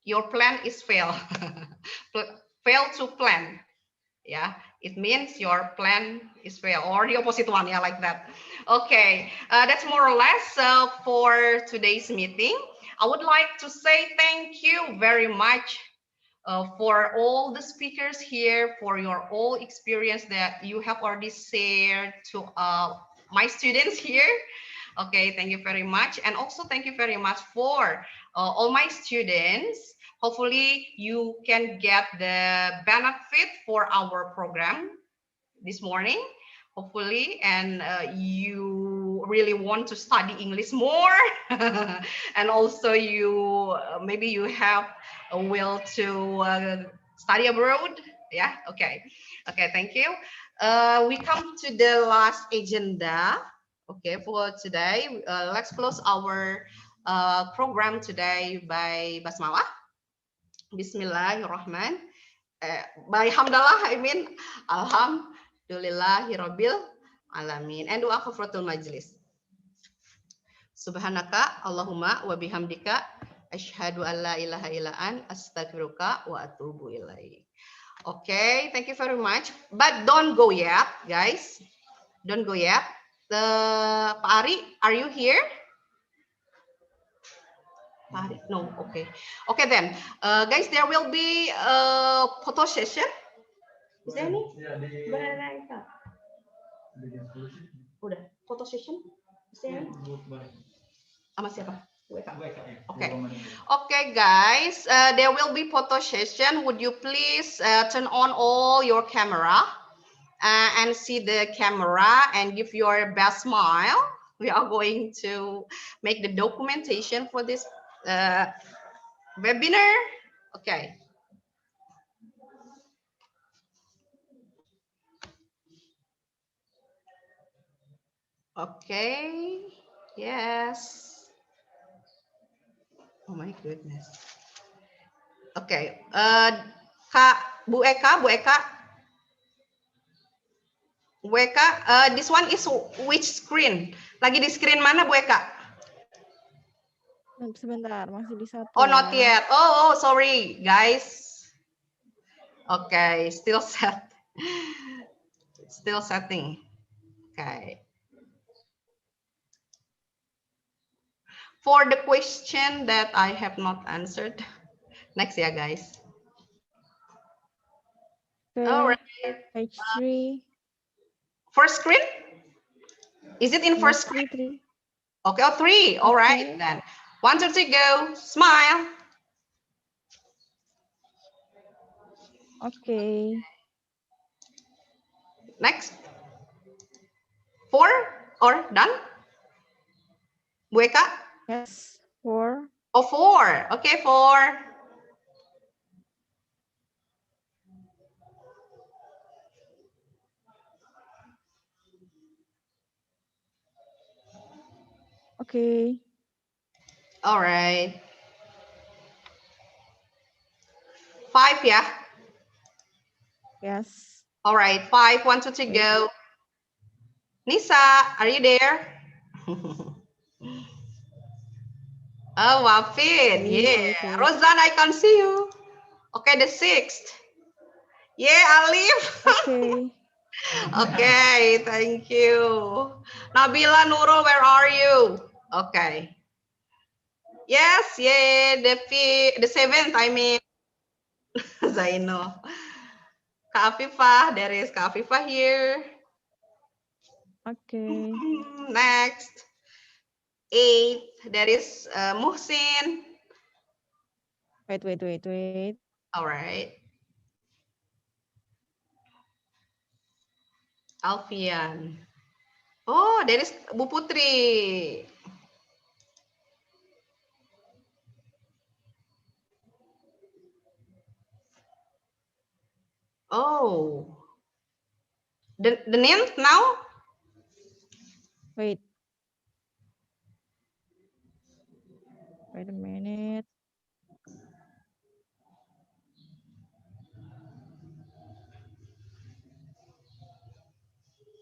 your plan is fail. Fail to plan. Yeah, it means your plan is fail, or the opposite one, yeah, like that. Okay, that's more or less for today's meeting. I would like to say thank you very much for all the speakers here, for your all experience that you have already shared to my students here. Okay, thank you very much. And also thank you very much for all my students. Hopefully you can get the benefit for our program this morning, hopefully, and you really want to study English more. And also you maybe you have a will to study abroad. Yeah, okay. Okay, thank you. We come to the last agenda. Okay, for today, let's close our program today by basmalah. Bismillahirrahmanirrahim. By hamdalah, I mean alhamdulillahirabbil alamin. And doa kafaratul majlis. Subhanaka Allahumma wa bihamdika asyhadu an la ilaha illa an astaghfiruka wa atubu ilaik. Okay, thank you very much. But don't go yet, guys. Don't go yet. Pak Ari, are you here? Pak Ari? No, okay. Okay then, guys, there will be a photo session. Is there any? Udah, photo session? Is there any? Sama siapa? Okay. Okay, guys, there will be photo session. Would you please turn on all your camera and see the camera and give your best smile. We are going to make the documentation for this webinar. Okay. Okay. Yes. Oh my goodness. Okay. Bu Eka. Bu Eka, this one is which screen? Lagi di screen mana, Bu Eka? Sebentar, masih di satu. Oh, not yet. Oh, sorry, guys. Okay, still set. Still setting. Okay. For the question that I have not answered, next, yeah, guys. Okay. All right. Page 3. First screen? Is it in first screen? 3. Okay, oh, 3. All right, then. 1, 2, 3, go. Smile. Okay. Next. 4 or done? Bu Eka? Yes, 4. Oh, 4. Okay, 4. Okay. All right. 5, yeah? Yes. All right, 5, 1, 2, 3, go. Nisa, are you there? Oh, Wafin. Yeah. Wait. Rosanna, I can see you. Okay, the 6th. Yeah, Alif. Okay. Okay, thank you. Nabila Nurul, where are you? Okay. Yes, yeah, the 7th, I mean. Zaino. Kak Afifah, there is Kak Afifah here. Okay. Next. 8th, there is Muhsin. Wait. All right. Alfian. Oh, there is Bu Putri. Oh, the name now? Wait a minute.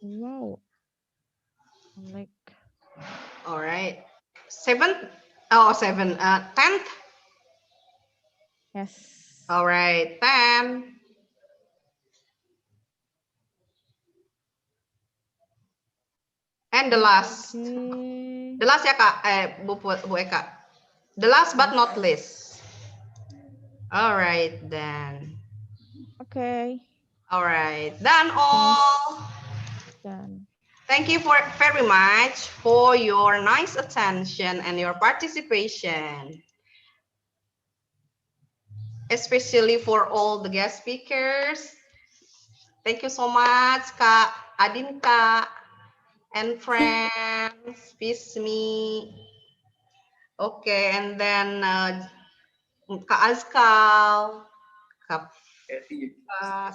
Wow. I'm like, All right. 7th? Oh, 7. 10th? yes. All right. 10. And the last. Okay. The last ya Kak, Bu Eka. The last but not least. All right then. Okay. All right. Done all. Done. Thank you very much for your nice attention and your participation. Especially for all the guest speakers. Thank you so much, Kak Adinka and friends. Peace me. Okay, and then Kak Azkal, Kak Thank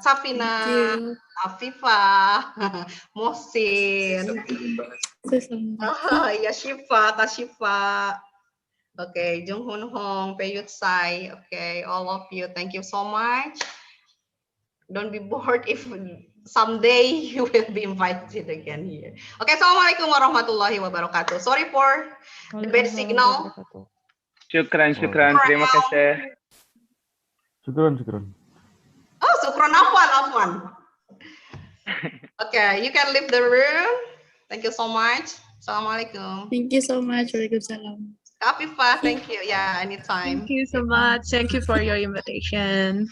Safina, you. Afifa, Mohsin, ya Shifa, Kak Shifa. Okay, Jung Hun Hong, Peyut Sai. Okay, all of you, thank you so much. Don't be bored if someday you will be invited again here. Okay, Assalamualaikum warahmatullahi wabarakatuh. Sorry for the bad signal. Syukran. Terima kasih. Syukron. Oh, Sukron Afwan. Okay, you can leave the room. Thank you so much. Assalamualaikum. Thank you so much. Waalaikumsalam. Kafifa, thank you. Yeah, anytime. Thank you so much. Thank you for your invitation.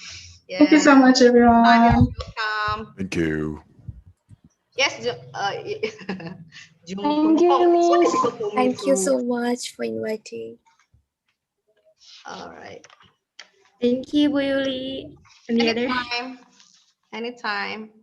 Yeah. Thank you so much, everyone. Welcome. Thank you. Yes, Jung Hun Thank you, Hong. Miss. Thank you so much for inviting. All right. Thank you, Bu Yuli. And the others. Anytime.